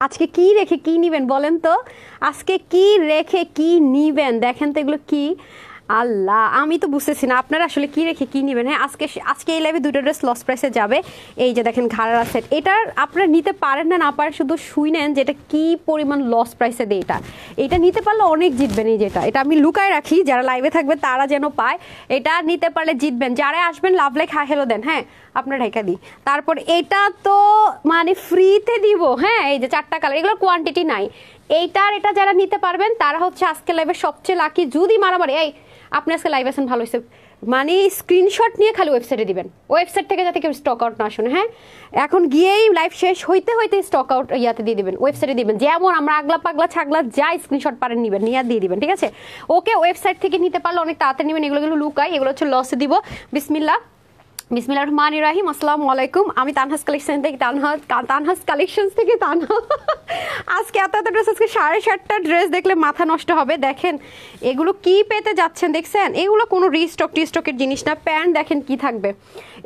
আজকে কি রেখে কি নিবেন বলেন তো? আজকে কি রেখে কি নিবেন দেখেন তো, এগুলো কি? আল্লাহ, আমি তো বুঝতেছি না আপনারা আসলে কি রেখে কি নেবেন। হ্যাঁ, আজকে এই লাইভে দুটো ড্রেস লস প্রাইসে যাবে। এই যে দেখেন ঘাড়ারা সেট, এটার আপনারা নিতে পারেন না পারেন শুধু শুনেন যে এটা কি পরিমাণ লস প্রাইসে দেয়। এটা নিতে পারলে অনেক জিতবেন। এই যেটা, এটা আমি লুকায় রাখি, যারা লাইভে থাকবে তারা যেন পায়। এটা নিতে পারলে জিতবেন। যারা আসবেন লাভ লাইক হাই হ্যালো দেন। হ্যাঁ, আপনার ঢাকা দিই। তারপর এটা তো মানে ফ্রিতে দিব। হ্যাঁ, এই যে 4টা কালার, এগুলোর কোয়ান্টিটি নাই। এটা যারা নিতে পারবেন তারা হচ্ছে আজকে লাইভে সবচেয়ে লাকি। যদি মারামারি, এই আপনি আজকে লাইভ আছেন ভালো হয়েছে, মানে স্ক্রিনশট নিয়ে খালি ওয়েবসাইটে দিবেন, ওয়েবসাইট থেকে যাতে কেউ স্টক আউট না শুনে। হ্যাঁ, এখন গিয়েই লাইভ শেষ হইতে হইতে স্টক আউট ইয়াতে দিয়ে দিবেন, ওয়েবসাইটে দিবেন। যেমন আমরা আগলা পাগলা ছাগলা যা স্ক্রিনশট পারেন নিবেন, নিয়ে দিয়ে দিবেন। ঠিক আছে, ওকে। ওয়েবসাইট থেকে নিতে পারলে অনেক তাড়াতাড়ি নেবেন। এগুলো লুকাই, এগুলো হচ্ছে লসে দিব। বিসমিল্লাহ বিসমিল্লাহির রহমানির রহিম। আসসালামু আলাইকুম। আমি তানহাস কালেকশন থেকে তানহাস কালেকশনস থেকে তানহা। আজকে এত ড্রেস, আজকে 7.5টা ড্রেস দেখলে মাথা নষ্ট হবে। দেখেন এগুলো কি পেতে যাচ্ছেন, দেখছেন? এগুলো কোনো রিস্টকের জিনিস না। প্যান্ট দেখেন কি থাকবে,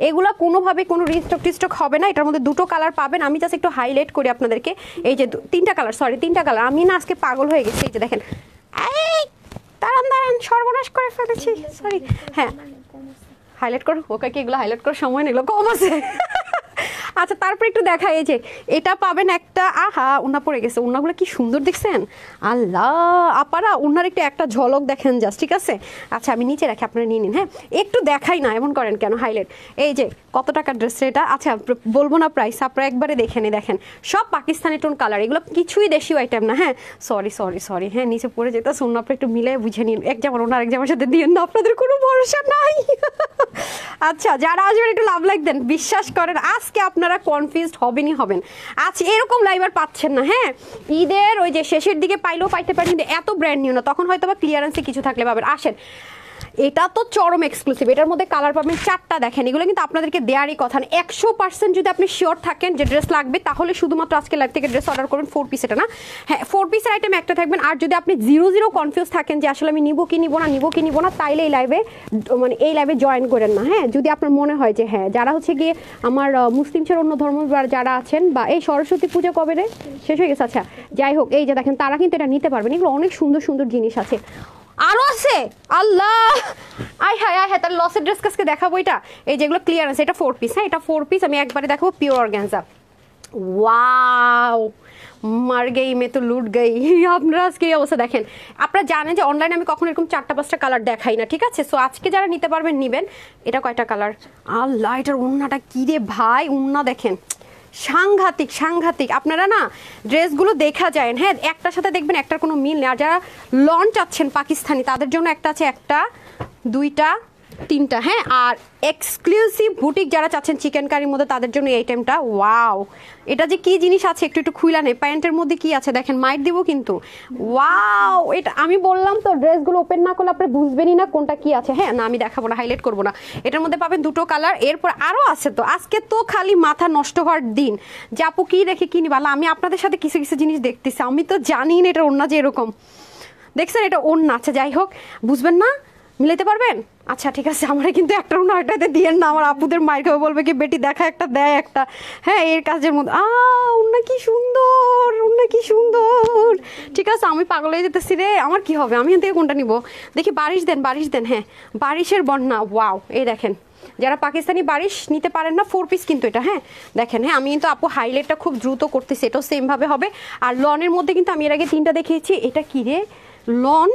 এগুলো কোনোভাবে কোনো রিস্টক হবে না। এটার মধ্যে দুটো কালার পাবেন। আমি জাস্ট একটু হাইলাইট করি আপনাদেরকে। এই যে তিনটা কালার। আমি না আজকে পাগল হয়ে গেছি। এই যে দেখেন, এই দাঁড়ান সর্বনাশ করে ফেলেছি, সরি। হ্যাঁ, হাইলাইট করো, ওকে কি এগুলো হাইলাইট করার সময় নেই, এগুলো কম আছে। আচ্ছা, তারপর একটু দেখা, এই যে এটা পাবেন একটা। আহা, উন্না পড়ে গেছে। উন্নাগুলো কি সুন্দর দেখছেন? আল্লাহ, আপারা উন্নার একটা ঝলক দেখেন জাস্ট। ঠিক আছে, আচ্ছা আমি নিচে রাখি, আপনারা নিয়ে নিন। হ্যাঁ, একটু দেখাই না, এমন করেন কেন? হাইলাইট। এই যে কত টাকার ড্রেস এটা? আচ্ছা বলবো না প্রাইস, আপনারা একবারে দেখে নিন। দেখেন সব পাকিস্তানি টোন কালার, এগুলো কিছুই দেশীয় আইটেম না। হ্যাঁ, সরি। হ্যাঁ, নিচে পড়ে যেতে শুনুন, আপনার একটু মিলে বুঝে নিন। এক যেমন ওনার এক যেমন সাথে দিয়ে না, আপনাদের কোনো ভরসা নাই। আচ্ছা, যারা আসবেন একটু লাভ লাইক দেন। বিশ্বাস করেন আজকে আপনারা কনফিউজড হবেন। আজকে এরকম লাইভ আর পাচ্ছেন না। হ্যাঁ, ঈদের ওই যে শেষের দিকে পাইলেও পাইতে পারেন, কিন্তু এত ব্র্যান্ড নিউ না। তখন হয়তো বা ক্লিয়ারেন্সে কিছু থাকলে পাবেন। আসেন, এটা তো চরম এক্সক্লুসিভ। এটার মধ্যে কালার পাবেন 4টা। দেখেন এগুলো কিন্তু আপনাদেরকে দেওয়ারই কথা না। 100% যদি আপনি শিওর থাকেন যে ড্রেস লাগবে, তাহলে শুধুমাত্র আজকে লাইভ থেকে ড্রেস অর্ডার করুন। 4 পিস এটা না, হ্যাঁ 4 পিসের আইটেম একটা থাকবেন। আর যদি আপনি 0 কনফিউজ থাকেন যে আসলে আমি নিবো কি নিবো না, তাইলে এই লাইভে জয়েন করেন না। হ্যাঁ, যদি আপনার মনে হয় যে হ্যাঁ, যারা হচ্ছে গিয়ে আমার মুসলিম ছেড়ে অন্য ধর্ম যারা আছেন, বা এই সরস্বতী পুজো কবে রে শেষ হয়ে গেছে, আচ্ছা যাই হোক, এই যে দেখেন তারা কিন্তু এটা নিতে পারবেন। এগুলো অনেক সুন্দর জিনিস আছে, আরো আছে। আল্লাহ, আয় হ্যাঁ, তাহলে লসের ড্রেস কাছকে দেখাবো। এটা এই যেগুলো ক্লিয়ারেন্স, এটা 4 পিস। হ্যাঁ, এটা 4 পিস। আমি একবারে দেখাবো পিওর অর্গানজা। ওয়াও, মার গেই মে তো লুট গই। আপনারা আজকে এই অবস্থা দেখেন। আপনারা জানেন যে অনলাইনে আমি কখনো এরকম 4টা-5টা কালার দেখাই না। ঠিক আছে, সো আজকে যারা নিতে পারবেন নিবেন। এটা কয়টা কালার? আল্লাহ, এটার উন্নাটা কি রে ভাই! উন্না দেখেন সাংঘাতিক। আপনারা না ড্রেসগুলো দেখা যায়। হ্যাঁ, একটার সাথে দেখবেন একটার কোনো মিল নেই। আর যারা লঞ্চ চাচ্ছেন পাকিস্তানি, তাদের জন্য একটা আছে, 1টা 2টা 3টা। হ্যাঁ, আর এক্সক্লুসিভ বুটিক যারা চাচ্ছেন চিকেন কারির মধ্যে, তাদের জন্য এই আইটেমটা। ওয়াও, এটা যে কি জিনিস আছে একটু খুইলা নেই। প্যান্টের মধ্যে কি আছে দেখেন, মাইট দিব কিন্তু। ওয়াও, এটা আমি বললাম তো, ড্রেসগুলো ওপেন না করলে আপনি বুঝবেনই না কোনটা কি আছে। হ্যাঁ না, আমি দেখাবো না, হাইলাইট করবো না। এটার মধ্যে পাবেন 2টো কালার। এরপর আরও আছে। তো আজকে তো খালি মাথা নষ্ট হওয়ার দিন। যে আপু কি রেখে কিনি ভালো, আমি আপনাদের সাথে কিছু জিনিস দেখতেছি। আমি তো জানি না এটা ওড়না যে এরকম দেখছেন, এটা ওড়না। আচ্ছা যাই হোক, বুঝবেন না, মিলাইতে পারবেন। আচ্ছা ঠিক আছে, আমরা কিন্তু একটা ওড়নাটাতে দিয়েন না, আমার আপুদের মায়ের খাবে, বলবে কি বেটি দেখা একটা দেয় একটা। হ্যাঁ, এর কাজের মধ্যে ওড়না কি সুন্দর। ঠিক আছে, আমি পাগল হয়ে যেতেছি রে। আমার কি হবে, আমি এখান থেকে কোনটা নিব দেখি? বারিশ দেন। হ্যাঁ, বারিশের বন্যা। ওয়াও, এই দেখেন, যারা পাকিস্তানি বারিশ নিতে পারেন না, 4 পিস কিন্তু এটা। হ্যাঁ দেখেন, হ্যাঁ আমি কিন্তু আপু হাইলাইটটা খুব দ্রুত করতেছি, এটাও সেম ভাবে হবে। আর লনের মধ্যে কিন্তু আমি এর আগে 3টা দেখিয়েছি। এটা কি রে? লন,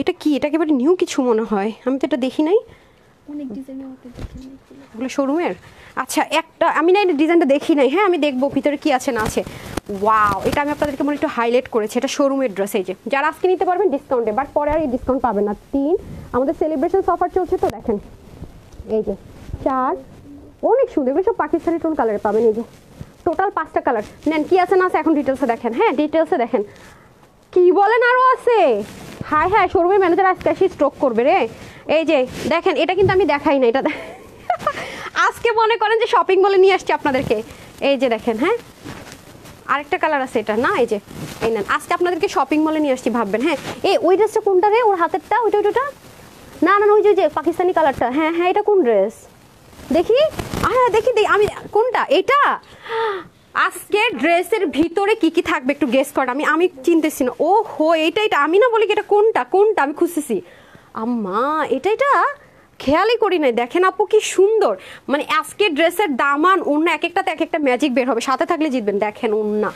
এটা কি? এটা একেবারে নিউ কিছু মনে হয়, আমি তো এটা দেখি নাই। ওগুলো শোরুমের? আচ্ছা, একটা আমি না এই ডিজাইনটা দেখি নাই। হ্যাঁ, আমি দেখবো ভিতরে কি আছে না আছে। ওয়াও, এটা আমি আপনাদেরকে মনে একটু হাইলাইট করেছি। এটা শোরুমের ড্রেস। এই যে যারা আজকে নিতে পারবেন ডিসকাউন্টে, বাট পরে আর এই ডিসকাউন্ট পাবেন না। 3 আমাদের সেলিব্রেশন অফার চলছে তো। দেখেন এই যে 4, অনেক সুন্দর। এগুলো সব পাকিস্তানি টোন কালারে পাবেন। এই যে টোটাল 5টা কালার নেন, কি আছে না আছে এখন ডিটেলসে দেখেন। হ্যাঁ, ডিটেলসে দেখেন। কি বলেন আরও আছে? হ্যাঁ, শোরুমের ম্যানেজার আজকে এসে স্ট্রোক করবে রে। এই যে দেখেন, এটা কিন্তু আমি দেখাই না। এটা আজকে মনে করেন যে শপিং মলে নিয়ে আসছি আপনাদেরকে। এই যে দেখেন, হ্যাঁ আরেকটা কালার আছে এটা না। এই যে এই নেন, আজকে আপনাদেরকে শপিং মলে নিয়ে আসছি ভাববেন। হ্যাঁ, ওই ড্রেসটা কোনটা রে? ওর হাতেরটা, ওইটা না, ওই যে পাকিস্তানি কালারটা। হ্যাঁ, এটা কোন ড্রেস দেখি? দেখি আমি কোনটা? এটা আজকে ড্রেসের ভিতরে কি কি থাকবে একটু গেস কর। আমি চিনতেছি না। ও হো, এটা আমি না বলি এটা কোনটা কোনটা আমি খুঁজতেছি। আম্মা এটা খেয়ালই করি নাই। দেখেন আপু কি সুন্দর, মানে আজকে ড্রেসের দামান ওন্না এক একটাতে এক একটা ম্যাজিক বের হবে, সাথে থাকলে জিতবেন। দেখেন ওন্না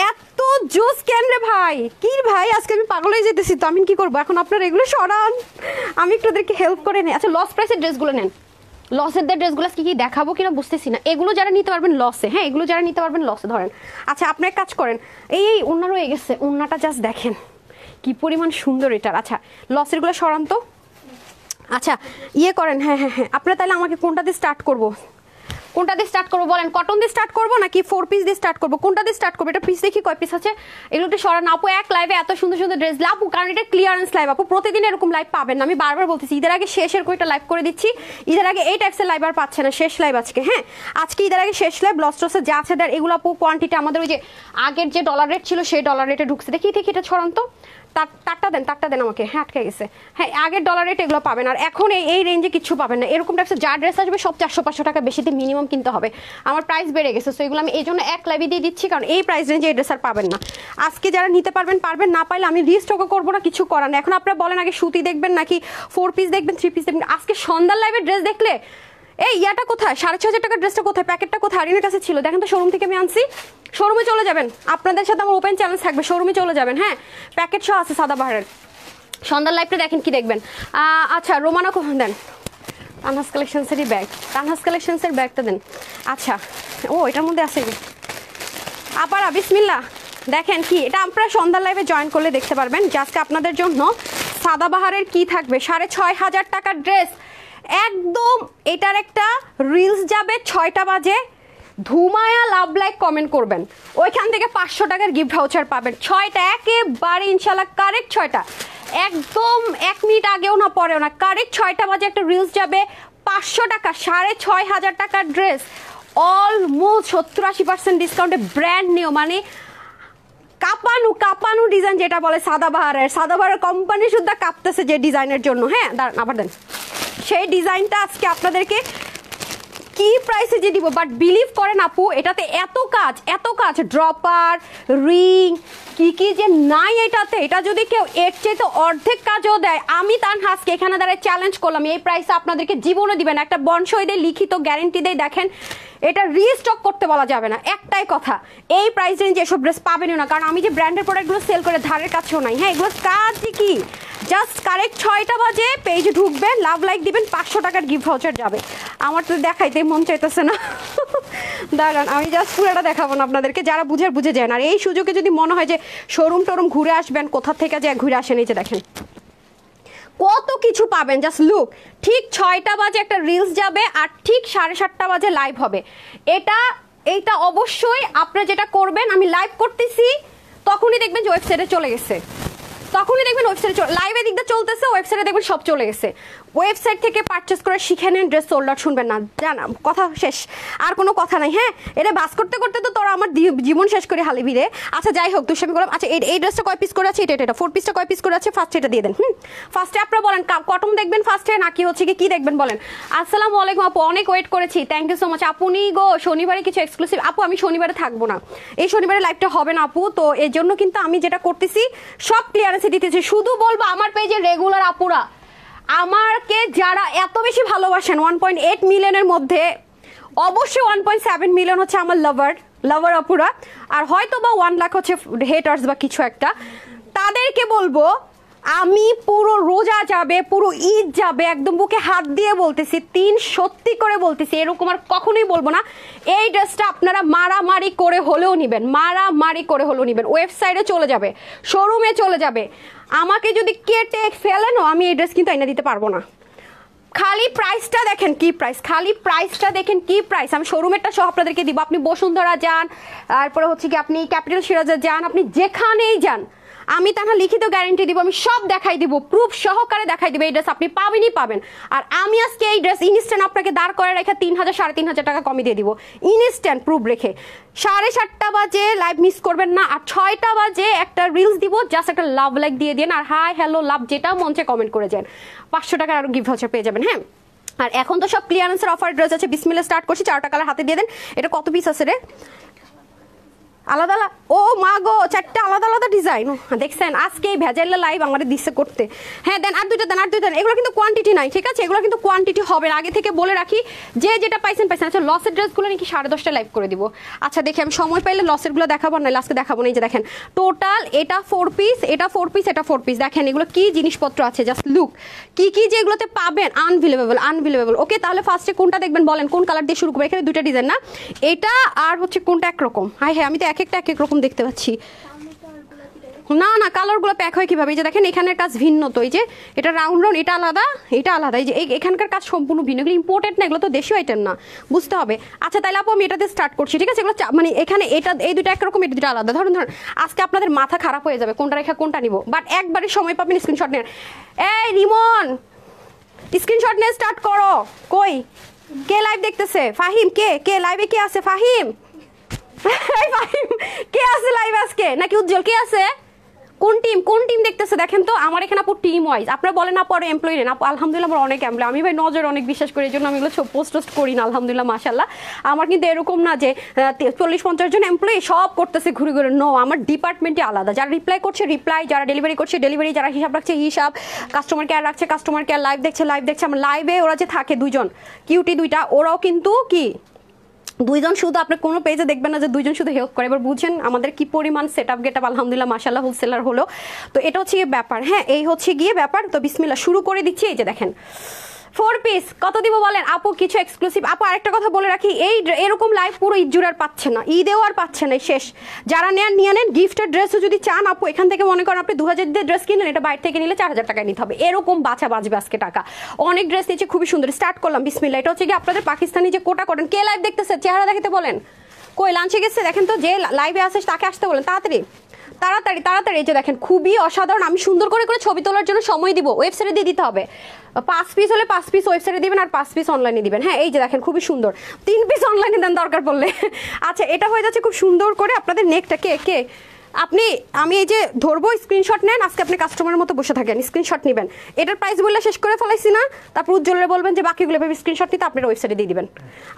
এত জোস কেন রে ভাই, কি ভাই আজকে আমি পাগল হয়ে যেতেছি। তো আমি কি করবো এখন, আপনারা এগুলো সরান, আমি একটু ওদেরকে হেল্প করে নেই। আচ্ছা লস প্রাইসের ড্রেসগুলো নেন, লসের ড্রেসগুলো কি কি দেখাবো কিনা বুঝতেছি না। এগুলো যারা নিতে পারবেন লসে, হ্যাঁ এগুলো যারা নিতে পারবেন লসে ধরেন। আচ্ছা আপনি এক কাজ করেন, এই ওন্না রয়ে গেছে, ওন্নাটা জাস্ট দেখেন কি পরিমাণ সুন্দর এটার। আচ্ছা লসেরগুলো সরান তো। আচ্ছা ইয়ে করেন, হ্যাঁ হ্যাঁ হ্যাঁ আপনারা তাহলে আমাকে কোনটা দিয়ে স্টার্ট করবো, কোনটা দিয়ে স্টার্ট করবো বলেন? কটন দিয়ে স্টার্ট করবো নাকি 4 পিস দিয়ে স্টার্ট করবো, কোনটা দিয়ে স্টার্ট করবো? এটা পিস দেখি কয় পিস আছে, এগুলো একটু সরান। আপু এক লাইভে এত সুন্দর সুন্দর ড্রেস আপু, কারণ এটা ক্লিয়ারেন্স লাইভ আপু, প্রতিদিন এরকম লাইভ পাবেন না। আমি বারবার বলতেছি ঈদের আগে শেষের কয়টা লাইভ করে দিচ্ছি, ঈদের আগে এই টাইপসের লাইভ আর পাচ্ছে না, শেষ লাইভ আজকে। হ্যাঁ আজকে ঈদের আগে শেষ লাইভ, লস টসে যা আছে দেয় এগুলো আপু কোয়ান্টিটি আমাদের ওই যে আগের যে ডলার রেট ছিল সেই ডলার রেটে ঢুকছে। দেখি দেখি এটা ছড়ান তো, তারটা দেন আমাকে। হ্যাঁ আটকে গেছে, হ্যাঁ আগের ডলার রেট এগুলো পাবেন। আর এখন এই রেঞ্জে কিছু পাবেন না। এরকম টাইপসের যা ড্রেস আসবে সব 400-500 টাকা বেশিতে মিনিমাম কিনতে হবে। আমার প্রাইস বেড়ে গেছে, সো এগুলো আমি এই জন্য এক লাইভে দিয়ে দিচ্ছি, কারণ এই প্রাইস রেঞ্জে এই ড্রেস আর পাবেন না। আজকে যারা নিতে পারবেন, না পাইলে আমি রিস্টকও করবো না, কিছু করার না। এখন আপনারা বলেন আগে সুতি দেখবেন নাকি 4 পিস দেখবেন, 3 পিস দেখবেন? আজকে সন্ধ্যার লাইভে ড্রেস দেখলে এই ইয়াটা কোথায়, 6,500 টাকার ড্রেসটা কোথায়, প্যাকেটটা কোথায়? আরিনের কাছে ছিল, দেখেন তো শোরুম থেকে আমি আনছি। শোরুমে চলে যাবেন, আপনাদের সাথে আমার ওপেন চ্যালেঞ্জ থাকবে, শোরুমে চলে যাবেন। হ্যাঁ প্যাকেট সহ আছে সাদাবাহারের। সন্ধ্যার লাইভটা দেখেন কি দেখবেন। আচ্ছা রোমানা কখন দেন, তানহাস কালেকশনসেরই ব্যাগ, তানহাস কালেকশনসের ব্যাগটা দেন। আচ্ছা ও এটার মধ্যে আছে আপারা, বিসমিল্লাহ। দেখেন কি এটা আপনারা সন্ধ্যার লাইভে জয়েন করলে দেখতে পারবেন। জাস্ট আপনাদের জন্য সাদাবাহারের কি থাকবে, 6,500 টাকার ড্রেস একদম। এটার একটা রিলস যাবে 6টা বাজে, ধুমায়া লাভ লাইক কমেন্ট করবেন, ওইখান থেকে 500 টাকার গিফট ভাউচার পাবেন। 6টা একেবারে ইনশাল্লাহ কারেক্ট 6টা, একদম 1 মিনিট আগেও না পরেও না, কারেক্ট 6টা বাজে একটা রিলস যাবে 500 টাকা, 6,500 টাকার ড্রেস অলমোস্ট 70-80% ডিসকাউন্টে, ব্র্যান্ড নিউ, মানে কাপানু ডিজাইন যেটা বলে সাদাবাহারের কোম্পানি শুদ্ধ কাঁপতেছে যে ডিজাইনের জন্য। হ্যাঁ দাঁড়ান আবার দেন, সেই ডিজাইনটা আজকে আপনাদেরকে কি প্রাইসে যে দিব, বাট বিলিভ করেন আপু এটাতে এত কাজ ড্রপার রিং কি কি যে নাই এটাতে। এটা যদি কেউ এর চেয়ে অর্ধেক কাজও দেয়, আমি তানহাসকে এখানে দাঁড়ায় চ্যালেঞ্জ করলাম এই প্রাইসে আপনাদেরকে জীবনে দিবেন। একটা বনসই দেয়, লিখিত গ্যারেন্টি দেয়। দেখেন এটা রিস্টক করতে বলা যাবে না, একটাই কথা, এই প্রাইস রেঞ্জে এসব ড্রেস পাবেনই না, কারণ আমি যে ব্র্যান্ডের প্রোডাক্টগুলো সেল করে ধারের কাছেও নাই। হ্যাঁ এগুলো কাজ কি, জাস্ট কারেক্ট 6টা বাজে পেজে ঢুকবেন, লাভ লাইক দিবেন, 500 টাকার গিফট ভাউচার যাবে। আমার তো দেখাইতে মন চাইতেছে না, দাঁড়ান আমি জাস্ট পুরোটা দেখাবো না আপনাদেরকে, যারা বুঝে যান। আর এই সুযোগে যদি মনে হয় যে শোরুম টোরুম ঘুরে আসবেন, কোথা থেকে যে ঘুরে আসেন, এই যে দেখেন কত কিছু পাবেন। জাস্ট লুক, ঠিক 6টা বাজে একটা রিলস যাবে আর ঠিক 7:30 বাজে লাইভ হবে। এইটা অবশ্যই আপনারা যেটা করবেন, আমি লাইভ করতেছি তখনই দেখবেন যে ওয়েবসাইটে চলে গেছে, তখনই দেখবেন ওয়েবসাইটে লাইভে দিকটা চলতেছে, ওয়েবসাইটে দেখবেন সব চলে গেছে। ওয়েবসাইট থেকে পারচেস করে শিখে নেন, ড্রেস সোল্ড আউট শুনবেন না, জানা কথা শেষ, আর কোনো কথা নাই। হ্যাঁ এটা বাস করতে করতে তো তোরা আমার জীবন শেষ করে হালিবি রে। আচ্ছা যাই হোক দুষ্টামি করলাম। আচ্ছা এই ড্রেসটা কয় পিস করে আছে, এটা 4 পিসটা কয় পিস করে আছে, ফার্স্ট এটা দিয়ে দেন। ফার্স্টে আপনারা বলেন কটন দেখবেন ফার্স্টে নাকি হচ্ছে কি দেখবেন বলেন। আসসালামু আলাইকুম আপু, অনেক ওয়েট করেছি, থ্যাংক ইউ সো মাচ। আপনি গো শনিবারে কিছু এক্সক্লুসিভ, আপু আমি শনিবারে থাকবো না, এই শনিবারে লাইভটা হবে না আপু, তো এর জন্য কিন্তু আমি যেটা করতেছি সব ক্লিয়ারেন্সে দিতেছি। শুধু বলবো আমার পেজে রেগুলার আপুরা, আমাকে যারা এত বেশি ভালোবাসেন, 1.8 মিলিয়নের মধ্যে অবশ্যই 1.7 মিলিয়ন হচ্ছে আমার লাভার আপুরা, আর হয়তো বা 1 লাখ হচ্ছে হেটার্স বা কিছু একটা। তাদেরকে বলবো আমি পুরো রোজা যাবে, পুরো ঈদ যাবে, একদম বুকে হাত দিয়ে বলতেছি, সত্যি করে বলতেছি, এরকম আর কখনোই বলবো না। এই ড্রেসটা আপনারা মারামারি করে হলেও নিবেন, ওয়েবসাইটে চলে যাবে, শোরুমে চলে যাবে। আমাকে যদি কেটে ফেলেন আমি এই ড্রেস কিন্তু এনে দিতে পারবো না। খালি প্রাইসটা দেখেন কি প্রাইস, আমি শোরুমেরটা সহ আপনাদেরকে দিব। আপনি বসুন্ধরা যান, তারপরে হচ্ছে কি আপনি ক্যাপিটাল সিরাজে যান, আপনি যেখানেই যান, আমি তাহলে লিখিত গ্যারেন্টি দিব, আমি সব দেখাই দিব, প্রুফ সহকারে দেখাই দিব। এই ড্রেস আপনি পাবেন। আর আমি আজকে এই ড্রেস ইনস্ট্যান্ট আপনাকে দাঁড় করে রেখে 3,000-3,500 টাকা কমে দিয়ে দিব, ইনস্ট্যান্ট প্রুফ রেখে। 7:30 বাজে লাইভ মিস করবেন না, আর 6টা বাজে একটা রিলস দিব, জাস্ট একটা লাভ লাইক দিয়ে দিন, আর হাই হ্যালো লাভ যেটা মঞ্চে কমেন্ট করে যান, 500 টাকার আরো গিফট ভাউচার পেয়ে যাবেন। হ্যাঁ আর এখন তো সব ক্লিয়ারেন্সের অফার ড্রেস আছে, বিসমিল্লাহ স্টার্ট করছি, 4টা কালার হাতে দিয়ে দেন। এটা কত পিস আছে রে, আলাদা আলাদা, ও মা গো, 4টা আলাদা আলাদা ডিজাইন দেখছেন। আজকে এই ভেজাইলা লাইভ আমাদের দিচ্ছে করতে। হ্যাঁ দেন, আর দুইটা দেন, আর দুইটা দেন। এগুলো কিন্তু কোয়ান্টিটি নাই, ঠিক আছে, এগুলো কিন্তু কোয়ান্টিটি হবে না, আগে থেকে বলে রাখি। যে যেটা পাইছেন পাইছেন। আচ্ছা লসের ড্রেসগুলো নাকি 10:30টায় লাইভ করে দিব। আচ্ছা দেখি আমি সময় পাইলে লসেরগুলো দেখাবো, না আজকে দেখাবো না। এই যে দেখেন টোটাল এটা 4 পিস, এটা 4 পিস, এটা 4 পিস। দেখেন এগুলো কি জিনিসপত্র আছে, জাস্ট লুক কি কি যে এগুলোতে পাবেন, আনবিলিভেবল আনবিলিভেবল। ওকে তাহলে ফার্স্টে কোনটা দেখবেন বলেন, কোন কালার দিয়ে শুরু করবো? এখানে দুইটা ডিজাইন না, এটা আর হচ্ছে কোনটা একরকম? হ্যাঁ হ্যাঁ, আমি তো এক একটা এক এক রকম দেখতে পাচ্ছি। না না, কালারগুলো প্যাক হয় কিভাবে? এই যে দেখেন এখানের কাজ ভিন্ন, তো এই যে এটা রাউন্ড রাউন্ড, এটা আলাদা, এটা আলাদা। এই যে এখানকার কাজ সম্পূর্ণ ভিন্ন, এগুলো ইম্পোর্টেড না, এগুলো তো দেশীয় আইটেম না, বুঝতে হবে। আচ্ছা তাহলে আপু আমি এটাতে স্টার্ট করছি, ঠিক আছে। এগুলো মানে এখানে এটা এই দুটো একরকম, এটা দুটো আলাদা। ধরুন আজকে আপনাদের মাথা খারাপ হয়ে যাবে কোনটা রেখা কোনটা নিব, বাট একবারে সময় পাবেন স্ক্রিনশট নেন। এই রিমন স্ক্রিনশট নিয়ে স্টার্ট করো। কই কে লাইভ দেখতেছে? ফাহিম, কে কে লাইভে কে আছে? ফাহিম ফাহিম কে আছে লাইভ আজকে? নাকি উজ্জ্বল কে আছে? কোন টিম দেখতেছে দেখেন তো। আমার এখানে আপু টিম ওয়াইজ আপনারা বলেন আপু আর এমপ্লয়ি নেন আপু। আলহামদুলিল্লাহ আমার অনেক এমপ্লয়, আমি ভাই নজর অনেক বিশ্বাস করি, এই জন্য আমি এগুলো পোস্ট করি না। আলহামদুলিল্লাহ মাশাল্লাহ। আমার কিন্তু এরকম না যে 40-50 জন এমপ্লয়ি সব করতেছে ঘুরে ঘুরে, নো, আমার ডিপার্টমেন্টই আলাদা। যারা রিপ্লাই করছে রিপ্লাই, যারা ডেলিভারি করছে ডেলিভারি, যারা হিসাব রাখছে হিসাব, কাস্টমার কেয়ার রাখছে কাস্টমার কেয়ার, লাইভ দেখছে লাইভ দেখছে। আমার লাইভে ওরা যে থাকে দুইজন কিউটি দুইটা, ওরাও কিন্তু কি দুইজন শুধু, আপনি কোনো পেজে দেখবেন না যে দুইজন শুধু হেল্প করে। এবার বুঝছেন আমাদের কি পরিমাণ সেট আপ গেট আপ, আলহামদুলিল্লাহ মাশাল্লাহ হোলসেলার হলো। তো এটা হচ্ছে গিয়ে ব্যাপার। হ্যাঁ এই হচ্ছে গিয়ে ব্যাপার। তো বিসমিল্লাহ শুরু করে দিচ্ছি। এই যে দেখেন 4 পিস কত দিব বলেন আপু? কিছু এক্সক্লুসিভ আপু আরেকটা কথা বলে রাখি, এই এরকম লাইভ পুরো ঈদ জুড়ে আর পাচ্ছে না, ঈদেও আর পাচ্ছে না, শেষ। যারা নেন নিয়ে নেন। গিফটের ড্রেসও যদি চান আপু, এখান থেকে মনে করেন আপনি 2000 দিয়ে ড্রেস কিনেন, এটা বাইরে থেকে নিলে 4000 টাকায় নিতে হবে, এরকম বাঁচা বাঁচবে আজকে টাকা। অনেক ড্রেস নিচ্ছে খুবই সুন্দর। স্টার্ট করলাম বিসমিল্লাহ। এটা হচ্ছে কি আপনাদের পাকিস্তানি যে কোটা কটন। কে লাইভ দেখতেছে চেহারা দেখাতে বলেন। কই লাঞ্চে গেছে দেখেন তো, যে লাইভে আসে তাকে আসতে বলেন তাড়াতাড়ি তাড়াতাড়ি তাড়াতাড়ি। এই যে দেখেন খুবই অসাধারণ। আমি সুন্দর করে করে ছবি তোলার জন্য সময় দিব, ওয়েবসাইটে দিয়ে দিতে হবে। 5 পিস হলে 5 পিস ওয়েবসাইটে দিবেন, আর 5 পিস অনলাইনে দিবেন। হ্যাঁ এই যে দেখেন খুবই সুন্দর। 3 পিস অনলাইনে দেন দরকার পড়লে। আচ্ছা এটা হয়ে যাচ্ছে খুব সুন্দর করে আপনাদের নেকটা। কে কে আপনি, আমি এই যে ধরবো স্ক্রিনশট নেন, আজকে আপনি কাস্টমারের মতো বসে থাকেন, স্ক্রিনশট নেবেন। এটার প্রাইস বললে শেষ করে ফেলাইছি না, তারপর উজ্জ্বলে বলবেন যে বাকিগুলো ভেবে স্ক্রিনশট নিতে আপনার ওয়েবসাইটে দিয়ে দিবেন।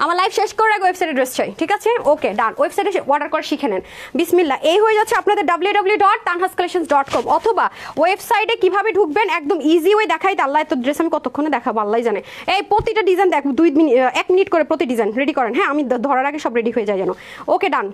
আমার লাইভ শেষ করে আগে ওয়েবসাইটে ড্রেস চাই, ঠিক আছে? ওকে ডান, ওয়েবসাইটে অর্ডার করে শিখে নেন বিসমিল্লাহ। এই হয়ে যাচ্ছে আপনাদের www.tanhascollections.com, অথবা ওয়েবসাইটে কিভাবে ঢুকবেন একদম ইজি ওয়ে দেখাইতে। আল্লাহ তো ড্রেস আমি কতক্ষণে দেখাবো আল্লাহ জানে। এই প্রতিটা ডিজাইন দেখ 1 মিনিট করে প্রতি ডিজাইন রেডি করেন। হ্যাঁ আমি ধরার আগে সব রেডি হয়ে যায় যেন। ওকে ডান,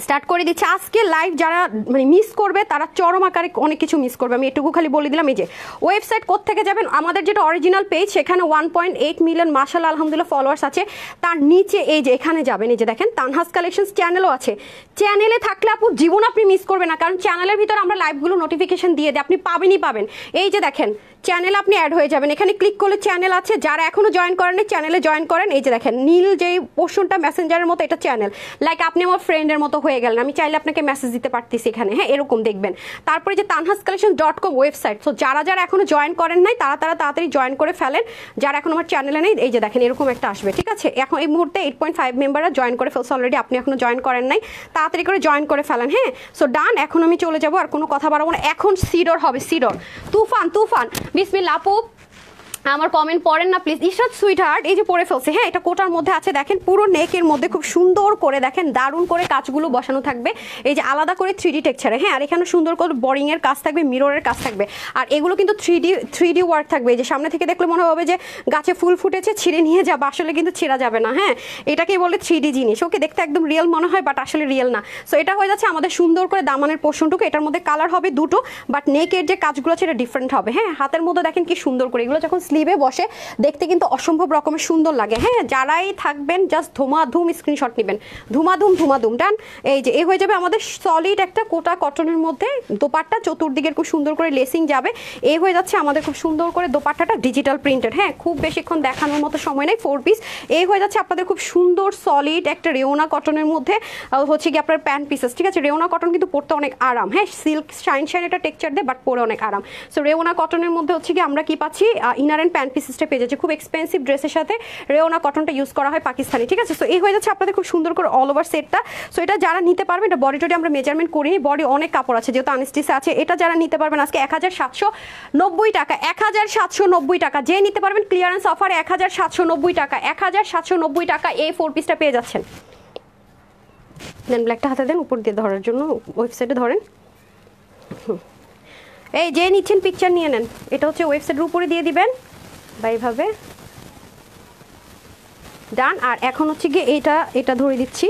স্টার্ট করে দিচ্ছি। আজকে লাইভ যারা মানে মিস করবে তারা চরম আকারে অনেক কিছু মিস করবে, আমি এটুকু খালি বলে দিলাম। এই যে ওয়েবসাইট কোত্থেকে যাবেন, আমাদের যেটা অরিজিনাল পেজ সেখানে 1.8 মিলিয়ন মাশাআল্লাহ আলহামদুলিল্লাহ ফলোয়ার্স আছে। তার নিচে এই যে এখানে যাবেন, এই যে দেখেন তানহাস কালেকশনস চ্যানেলও আছে। চ্যানেলে থাকলে আপু জীবন আপনি মিস করবেন না, কারণ চ্যানেলের ভিতর আমরা লাইভগুলো নোটিফিকেশন দিয়ে দিই, আপনি পাবেনই পাবেন। এই যে দেখেন চ্যানেল আপনি অ্যাড হয়ে যাবেন, এখানে ক্লিক করলে চ্যানেল আছে। যারা এখনো জয়েন করেন চ্যানেলে জয়েন করেন। এই যে দেখেন নীল যে পোর্শনটা মেসেঞ্জারের মতো, এটা চ্যানেল। লাইক আপনি আমার ফ্রেন্ডের মতো হয়ে গেলেন, আমি চাইলে আপনাকে মেসেজ দিতে পারতেছি এখানে। হ্যাঁ এরকম দেখবেন। তারপরে যে tanhascollections.com ওয়েবসাইট, তো যারা যারা এখনো জয়েন করেন নাই তারা তাড়াতাড়ি জয়েন করে ফেলেন। যারা এখন আমার চ্যানেলে নেই এই যে দেখেন এরকম একটা আসবে, ঠিক আছে? এখন এই মুহূর্তে 8.5 মেম্বাররা জয়েন করে ফেলছে অলরেডি, আপনি এখনো জয়েন করেন নাই, তাড়াতাড়ি করে জয়েন করে ফেলেন। হ্যাঁ সো ডান, এখন আমি চলে যাবো, আর কোনো কথা বাড়াবো না। এখন সিডর হবে, সিডর তুফান তুফান বিসমিল্লাহ। আপু আমার কমেন্ট পড়েন না প্লিজ। ইশরাত সুইট হার্ট এই যে পরে ফেলছে। হ্যাঁ এটা কোটার মধ্যে আছে, দেখেন পুরো নেকের মধ্যে খুব সুন্দর করে দেখেন দারুণ করে কাজগুলো বসানো থাকবে, এই যে আলাদা করে 3D টেক্সচারে। হ্যাঁ আর এখানে সুন্দর করে বোরিং এর কাজ থাকবে, মিররের কাজ থাকবে, আর এগুলো কিন্তু 3D ওয়ার্ক থাকবে। এই যে সামনে থেকে দেখলে মনে হবে যে গাছে ফুল ফুটেছে ছিঁড়ে নিয়ে যাবে, আসলে কিন্তু ছিঁড়া যাবে না। হ্যাঁ এটাকেই বলে 3D জিনিস। ওকে দেখতে একদম রিয়েল মনে হয়, বাট আসলে রিয়েল না। সো এটা হয়ে যাচ্ছে আমাদের সুন্দর করে দামানের পোর্শনটুকু। এটার মধ্যে কালার হবে দুটো, বাট নেকের যে কাজগুলো আছে এটা ডিফারেন্ট হবে। হ্যাঁ হাতের মধ্যে দেখেন কি সুন্দর করে, এগুলো যখন স্লিভে বসে দেখতে কিন্তু অসম্ভব রকমের সুন্দর লাগে। হ্যাঁ যারাই থাকবেন জাস্ট ধুমাধুম স্ক্রিনশট নেবেন, ধুমাধুম ডান। এই যে এই হয়ে যাবে আমাদের সলিড একটা কোটা কটনের মধ্যে দোপাট্টা, চতুর্দিকের খুব সুন্দর করে লেসিং যাবে। এই হয়ে যাচ্ছে আমাদের খুব সুন্দর করে দোপাট্টাটা ডিজিটাল প্রিন্টেড। হ্যাঁ খুব বেশিক্ষণ দেখানোর মতো সময় নেই, 4 পিস। এই হয়ে যাচ্ছে আপনাদের খুব সুন্দর সলিড একটা রেওনা কটনের মধ্যে হচ্ছে কি আপনার প্যান্ট পিসেস, ঠিক আছে? রেওনা কটন কিন্তু পরতে অনেক আরাম। হ্যাঁ সিল্ক শাইন একটা টেক্সচার দেয়, বাট পরে অনেক আরাম। সো রেওনা কটনের মধ্যে হচ্ছে কি আমরা কি পাচ্ছি, ইনার অ্যান্ড প্যান্ট পিসেসটা পেয়ে যাচ্ছে। খুব এক্সপেন্সিভ ড্রেসের সাথে রেওনা কটনটা ইউজ করা হয় পাকিস্তানি, ঠিক আছে? সো এই হয়ে যাচ্ছে আপনাদের খুব সুন্দর করে অল ওভার সেটটা। সো এটা যারা নিতে পারবেন, এটা বডি টডি আমরা মেজারমেন্ট করিনি, বডি অনেক কাপড় আছে যেহেতু আনস্টিচে আছে। এটা যারা নিতে পারবেন আজকে 1790 টাকা, 1790 টাকা। যে নিতে পারবেন ক্লিয়ারেন্স অফারে 1790 টাকা, 1790 টাকা এই 4 পিসটা পেয়ে যাচ্ছেন। দেন ব্ল্যাকটা হাতে দেন, উপর দিয়ে ধরার জন্য ওয়েবসাইটে ধরেন। এই যে নিচ্ছেন পিকচার নিয়ে নেন, এটা হচ্ছে ওয়েবসাইটের উপরে দিয়ে দিবেন বা এইভাবে ডান। আর এখন হচ্ছে গিয়ে এটা ধরে দিচ্ছি,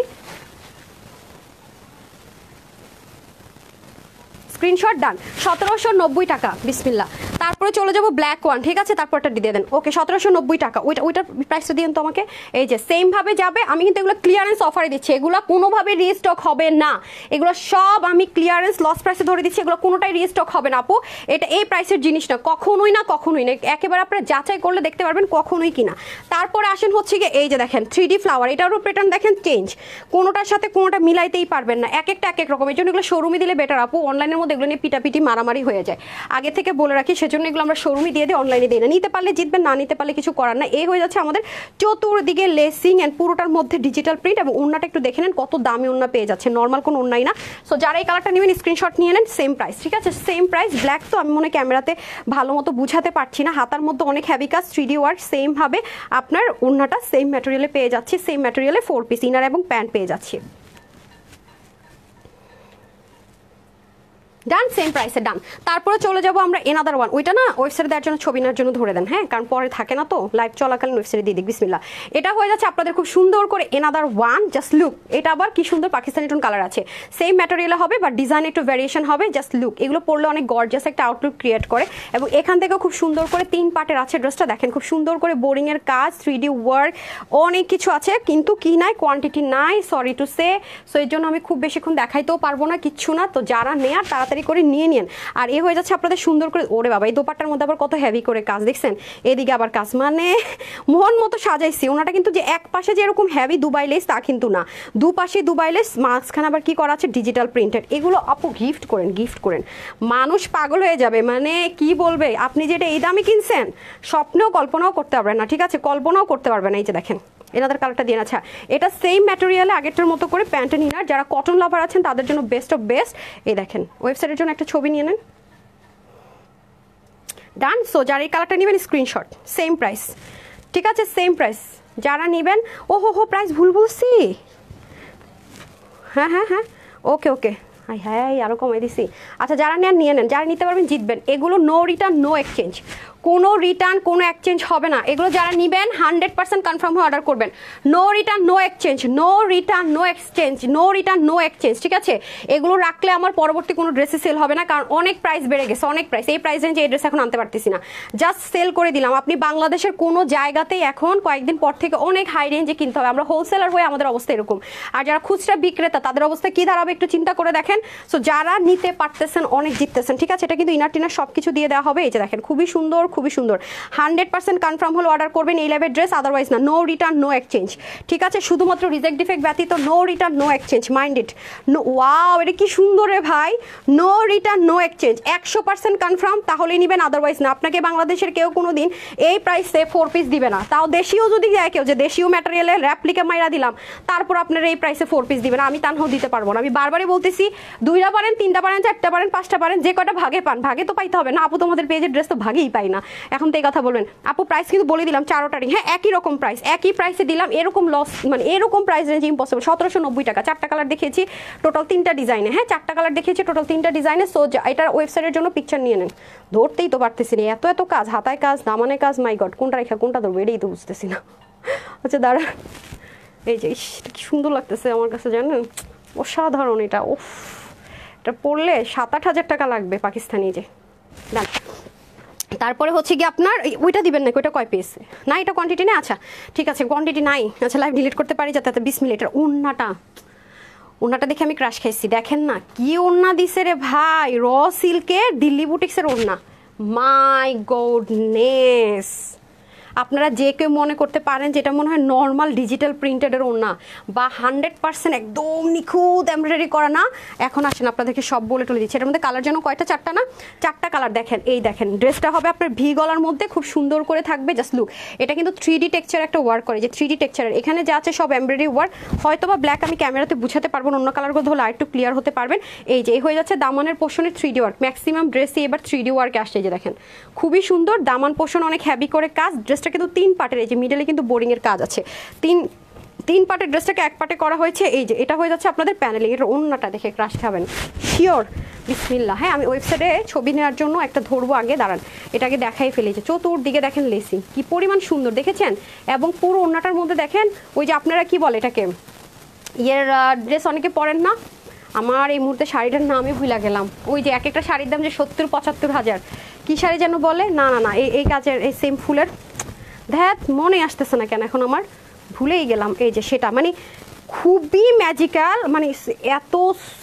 স্ক্রিনশট ডান। 1790 টাকা, বিসমিল্লাহ। তারপরে চলে যাবো ব্ল্যাক ওয়ান, ঠিক আছে, তারপরটা দিয়ে দেন। ওকে 1790 টাকা, ওইটার প্রাইসটা দিন তো আমাকে। এই যে সেম ভাবে যাবে, আমি কিন্তু এগুলো ক্লিয়ারেন্স অফারে দিচ্ছি, এগুলো কোনোভাবে রিস্টক হবে না, এগুলো সব আমি ক্লিয়ারেন্স লস প্রাইসে ধরে দিচ্ছি, এগুলো কোনোটাই রিস্টক হবে না আপু। এটা এই প্রাইসের জিনিস না, কখনোই না, কখনোই না, একেবারে আপনারা যাচাই করলে দেখতে পারবেন কখনোই কিনা। তারপরে আসেন হচ্ছে গিয়ে এই যে দেখেন 3D ফ্লাওয়ার, এটারও প্যাটার্ন দেখেন চেঞ্জ, কোনোটার সাথে কোনোটা মিলাইতেই পারবেন না, এক একটা এক এক রকম। এই জন্য এগুলো শোরুমে দিলে বেটার আপু, অনলাইনের মধ্যে এগুলো নিয়ে পিটাপিটি মারামারি হয়ে যায়, আগে থেকে বলে রাখি। সেজন্য এগুলো আমরা শোরুমে দিয়ে দিই, অনলাইনে দিই না। নিতে পারলে জিতবেন, না নিতে পারলে কিছু করার না। এই হয়ে যাচ্ছে আমাদের চতুর্দিকে লেসিং অ্যান্ড পুরোটার মধ্যে ডিজিটাল প্রিন্ট। এবং ওড়নাটা একটু দেখে নেন, কত দামি ওড়না পেয়ে যাচ্ছে, নর্মাল কোনো ওড়নাই না। সো যারা এই কালারটা নেবেন স্ক্রিনশট নিয়ে নেন, সেম প্রাইস, ঠিক আছে, সেম প্রাইস। ব্ল্যাক তো আমি মনে ক্যামেরাতে ভালো মতো বুঝাতে পারছি না, হাতার মধ্যে অনেক হ্যাভি কাজ, 3D ওয়ার্ক। সেম ভাবে আপনার ওড়নাটা সেম ম্যাটেরিয়ালে পেয়ে যাচ্ছি, সেম ম্যাটেরিয়ালে 4 পিস ইনার এবং প্যান্ট পেয়ে যাচ্ছি। ডান, সেম প্রাইসে ডান। তারপরে চলে যাবো আমরা এনাদার ওয়ান, ওইটা না ওয়েবসাইটে দেওয়ার জন্য ছবি নেওয়ার জন্য ধরে দেন, হ্যাঁ, কারণ পরে থাকে না তো, লাইভ চলাকালীন ওয়েবসাইটে দিয়ে দিক। বিসমিল্লাহ। এটা হয়ে যাচ্ছে আপনাদের খুব সুন্দর করে এনাদার ওয়ান, জাস্ট লুক। এটা আবার কি সুন্দর পাকিস্তানি টোন কালার আছে, সেম ম্যাটেরিয়ালে হবে বাট ডিজাইন একটু ভ্যারিয়েশন হবে, জাস্ট লুক। এগুলো পরলে অনেক গর্জিয়াস একটা আউটলুক ক্রিয়েট করে। এবং এখান থেকেও খুব সুন্দর করে 3 পার্টের আছে ড্রেসটা, দেখেন খুব সুন্দর করে বোরিং এর কাজ, 3D ওয়ার্ক, অনেক কিছু আছে, কিন্তু কি নাই, কোয়ান্টিটি নাই, সরি টু সে। সো এর জন্য আমি খুব বেশিক্ষণ দেখাইতেও পারবো না, কিচ্ছু না। তো যারা নেয়ার তাড়াতাড়ি করে নিয়ে নিন। আর এ হয়ে যাচ্ছে আপনাদের সুন্দর করে, ওরে বাবা, এই দোপাট্টার মধ্যে আবার কত হেভি করে কাজ দেখছেন, এদিকে আবার কাজ, মানে মন মতো সাজাইছি। ওনাটা কিন্তু যে এক পাশে যেরকম হেভি দুবাই লেস তা কিন্তু না, দুপাশে দুবাই লেস, মাঝখানে আবার কি করা আছে ডিজিটাল প্রিন্টেড। এগুলো আপু গিফট করেন, গিফট করেন, মানুষ পাগল হয়ে যাবে, মানে কি বলবে। আপনি যেটা এই দামে কিনছেন স্বপ্নেও কল্পনাও করতে পারবেন না, ঠিক আছে, কল্পনাও করতে পারবেন না। এই যে দেখেন এনাদের কালারটা দিয়ে, আচ্ছা এটা সেম ম্যাটেরিয়ালে আগেরটার মতো করে প্যান্টের ইনার, যারা কটন লাভার আছেন তাদের জন্য বেস্ট অফ বেস্ট। এই দেখেন ওয়েবসাইটের জন্য একটা ছবি নিয়ে নেন, ডান। সো যারা এই কালারটা নেবেন স্ক্রিনশট, সেম প্রাইস, ঠিক আছে, সেম প্রাইস। যারা নেবেন, ও হো প্রাইস ভুল বলছি, হ্যাঁ হ্যাঁ হ্যাঁ, ওকে ওকে, হ্যাঁ আরও কমাই দিছি। আচ্ছা যারা নেন নিয়ে নেন, যারা নিতে পারবেন জিতবেন। এগুলো নো রিটার্ন নো এক্সচেঞ্জ, কোনো রিটার্ন কোনো এক্সচেঞ্জ হবে না। এগুলো যারা নেবেন 100% কনফার্ম হয়ে অর্ডার করবেন। No return no exchange, no return no exchange, no return no exchange, ঠিক আছে। এগুলো রাখলে আমার পরবর্তী কোনো ড্রেসে সেল হবে না, কারণ অনেক প্রাইস বেড়ে গেছে, অনেক প্রাইস। এই প্রাইস রেঞ্জে এই ড্রেস এখন আনতে পারতেছি না, জাস্ট সেল করে দিলাম। আপনি বাংলাদেশের কোনো জায়গাতেই এখন কয়েকদিন পর থেকে অনেক হাই রেঞ্জে কিনতে হবে। আমরা হোলসেলার হয়ে আমাদের অবস্থা এরকম, আর যারা খুচরা বিক্রেতা তাদের অবস্থা কি দাঁড়াবে একটু চিন্তা করে দেখেন। সো যারা নিতে পারতেছেন অনেক জিততেছেন, ঠিক আছে। এটা কিন্তু ইনার টিনার সব কিছু দিয়ে দেওয়া হবে। এই যে দেখেন খুবই সুন্দর, খুবই সুন্দর, 100% কনফার্ম হলে অর্ডার করবেন এই লেভেল ড্রেস, আদারওয়াইজ না। নো রিটার্ন নো এক্সচেঞ্জ, ঠিক আছে, শুধুমাত্র রিজেক্ট ডিফেক্ট ব্যতীত no return no exchange, mind it. No, wow এটা কি সুন্দর রে ভাই, no return no exchange, 100% confirm, তাহলেই নেবেন, আদারওয়াইজ না। আপনাকে বাংলাদেশের কেউ কোনো দিন এই প্রাইসে 4 পিস দিবে না, তাও দেশীয় যদি যায় কেউ, যে দেশীয় ম্যাটেরিয়ালের র্যাপ্লিকা মাইরা দিলাম, তারপর আপনার এই প্রাইসে 4 পিস দিবে না, আমি তানহাও দিতে পারবো না। আমি বারবারই বলতেছি, 2টা পারেন, 3টা পারেন, 4টা পারেন, 5টা পারেন, যে কটা ভাগে পান, ভাগে তো পাইতে হবে না আপু। তোমাদের পেজের ড্রেস তো ভাগেই পাই না, এখন তো এই কথা বলবেন আপু। প্রাইস কিন্তু বলে দিলাম চারোটারই, হ্যাঁ একই রকম প্রাইস, একই প্রাইসে দিলাম, এরকম লস মানে এরকম প্রাইস রেঞ্জ ইম্পসিবল। 1790 টাকা, 4টা কালার দেখিয়েছি টোটাল 3টা ডিজাইনে, হ্যাঁ 4টা কালার দেখিয়েছি টোটাল 3টা ডিজাইনে। সো এটার ওয়েবসাইটের জন্য পিকচার নিয়ে নেন, ধরতেই তো পারতেছি না, এত এত কাজ, হাতায় কাজ, দামানে কাজ, মাই গড, কোনটা রেখা কোনটা ধরবো এটাই তো বুঝতেছি না। আচ্ছা দাঁড়া, এই যে কি সুন্দর লাগতেছে আমার কাছে, জানেন, অসাধারণ এটা। উফ, এটা পরলে 7-8 হাজার টাকা লাগবে পাকিস্তানি। যে ডান। তারপরে হচ্ছে কি আপনার ওইটা দিবেন না, ওইটা কয় পিস না, এটা কোয়ান্টিটি নেই, আচ্ছা ঠিক আছে কোয়ান্টিটি নাই, আচ্ছা লাইভ ডিলিট করতে পারি যাতে 20 মিনিট। ওড়নাটা দেখে আমি ক্রাশ খাইছি, দেখেন না কি ওড়না দিছে রে ভাই, র সিল্কের দিল্লি বুটিক্সের ওড়না, মাই গডনেস। আপনারা যে কেউ মনে করতে পারেন যেটা মনে হয় নর্মাল ডিজিটাল প্রিন্টেডের ওড়না বা 100% একদম নিখুঁত এমব্রয়ডারি করা না। এখন আসেন আপনাদেরকে সব বলে টলে দিচ্ছি। এটার মধ্যে কালার যেন কয়টা, 4টা না, 4টা কালার। দেখেন এই দেখেন ড্রেসটা হবে আপনার ভি গলার মধ্যে, খুব সুন্দর করে থাকবে, জাস্ট লুক। এটা কিন্তু 3D টেক্সচার একটা ওয়ার্ক করে, যে 3D টেক্সচারের এখানে যা আছে সব এমব্রয়ডারি ওয়ার্ক। হয়তো বা ব্ল্যাক আমি ক্যামেরাতে বুঝাতে পারবো না, অন্য কালারগুলো হলে আরেকটু ক্লিয়ার হতে পারবেন। এই যে হয়ে যাচ্ছে দামানের পোর্শনে 3D ওয়ার্ক, ম্যাক্সিমাম ড্রেসে এবার 3D ওয়ার্কে আসছে। যে দেখেন খুবই সুন্দর, দামান পোর্শন অনেক হ্যাভি করে কাজ। ড্রেসটা কিন্তু 3 পার্টের, এই যে মিডলে কিন্তু বোরিং এর কাজ আছে, 3 পার্টের ড্রেসটাকে 1 পার্টে করা হয়েছে। এই যে এটা হয়ে যাচ্ছে আপনাদের প্যানেলিং, এটা ওন্নাটা দেখে ক্রাশ খাবেন শিওর। বিসমিল্লাহ। হ্যাঁ, আমি ওয়েবসাইটে ছবি নেওয়ার জন্য একটা ধরবো, আগে দাঁড়ান, এটাকে দেখাই ফেলেছে। চতুর্দিকে দেখেন লেসিং কি পরিমাণ সুন্দর দেখেছেন, এবং পুরো ওন্নাটার মধ্যে দেখেন ওই যে আপনারা কি বলে এটাকে, ইয়ের ড্রেস অনেকে পরেন না, আমার এই মুহূর্তে শাড়িটার নামই ভুলে গেলাম, ওই যে এক একটা শাড়ির দাম যে 70-75 হাজার, কী শাড়ি যেন বলে, না না না এই কাজের এই সেম ফুলের, ধ্যাত মনে আসতেছে না কেন এখন আমার, ভুলেই গেলাম। এই যে সেটা মানে খুবই ম্যাজিক্যাল, মানে এত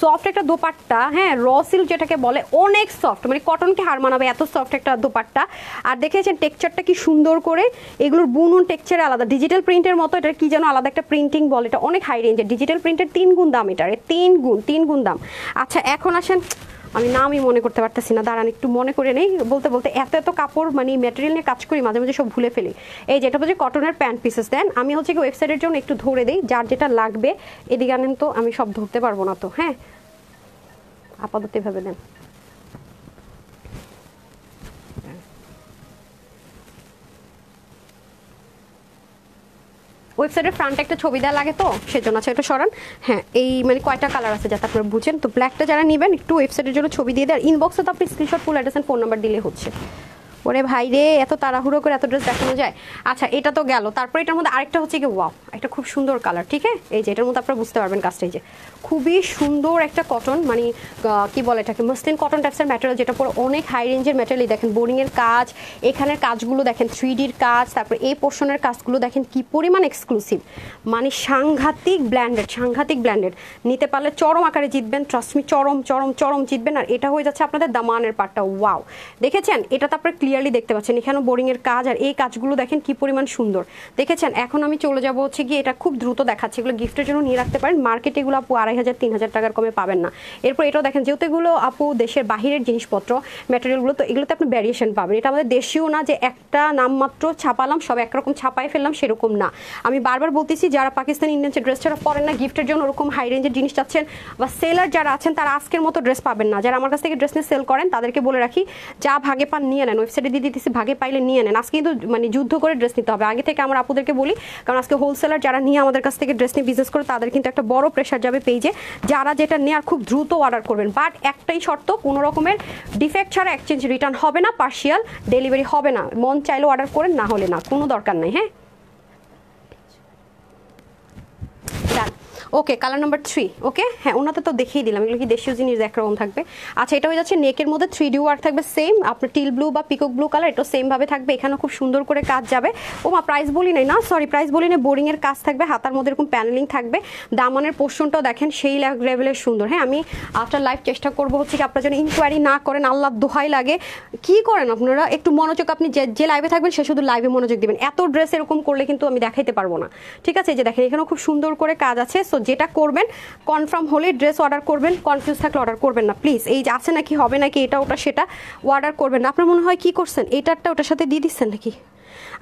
সফট একটা দোপাট্টা, হ্যাঁ র সিল্ক যেটাকে বলে, অনেক সফট, মানে কটনকে হার মানাবে এত সফট একটা দোপাট্টা। আর দেখেছেন টেক্সচারটা কি সুন্দর করে, এগুলোর বুনন টেক্সচার আলাদা, ডিজিটাল প্রিন্টের মতো, এটা কি যেন আলাদা একটা প্রিন্টিং বলে, এটা অনেক হাই রেঞ্জের, ডিজিটাল প্রিন্টের 3 গুণ দাম, এটার 3 গুণ দাম। আচ্ছা এখন আসেন, আমি নামই মনে করতে পারতেছি না, দাঁড়ান একটু মনে করে নেই, বলতে বলতে এত কাপড় মানে ম্যাটেরিয়াল নিয়ে কাজ করি মাঝে মাঝে সব ভুলে ফেলি। এই যেটা বলছে কটনের প্যান্ট পিসেস দেন, আমি হচ্ছে কি ওয়েবসাইটের জন্য একটু ধরে দিই, যার যেটা লাগবে। এদিকে আনেন তো, আমি সব ধরতে পারবো না তো, হ্যাঁ আপাতত এভাবে দেন। ওয়েবসাইটের ফ্রন্টে একটা ছবি দেওয়া লাগে তো সেজন্য, আছে এটা সরান। হ্যাঁ এই মানে কয়টা কালার আছে যাতে আপনারা বুঝেন, তো ব্ল্যাকটা যারা নেবেন একটু ওয়েবসাইটের জন্য ছবি দিয়ে দেয়, ইনবক্সে তো আপনি screenshot full address phone number দিলে হচ্ছে। ওরে ভাই রে, এত তাড়াহুড়ো করে এত ড্রেস দেখানো যায়। আচ্ছা এটা তো গেল, তারপর এটার মধ্যে আরেকটা হচ্ছে কি, ওয়াও একটা খুব সুন্দর কালার, ঠিক আছে এই যে এটার মধ্যে আপনারা বুঝতে পারবেন কাজটা, এই যে খুবই সুন্দর একটা কটন, মানে কি বলে এটাকে, মসলিন কটন টাইপসের ম্যাটেরিয়াল, যেটা পরে অনেক হাই রেঞ্জের ম্যাটেরিয়াল। দেখেন বোরিংয়ের কাজ, এখানের কাজগুলো দেখেন 3Dর কাজ, তারপর এই পোর্শনের কাজগুলো দেখেন কি পরিমাণ এক্সক্লুসিভ, মানে সাংঘাতিক ব্ল্যান্ডেড। নিতে পারলে চরম আকারে জিতবেন, ট্রাস্টমি চরম জিতবেন। আর এটা হয়ে যাচ্ছে আপনাদের দামানের পার্টটা, ওয়াও দেখেছেন, এটা তো আপনারা ক্লিয়ারলি দেখতে পাচ্ছেন, এখানেও বোরিংয়ের কাজ, আর এই কাজগুলো দেখেন কি পরিমাণ সুন্দর দেখেছেন। এখন আমি চলে যাবো হচ্ছে গিয়ে, এটা খুব দ্রুত দেখাচ্ছে, এগুলো গিফটের জন্য নিয়ে রাখতে পারেন, মার্কেটে এগুলো আপু 2500-3000 টাকার কমে পাবেন না। এরপর এটাও দেখেন, যেহেতু এগুলো আপু দেশের বাহিরের জিনিসপত্র ম্যাটেরিয়ালগুলো, তো এগুলোতে আপনি ভ্যারিয়েশন পাবেন, এটা আমাদের দেশীয় না যে একটা নামমাত্র ছাপালাম সব একরকম ছাপাই ফেললাম, সেরকম না। আমি বারবার বলতেছি, যারা পাকিস্তানি ইন্ডিয়ান ড্রেস ছাড়া পরেন না, গিফটের জন্য ওরকম হাই রেঞ্জের জিনিস চাচ্ছেন, বা সেলার যারা আছেন তারা আজকের মতো ড্রেস পাবেন না। যারা আমার কাছ থেকে ড্রেস নিয়ে সেল করেন তাদেরকে বলে রাখি, যা ভাগে পান নিয়ে নেন, ওয়েবসাইটে দিয়ে দিতেছি, ভাগে পাইলে নিয়ে নেন। আজকে কিন্তু মানে যুদ্ধ করে ড্রেস নিতে হবে, আগে থেকে আমরা আপুদেরকে বলি, কারণ আজকে হোলসেলার যারা নিয়ে আমাদের কাছ থেকে ড্রেস নিয়ে বিজনেস করে তাদের কিন্তু একটা বড় প্রেশার যাবে পেজে, যারা যেটা নেওয়ার খুব দ্রুত অর্ডার করবেন। বাট একটাই শর্ত, কোনো রকমের ডিফেক্ট ছাড়া এক্সচেঞ্জ রিটার্ন হবে না, পার্শিয়াল ডেলিভারি হবে না, মন চাইলে অর্ডার করেন, না হলে না, কোনো দরকার নেই। হ্যাঁ ডান। ওকে কালার নাম্বার 3, ওকে হ্যাঁ ওনাতে তো দেখিয়ে দিলাম, এগুলো কি দেশীয় জিনিস একরকম থাকবে। আচ্ছা এটা হয়ে যাচ্ছে নেকের মধ্যে 3D ওয়ার্ক থাকবে, সেম আপনার টিল ব্লু বা পিকক ব্লু কালার, এটাও সেম ভাবে থাকবে, এখানেও খুব সুন্দর করে কাজ যাবে। ও মা প্রাইস বলি নাই, না সরি প্রাইস বলি নাই, বোরিংয়ের কাজ থাকবে, হাতার মধ্যে এরকম প্যানেলিং থাকবে, দামানের পোর্শনটাও দেখেন সেই লেভেলের সুন্দর। হ্যাঁ আমি আফটার লাইভ চেষ্টা করবো হচ্ছে কি আপনার জন্য ইনকোয়ারি না করেন, আল্লাহ দোহাই লাগে, কি করেন আপনারা একটু মনোযোগ, আপনি যে লাইভে থাকবেন সে শুধু লাইভে মনোযোগ দিবেন, এত ড্রেস এরকম করলে কিন্তু আমি দেখাইতে পারবো না, ঠিক আছে। যে দেখেন এখানেও খুব সুন্দর করে কাজ আছে, সো যেটা করবেন কনফার্ম হলে ড্রেস অর্ডার করবেন, কনফিউজ থাকলে অর্ডার করবেন না প্লিজ। এই যে আছে নাকি হবে নাকি এটা ওটা সেটা অর্ডার করবেন না। আপনার মনে হয় কি করছেন, এইটারটা ওটার সাথে দিয়ে দিচ্ছেন নাকি?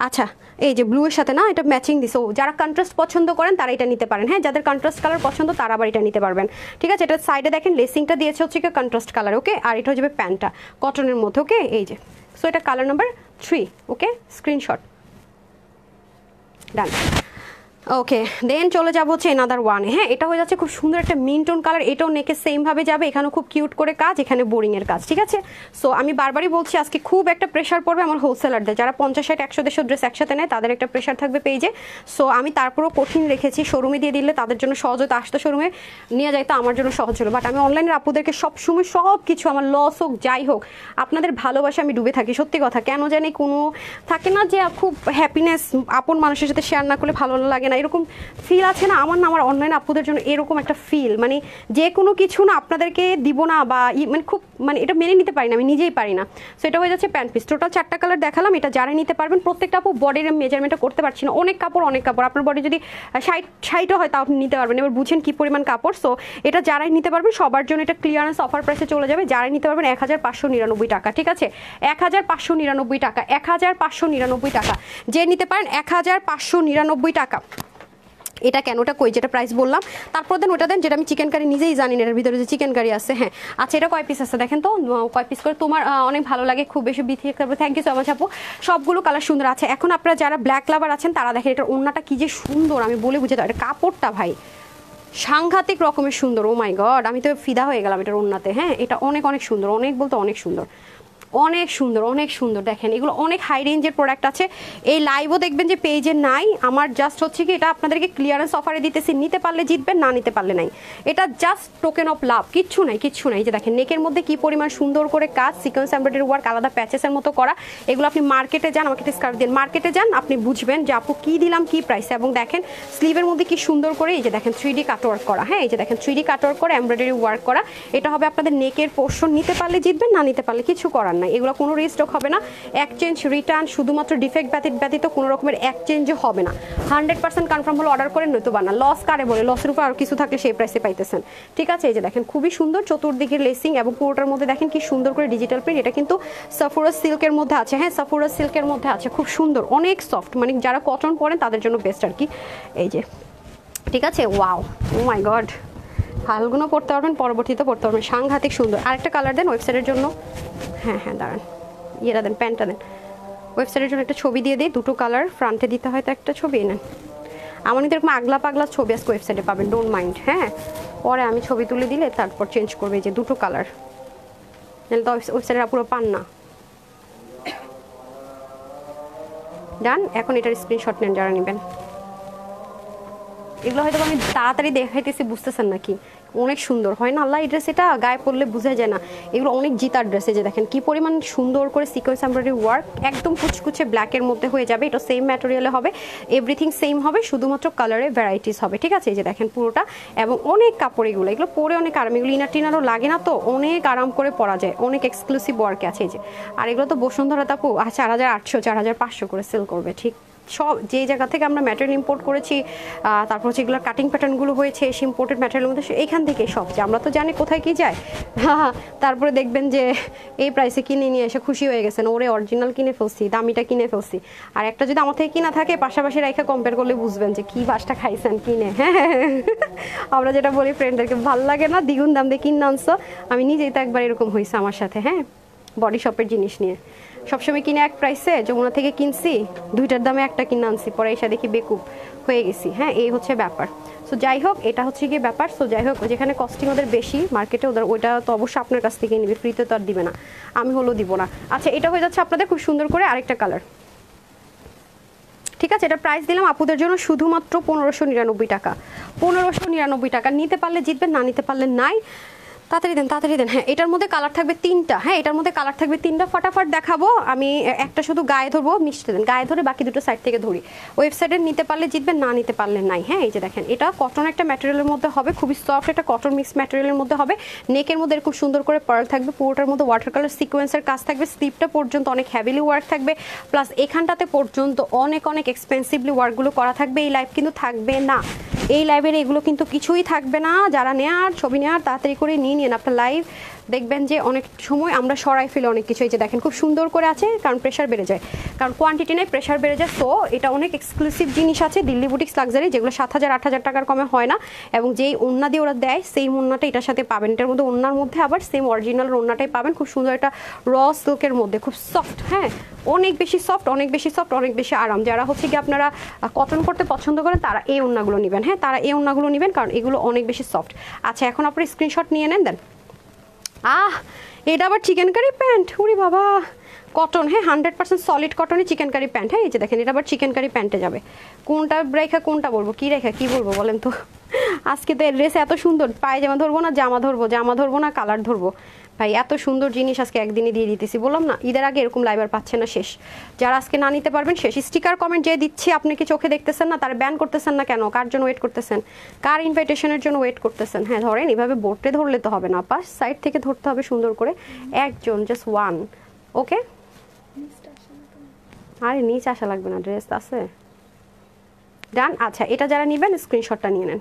আচ্ছা এই যে ব্লু এর সাথে না এটা ম্যাচিং দিছে, যারা কন্ট্রাস্ট পছন্দ করেন তারা এটা নিতে পারেন, হ্যাঁ যাদের কন্ট্রাস্ট কালার পছন্দ তারা আবার এটা নিতে পারবেন, ঠিক আছে। এটা সাইডে দেখেন লেসিংটা দিয়েছে হচ্ছে কি কন্ট্রাস্ট কালার, ওকে, আর এটা হচ্ছে প্যান্টটা কটনের মধ্যে, ওকে এই যে। সো এটা কালার নাম্বার 3, ওকে স্ক্রিনশট ডান। ওকে দেন চলে যাবো হচ্ছে এনাদার ওয়ানে। হ্যাঁ এটা হয়ে যাচ্ছে খুব সুন্দর একটা মিন্টন কালার, এটাও নেকে সেম ভাবে যাবে, এখানেও খুব কিউট করে কাজ, এখানে বোরিং এর কাজ, ঠিক আছে। সো আমি বারবারই বলছি আজকে খুব একটা প্রেশার পড়বে আমার হোলসেলারদের, যারা 50-60-100 ড্রেস একসাথে নেয় তাদের একটা প্রেশার থাকবে পেজে। সো আমি তারপরেও কঠিন রেখেছি, শোরুমে দিয়ে দিলে তাদের জন্য সহজ হতো, আসতো শোরুমে নিয়ে যাইতো আমার জন্য সহজ হলো, বাট আমি অনলাইনের আপুদেরকে সবসময় সব কিছু আমার লস হোক যাই হোক আপনাদের ভালোবাসা আমি ডুবে থাকি, সত্যি কথা। কেন জানি কোনো থাকে না যে খুব হ্যাপিনেস আপন মানুষের সাথে শেয়ার না করলে ভালো লাগে না, এরকম ফিল আছে না আমার, না আমার অনলাইন আপুদের জন্য এরকম একটা ফিল, মানে যে কোনো কিছু না আপনাদেরকে দিব না বা মানে খুব মানে এটা মেনে নিতে পারি না, আমি নিজেই পারি না। সো এটা হয়ে যাচ্ছে প্যান্ট পিস, টোটাল 4টা কালার দেখালাম, এটা যারা নিতে পারবেন। প্রত্যেকটা আপু বডির মেজারমেন্টটা করতে পারছি না, অনেক কাপড় আপনার বডি যদি 60 হয় তাও আপনি নিতে পারবেন, এবার বুঝেন কি পরিমাণ কাপড়। সো এটা যারাই নিতে পারবেন সবার জন্য এটা ক্লিয়ারেন্স অফার প্রাইসে চলে যাবে, যারাই নিতে পারবেন 1599 টাকা, ঠিক আছে 1599 টাকা, 1599 টাকা, যে নিতে পারেন 1599 টাকা। এটা কেন, ওটা কই, যেটা প্রাইস বললাম। তারপর দেন ওটা দেন, যেটা আমি চিকেন কারি নিজেই জানি না এর ভিতরে যে চিকেন কারি আছে। হ্যাঁ আচ্ছা, এটা কয় পিস আছে দেখেন তো, কয় পিস করে তোমার অনেক ভালো লাগে, খুব বেশি Bithi. Thank you so much আপু, সবগুলো কালার সুন্দর আছে। এখন আপনারা যারা ব্ল্যাক লাভার আছেন তারা দেখেন এটার ওড়নাটা কি যে সুন্দর, আমি বলে বুঝে দাও, এটা কাপড়টা ভাই সাংঘাতিক রকমের সুন্দর। ও মাই গড, আমি তো ফিদা হয়ে গেলাম এটার ওড়নাতে। হ্যাঁ এটা অনেক অনেক সুন্দর, অনেক বলতে অনেক সুন্দর, অনেক সুন্দর, অনেক সুন্দর। দেখেন এগুলো অনেক হাই রেঞ্জের প্রোডাক্ট আছে, এই লাইভও দেখবেন যে পেজে নাই। আমার জাস্ট হচ্ছে কি এটা আপনাদেরকে ক্লিয়ারেন্স অফারে দিতেছি, নিতে পারলে জিতবেন, না নিতে পারলে নাই। এটা জাস্ট টোকেন অফ লাভ, কিচ্ছু নাই, কিচ্ছু নাই। যে দেখেন নেকের মধ্যে কি পরিমাণ সুন্দর করে কাজ, সিকোয়েন্স এমব্রয়ডারি ওয়ার্ক, আলাদা প্যাচেসের মতো করা। এগুলো আপনি মার্কেটে যান, আমাকে স্কার্ফ দিন, মার্কেটে যান, আপনি বুঝবেন যে আপু কি দিলাম কি প্রাইসে। এবং দেখেন স্লিভের মধ্যে কি সুন্দর করে এই যে দেখেন 3D কাটওয়ার্ক করা। হ্যাঁ এই যে দেখেন 3D কাটওয়ার্ক করা, এমব্রয়ডারি ওয়ার্ক করা। এটা হবে আপনাদের নেকের পোর্শন, নিতে পারলে জিতবেন, না নিতে পারলে কিছু করার নাই। এগুলো কোনো রিস্ক হবে না, এক্সচেঞ্জ রিটার্ন, শুধুমাত্র ডিফেক্ট ব্যতীত কোনো রকমের এক্সচেঞ্জও হবে না। 100% কনফার্ম হলে অর্ডার করেন, নয়তো বানা লস কারে বলে, লসের উপর আর কিছু থাকলে সেই প্রাইসে পাইতেছেন। ঠিক আছে, এই যে দেখেন খুবই সুন্দর চতুর্দিকের লেসিং এবং পুরোটার মধ্যে দেখেন কি সুন্দর করে ডিজিটাল প্রিন্ট। এটা কিন্তু সাফুরা সিল্কের মধ্যে আছে। হ্যাঁ সাফুরা সিল্কের মধ্যে আছে, খুব সুন্দর, অনেক সফট, মানে যারা কটন পরেন তাদের জন্য বেস্ট আর কি। এই যে ঠিক আছে, ওয়াও, ও মাই গড, হালগুলো পড়তে পারবেন, পরবর্তীতে পড়তে পারবেন, সাংঘাতিক সুন্দর। আরেকটা কালার দেন ওয়েবসাইটের জন্য। হ্যাঁ হ্যাঁ দাঁড়ান, ইয়েরা দেন, প্যান্টটা দেন। ওয়েবসাইটের জন্য একটা ছবি দিয়ে দিই, দুটো কালার ফ্রন্টে দিতে হয় তো একটা ছবি নেন। আমার কিন্তু এরকম আগলা পাগলা ছবি আজকে ওয়েবসাইটে পাবেন, ডোন্ট মাইন্ড। হ্যাঁ পরে আমি ছবি তুলে দিলে তারপর চেঞ্জ করবে, যে দুটো কালার, নাহলে তো ওয়েবসাইটে পুরো পান না। ডান, এখন এটার স্ক্রিনশট নেন যারা নেবেন। এগুলো হয়তো আমি তাড়াতাড়ি দেখাইতেছি, বুঝতেছেন নাকি, অনেক সুন্দর হয় না আল্লাহ, এই ড্রেস এটা গায়ে পরলে বোঝা যায় না। এগুলো অনেক জিতার ড্রেসে, যে দেখেন কি পরিমাণ সুন্দর করে সিকোয়েন্স এমব্রয়ডারি ওয়ার্ক, একদম কুচকুচে ব্ল্যাকের মধ্যে হয়ে যাবে। এটা সেম ম্যাটেরিয়ালে হবে, এভরিথিং সেম হবে, শুধুমাত্র কালারে ভ্যারাইটিস হবে। ঠিক আছে, এই যে দেখেন পুরোটা, এবং অনেক কাপড়, এগুলো এগুলো পরে অনেক আরাম, এগুলো ইনার টিনারও লাগে না, তো অনেক আরাম করে পরা যায়, অনেক এক্সক্লুসিভ ওয়ার্ক আছে। এই যে আর এগুলো তো বসুন্ধরা তাপু 4800 4500 করে সেল করবে। ঠিক সব যেই জায়গা থেকে আমরা ম্যাটেরিয়াল ইম্পোর্ট করেছি, তারপর হচ্ছে এগুলো কাটিং প্যাটার্নগুলো হয়েছে সেই ইম্পোর্টেড ম্যাটেরিয়ালের মধ্যে, এইখান থেকে সব, যে আমরা তো জানি কোথায় কি যায়। হ্যাঁ তারপরে দেখবেন যে এই প্রাইসে কিনে নিয়ে এসে খুশি হয়ে গেছেন, ওরে অরিজিনাল কিনে ফেলছি, দামিটা কিনে ফেলছি। আর একটা যদি আমার থেকে কিনা থাকে, পাশাপাশি রাইখা কম্পেয়ার করলে বুঝবেন যে কি বাসটা খাইছেন কিনে। হ্যাঁ আমরা যেটা বলি ফ্রেন্ডদেরকে, ভাল লাগে না দ্বিগুণ দাম দিয়ে কিনে আনছো। আমি নিজেই তো একবার এরকম হয়েছে আমার সাথে। হ্যাঁ বডি শপের জিনিস নিয়ে সবসময় কিনে এক প্রাইসে, যমুনা থেকে কিনছি, দুইটার দামে একটা কিনে আনছি, পরে এসে দেখি বেকুব হয়ে গেছি। হ্যাঁ এই হচ্ছে ব্যাপার। সো যাই হোক, এটা হচ্ছে গিয়ে ব্যাপার। সো যাই হোক, যেখানে কস্টিং ওদের বেশি মার্কেটে, ওদের ওইটা তো অবশ্যই আপনার কাছ থেকে নিবে, ফ্রিতে তো আর দিবে না, আমি হলেও দিব না। আচ্ছা এটা হয়ে যাচ্ছে আপনাদের খুব সুন্দর করে আরেকটা কালার। ঠিক আছে, এটা প্রাইস দিলাম আপুদের জন্য শুধুমাত্র 1599 টাকা। 1599 টাকা, নিতে পারলে জিতবেন, না নিতে পারলে নাই। তাড়াতাড়ি দেন, তাড়াতাড়ি দেন। হ্যাঁ এটার মধ্যে কালার থাকবে 3টা। হ্যাঁ এটার মধ্যে কালার থাকবে 3টা, ফটাফট দেখাবো। আমি একটা শুধু গায়ে ধরবো, মিশতে দেন, গায়ে ধরে বাকি দুটো সাইড থেকে ধরি। ওয়েবসাইটে নিতে পারলে জিতবেন, না নিতে পারলে নাই। হ্যাঁ এই যে দেখেন, এটা কটন একটা ম্যাটেরিয়ালের মধ্যে হবে, খুবই সফট একটা কটন মিক্স ম্যাটেরিয়ালের মধ্যে হবে। নেকের মধ্যে খুব সুন্দর করে পার্ল থাকবে, পুরোটার মধ্যে ওয়াটার কালার সিকোয়েন্সের কাজ থাকবে, স্লিপটা পর্যন্ত অনেক হ্যাভিলি ওয়ার্ক থাকবে, প্লাস এখানটাতে পর্যন্ত অনেক অনেক এক্সপেন্সিভলি ওয়ার্কগুলো করা থাকবে। এই লাইভ কিন্তু থাকবে না, এই লাইভের এগুলো কিন্তু কিছুই থাকবে না। যারা নেয়ার ছবি নেওয়ার তাড়াতাড়ি করে নিয়ে নিন আপনার লাইভ, দেখবেন যে অনেক সময় আমরা সরাই ফেলে অনেক কিছু। এই যে দেখেন খুব সুন্দর করে আছে, কারণ প্রেশার বেড়ে যায়, কারণ কোয়ান্টিটি নেই প্রেশার বেড়ে যায়। তো এটা অনেক এক্সক্লুসিভ জিনিস আছে, দিল্লি বুটিক্স লাক্সারি, যেগুলো 7000 8000 টাকার কমে হয় না। এবং যেই ওন্না দিয়ে ওরা দেয় সেই ওন্নাটা এটার সাথে পাবেন। এটার মধ্যে ওন্নার মধ্যে আবার সেম অরিজিনাল ওন্নাটাই পাবেন, খুব সুন্দর একটা র সিল্কের মধ্যে, খুব সফট। হ্যাঁ অনেক বেশি সফট, অনেক বেশি সফট, অনেক বেশি আরাম। যারা হচ্ছে কি আপনারা কটন করতে পছন্দ করেন তারা এই ওন্নাগুলো নেবেন। হ্যাঁ তারা এই ওন্নাগুলো নেবেন, কারণ এগুলো অনেক বেশি সফট। আচ্ছা এখন আপনারা স্ক্রিনশট নিয়ে নেন, দেন। এটা আবার চিকেন কারি প্যান্ট, উরি বাবা, কটন। হ্যাঁ 100% সলিড কটনে চিকেন কারি প্যান্ট। হ্যাঁ এই যে দেখেন, এটা আবার চিকেন কারি প্যান্টে যাবে। কোনটা রেখা কোনটা বলবো, কি রেখা কি বলবো বলেন তো। আজকে তো ড্রেস এত সুন্দর, পায়জামা ধরবো না জামা ধরবো, জামা ধরবো না কালার ধরবো, ভাই এত সুন্দর জিনিস আজকে একদিনে দিয়ে দিতেছি। বললাম না ঈদের আগে এরকম লাইভ আর পাচ্ছে না, শেষ। যারা আজকে না নিতে পারবেন শেষ। স্টিকার কমেন্ট যে দিচ্ছি, আপনি কি চোখে দেখতেছেন না? তার ব্যান করতেছেন না কেন? কার জন্য ওয়েট করতেছেন? কার ইনভাইটেশনের জন্য ওয়েট করতেছেন? হ্যাঁ ধরেন, এভাবে বোর্ডে ধরলে তো হবে না, পাশ সাইড থেকে ধরতে হবে সুন্দর করে, একজন, জাস্ট ওয়ান। ওকে, আরে নিচ আসা লাগবে না, ড্রেস আছে। ডান। আচ্ছা এটা যারা নেবেন স্ক্রিনশটটা নিয়ে নেন।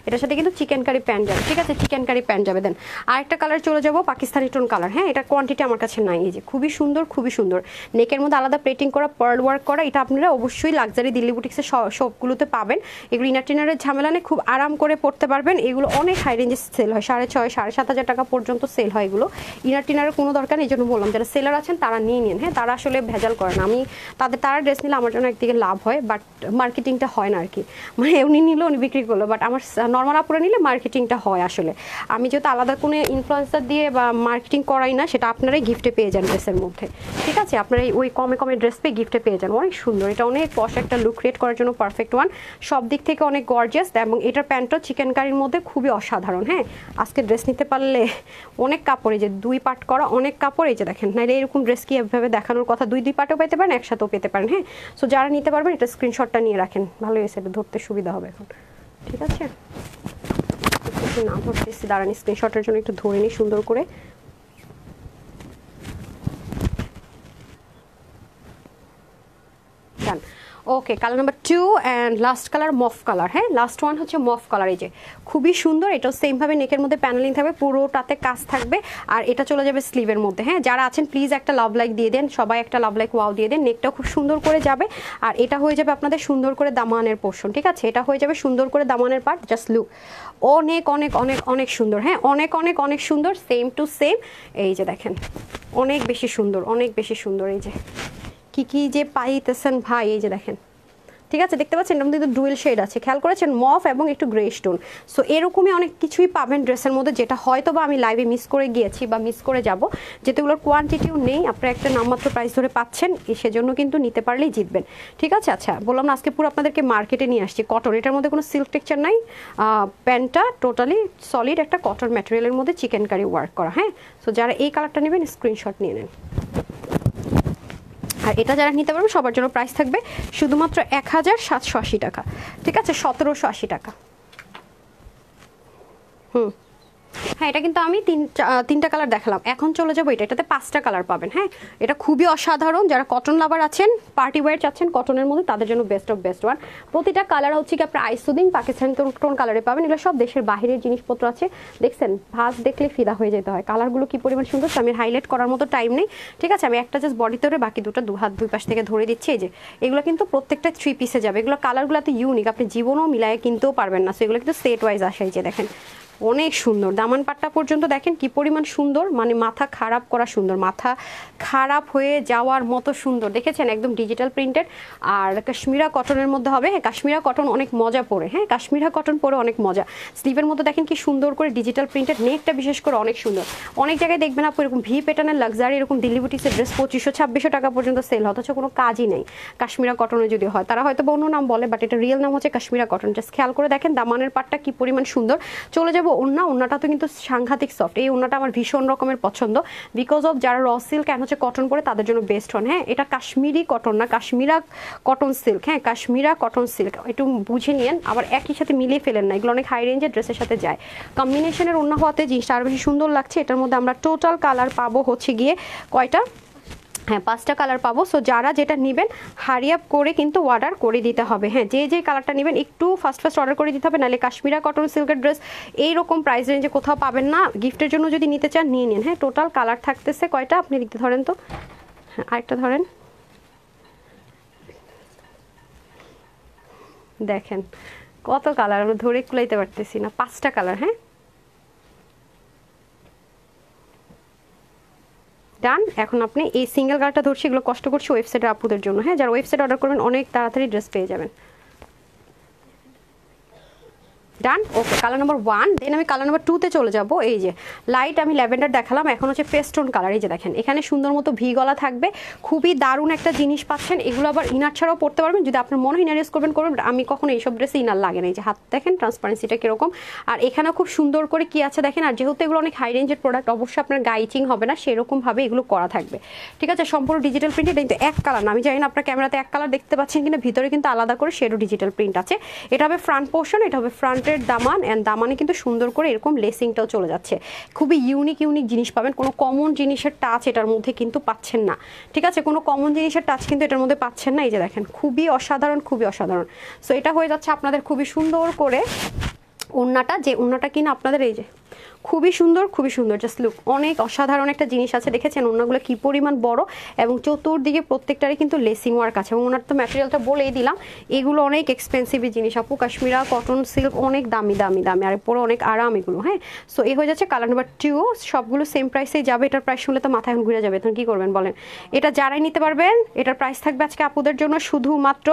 এটার সাথে কিন্তু চিকেন কারি প্যান্ট যাবে, ঠিক আছে, চিকেন কারি প্যান্ট যাবে। দেন আরেকটা কালার চলে যাবো পাকিস্তানি টোন কালার, হ্যাঁ এটা কোয়ান্টিটি আমার কাছে নাই। এই যে খুবই সুন্দর, খুবই সুন্দর, নেকের মধ্যে আলাদা প্লেটিং করা, পার্ল ওয়ার্ক করা। এটা আপনারা অবশ্যই লাক্সারি দিল্লি বুটিক্সের শপগুলোতে পাবেন। এগুলো ইনার টিনারের ঝামেলা নেই, খুব আরাম করে পড়তে পারবেন। এগুলো অনেক হাই রেঞ্জে সেল হয়, 6,500 7,500 টাকা পর্যন্ত সেল হয় এগুলো। ইনার টিনারের কোনো দরকার নেই, এই জন্য বললাম যারা সেলার আছেন তারা নিয়ে নিন, হ্যাঁ তারা আসলে ভেজাল করেন। আমি তারা ড্রেস নিলে আমার জন্য একদিকে লাভ হয়, বাট মার্কেটিংটা হয় না আর কি, মানে উনি নিল উনি বিক্রি করলো, বাট আমার নর্মাল আপুরা নিলে মার্কেটিংটা হয়। আসলে আমি যেহেতু আলাদা কোনো ইনফ্লুয়েন্সার দিয়ে বা মার্কেটিং করাই না, সেটা আপনারাই গিফটে পেয়ে যান ড্রেসের মধ্যে, ঠিক আছে, আপনারা ওই কমে কমে ড্রেস পেয়ে গিফটে পেয়ে যান। অনেক সুন্দর, এটা অনেক পশ একটা লুক ক্রিয়েট করার জন্য পারফেক্ট ওয়ান, সব দিক থেকে অনেক গর্জিয়াস। এবং এটার প্যান্টও চিকেন কারির মধ্যে খুবই অসাধারণ। হ্যাঁ আজকে ড্রেস নিতে পারলে অনেক কাপড়, এই যে 2 পার্ট করা অনেক কাপড়, এই যে দেখেন, নাহলে এরকম ড্রেস কি এভাবে দেখানোর কথা, 2 পার্টও পেতে পারেন, একসাথেও পেতে পারেন। হ্যাঁ সো যারা নিতে পারবেন এটা স্ক্রিনশটটা নিয়ে রাখেন, ভালো হয়েছে, এটা ধরতে সুবিধা হবে এখন, ঠিক আছে। না ধরতেছি, দাঁড়ানি, স্ক্রিনশটের জন্য একটু ধরে নিই সুন্দর করে। Done, okay, colour number 2 and last colour mauve colour. হ্যাঁ লাস্ট ওয়ান হচ্ছে মফ কালার, এই যে খুবই সুন্দর, এটাও সেমভাবে নেকের মধ্যে প্যানেলিং থাকবে, পুরোটাতে কাজ থাকবে, আর এটা চলে যাবে স্লিভের মধ্যে। হ্যাঁ যারা আছেন প্লিজ একটা লাভ লাইক দিয়ে দেন, সবাই একটা লাভ লাইক ওয়াও দিয়ে দেন। নেকটাও খুব সুন্দর করে যাবে, আর এটা হয়ে যাবে আপনাদের সুন্দর করে দামানের পোর্শন, ঠিক আছে, এটা হয়ে যাবে সুন্দর করে দামানের পার্ট। জাস্ট লুক, অনেক অনেক অনেক অনেক সুন্দর, হ্যাঁ অনেক অনেক অনেক সুন্দর, সেম টু সেম। এই যে দেখেন অনেক বেশি সুন্দর, অনেক বেশি সুন্দর, এই যে কি যে পাইতেছেন ভাই, এই যে দেখেন, ঠিক আছে, দেখতে পাচ্ছেন এর মধ্যে কিন্তু ডুয়েল শেড আছে, খেয়াল করেছেন, মফ এবং একটু গ্রে স্টোন। সো এরকমই অনেক কিছুই পাবেন ড্রেসের মধ্যে, যেটা হয়তো বা আমি লাইভে মিস করে গিয়েছি বা মিস করে যাব, যেগুলোর কোয়ান্টিটিও নেই, আপনারা একটা নামমাত্র প্রাইস ধরে পাচ্ছেন, সেজন্য কিন্তু নিতে পারলেই জিতবেন, ঠিক আছে। আচ্ছা বললাম না আজকে পুরো আপনাদেরকে মার্কেটে নিয়ে আসছি, কটন, এটার মধ্যে কোনো সিল্ক টেক্সচার নাই, প্যান্টটা টোটালি সলিড একটা কটন ম্যাটেরিয়ালের মধ্যে চিকেন কারি ওয়ার্ক করা। হ্যাঁ সো যারা এই কালারটা নেবেন স্ক্রিনশট নিয়ে নেন। আর এটা যারা নিতে পারবে সবার জন্য প্রাইস থাকবে শুধুমাত্র 1,780 টাকা, ঠিক আছে, 1,780 টাকা। হ্যাঁ এটা কিন্তু আমি তিনটা কালার দেখালাম, এখন চলে যাবো এটাতে 5টা কালার পাবেন। হ্যাঁ এটা খুবই অসাধারণ, যারা কটন লাভার আছেন, পার্টি ওয়্যার চাচ্ছেন কটনের মধ্যে, তাদের জন্য বেস্ট অফ বেস্ট ওয়ান। প্রতিটা কালার হচ্ছে কি আপনার আইসুদিন পাকিস্তানি টোন কালারে পাবেন, এগুলো সব দেশের বাহিরের জিনিসপত্র আছে, দেখছেন ভাঁজ দেখলে ফিদা হয়ে যেতে হয়, কালারগুলো কি পরিমাণ সুন্দর, আমি হাইলাইট করার মতো টাইম নেই, ঠিক আছে, আমি একটা জাস্ট বডিতে ধরে বাকি দুটো হাত দুই পাশ থেকে ধরে দিচ্ছি। এই যে এগুলো কিন্তু প্রত্যেকটা 3 পিসে যাবে, এগুলো কালারগুলো এত ইউনিক, আপনি জীবনও মিলায় কিনতেও পারবেন না, সো এগুলো কিন্তু সেট ওয়াইজ আসে। এই যে দেখেন অনেক সুন্দর, দামান পাট্টা পর্যন্ত দেখেন কি পরিমাণ সুন্দর, মানে মাথা খারাপ করা সুন্দর, মাথা খারাপ হয়ে যাওয়ার মতো সুন্দর, দেখেছেন একদম ডিজিটাল প্রিন্টেড, আর কাশ্মীরা কটনের মধ্যে হবে। হ্যাঁ কাশ্মীরা কটন অনেক মজা পরে, হ্যাঁ কাশ্মীরা কটন পরে অনেক মজা, স্লিভের মধ্যে দেখেন কি সুন্দর করে ডিজিটাল প্রিন্টেড, নেকটা বিশেষ করে অনেক সুন্দর। অনেক জায়গায় দেখবেন আপু এরকম ভি প্যাটার্নের লাক্সারি এরকম দিল্লি বুটিক্সের ড্রেস 2500-2600 টাকা পর্যন্ত সেল, অথচ কোনো কাজই নেই কাশ্মীরা কটনে যদি হয়, তারা হয়তো অন্য নাম বলে, বাট এটা রিয়েল নাম হচ্ছে কাশ্মীরা কটন। জাস্ট খেয়াল করে দেখেন দামানের পাটটা কি পরিমাণ সুন্দর। চলে যাবো ওন্নাটা তো কিন্তু সাংঘাতিক সফট, এই ওন্নাটা আমার ভীষণ রকমের পছন্দ, বিকজ অফ যারা র সিল্ক কেন হচ্ছে কটন পরে তাদের জন্য বেস্ট হন। হ্যাঁ এটা কাশ্মীরি কটন না, কাশ্মীরা কটন সিল্ক, হ্যাঁ কাশ্মীরা কটন সিল্ক, একটু বুঝে নিয়েন, আবার একই সাথে মিলিয়ে ফেলেন না, এগুলো অনেক হাই রেঞ্জের ড্রেসের সাথে যায়, কম্বিনেশনের ওন্না হওয়াতে জিনিসটা আরও বেশি সুন্দর লাগছে। এটার মধ্যে আমরা টোটাল কালার পাবো হচ্ছে গিয়ে কয়টা, হ্যাঁ 5টা কালার পাবো। সো যারা যেটা নেবেন হারি আপ করে কিন্তু অর্ডার করে দিতে হবে। হ্যাঁ যে কালারটা নেবেন একটু ফার্স্ট অর্ডার করে দিতে হবে, নাহলে কাশ্মীরা কটন সিল্কের ড্রেস এইরকম প্রাইস রেঞ্জে কোথাও পাবেন না। গিফটের জন্য যদি নিতে চান নিয়ে নিন। হ্যাঁ টোটাল কালার থাকতেছে কয়টা, আপনি দিতে ধরেন তো, হ্যাঁ আরেকটা ধরেন, দেখেন কত কালার, আমরা ধরে কুলাইতে পারতেছি না, 5টা কালার। হ্যাঁ ডান, এখন আপনি এই সিঙ্গেল কালারটা ধরছি, এগুলো কষ্ট করছি ওয়েবসাইটের আপুদের জন্য। হ্যাঁ যারা ওয়েবসাইট অর্ডার করবেন অনেক তাড়াতাড়ি ড্রেস পেয়ে যাবেন। ডান, ওকে কালার নাম্বার 1, দেন আমি কালার নাম্বার 2তে চলে যাব। এই যে লাইট আমি ল্যাভেন্ডার দেখালাম, এখন হচ্ছে পেস্টোন কালার। এই যে দেখেন এখানে সুন্দর মতো ভি গলা থাকবে, খুবই দারুণ একটা জিনিস পাচ্ছেন। এগুলো আবার ইনার ছাড়াও পড়তে পারবেন, যদি আপনার মনে হয় ইনার ইউজ করবেন। আমি কখনো এইসব ড্রেসে ইনার লাগে না। এই যে হাত দেখেন ট্রান্সপারেন্সিটা কিরকম, আর এখানেও খুব সুন্দর করে কি আছে দেখেন। আর যেহেতু এগুলো অনেক হাই রেঞ্জের প্রোডাক্ট, অবশ্যই আপনার গাইচিং হবে না, সেরকমভাবে এগুলো করা থাকবে, ঠিক আছে। সম্পূর্ণ ডিজিটাল প্রিন্ট, এটা কিন্তু এক কালার না, আমি জানি না আপনার ক্যামেরাতে এক কালার দেখতে পাচ্ছেন কিনা, ভিতরে কিন্তু আলাদা করে শেডও ডিজিটাল প্রিন্ট আছে। এটা হবে ফ্রন্ট পোর্শন, এটা হবে ফ্রন্টের দামান, অ্যান্ড দামানে কিন্তু সুন্দর করে এরকম লেসিংটাও চলে যাচ্ছে। খুবই ইউনিক জিনিস পাবেন, কোনো কমন জিনিসের টাচ এটার মধ্যে কিন্তু পাচ্ছেন না, ঠিক আছে, কোনো কমন জিনিসের টাচ কিন্তু এটার মধ্যে পাচ্ছেন না। এই যে দেখেন খুবই অসাধারণ, খুবই অসাধারণ। সো এটা হয়ে যাচ্ছে আপনাদের খুবই সুন্দর করে ওড়নাটা, যে ওড়নাটা কিনা আপনাদের এই যে খুবই সুন্দর, খুবই সুন্দর, জাস্ট লুক, অনেক অসাধারণ একটা জিনিস আছে। দেখেছেন ওড়নাগুলো কি পরিমাণ বড় এবং চতুর্দিকে প্রত্যেকটারই কিন্তু লেসিং ওয়ার্ক আছে। এবং ওনার তো ম্যাটেরিয়ালটা বলেই দিলাম, এগুলো অনেক এক্সপেন্সিভ জিনিস আপু, কাশ্মীরা কটন সিল্ক অনেক দামি দামি দামি, আর পরে অনেক আরাম এগুলো। হ্যাঁ, সো এই হয়ে যাচ্ছে কালার নাম্বার 2, সবগুলো সেম প্রাইসেই যাবে। এটার প্রাইস শুনলে তো মাথায় এখন ঘুরে যাবে, তখন কি করবেন বলেন। এটা যারাই নিতে পারবেন, এটার প্রাইস থাকবে আজকে আপুদের জন্য শুধুমাত্র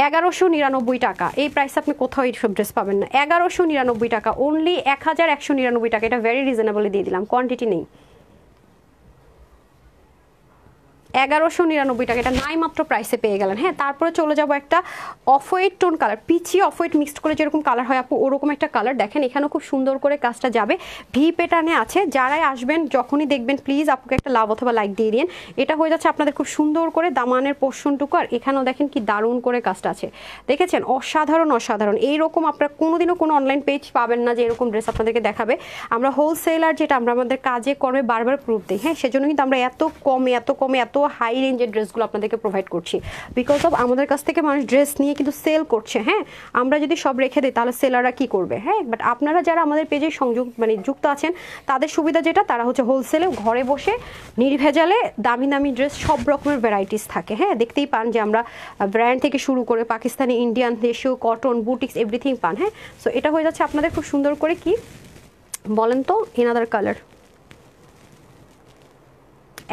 1199 টাকা। এই প্রাইস আপনি কোথাও এই সব ড্রেস পাবেন না, 1199 টাকা, অনলি 1199 টাকা। এটা ভেরি রিজনেবলি দিয়ে দিলাম, কোয়ান্টিটি নেই। 1199 টাকা, এটা নাই মাত্র প্রাইসে পেয়ে গেলেন। হ্যাঁ, তারপরে চলে যাব একটা off white tone colour, peachy off white mixed করে যেরকম কালার হয় আপু, ওরকম একটা কালার। দেখেন এখানেও খুব সুন্দর করে কাজটা যাবে, ভি প্যাটার্নে আছে। যারাই আসবেন যখনই দেখবেন প্লিজ আপুকে একটা লাভ অথবা লাইক দিয়ে দিন। এটা হয়ে যাচ্ছে আপনাদের খুব সুন্দর করে দামানের পোর্শনটুকু, আর এখানেও দেখেন কি দারুণ করে কাজটা আছে, দেখেছেন, অসাধারণ অসাধারণ। এইরকম আপনারা কোনোদিনও কোনো অনলাইন পেজ পাবেন না যে এরকম ড্রেস আপনাদেরকে দেখাবে। আমরা হোলসেলার, যেটা আমরা আমাদের কাজে কর্মে বারবার প্রুফ দিই। হ্যাঁ, সেজন্য কিন্তু আমরা এত কমে এত হাই রেঞ্জের ড্রেসগুলো আপনাদেরকে প্রোভাইড করছি, বিকজ অফ আমাদের কাছ থেকে মানুষ ড্রেস নিয়ে কিন্তু সেল করছে। হ্যাঁ, আমরা যদি সব রেখে দিই তাহলে সেলাররা কি করবে। হ্যাঁ, বাট আপনারা যারা আমাদের পেজে সংযোগ যুক্ত আছেন, তাদের সুবিধা যেটা, তারা হচ্ছে হোলসেলে ঘরে বসে নির্ভেজালে দামি দামি ড্রেস সব রকমের ভ্যারাইটিস থাকে। হ্যাঁ, দেখতেই পান যে আমরা ব্র্যান্ড থেকে শুরু করে পাকিস্তানি, ইন্ডিয়ান, দেশীয়, কটন, বুটিক্স, এভরিথিং পান। হ্যাঁ, সো এটা হয়ে যাচ্ছে আপনাদের খুব সুন্দর করে কি বলেন তো, এনাদার কালার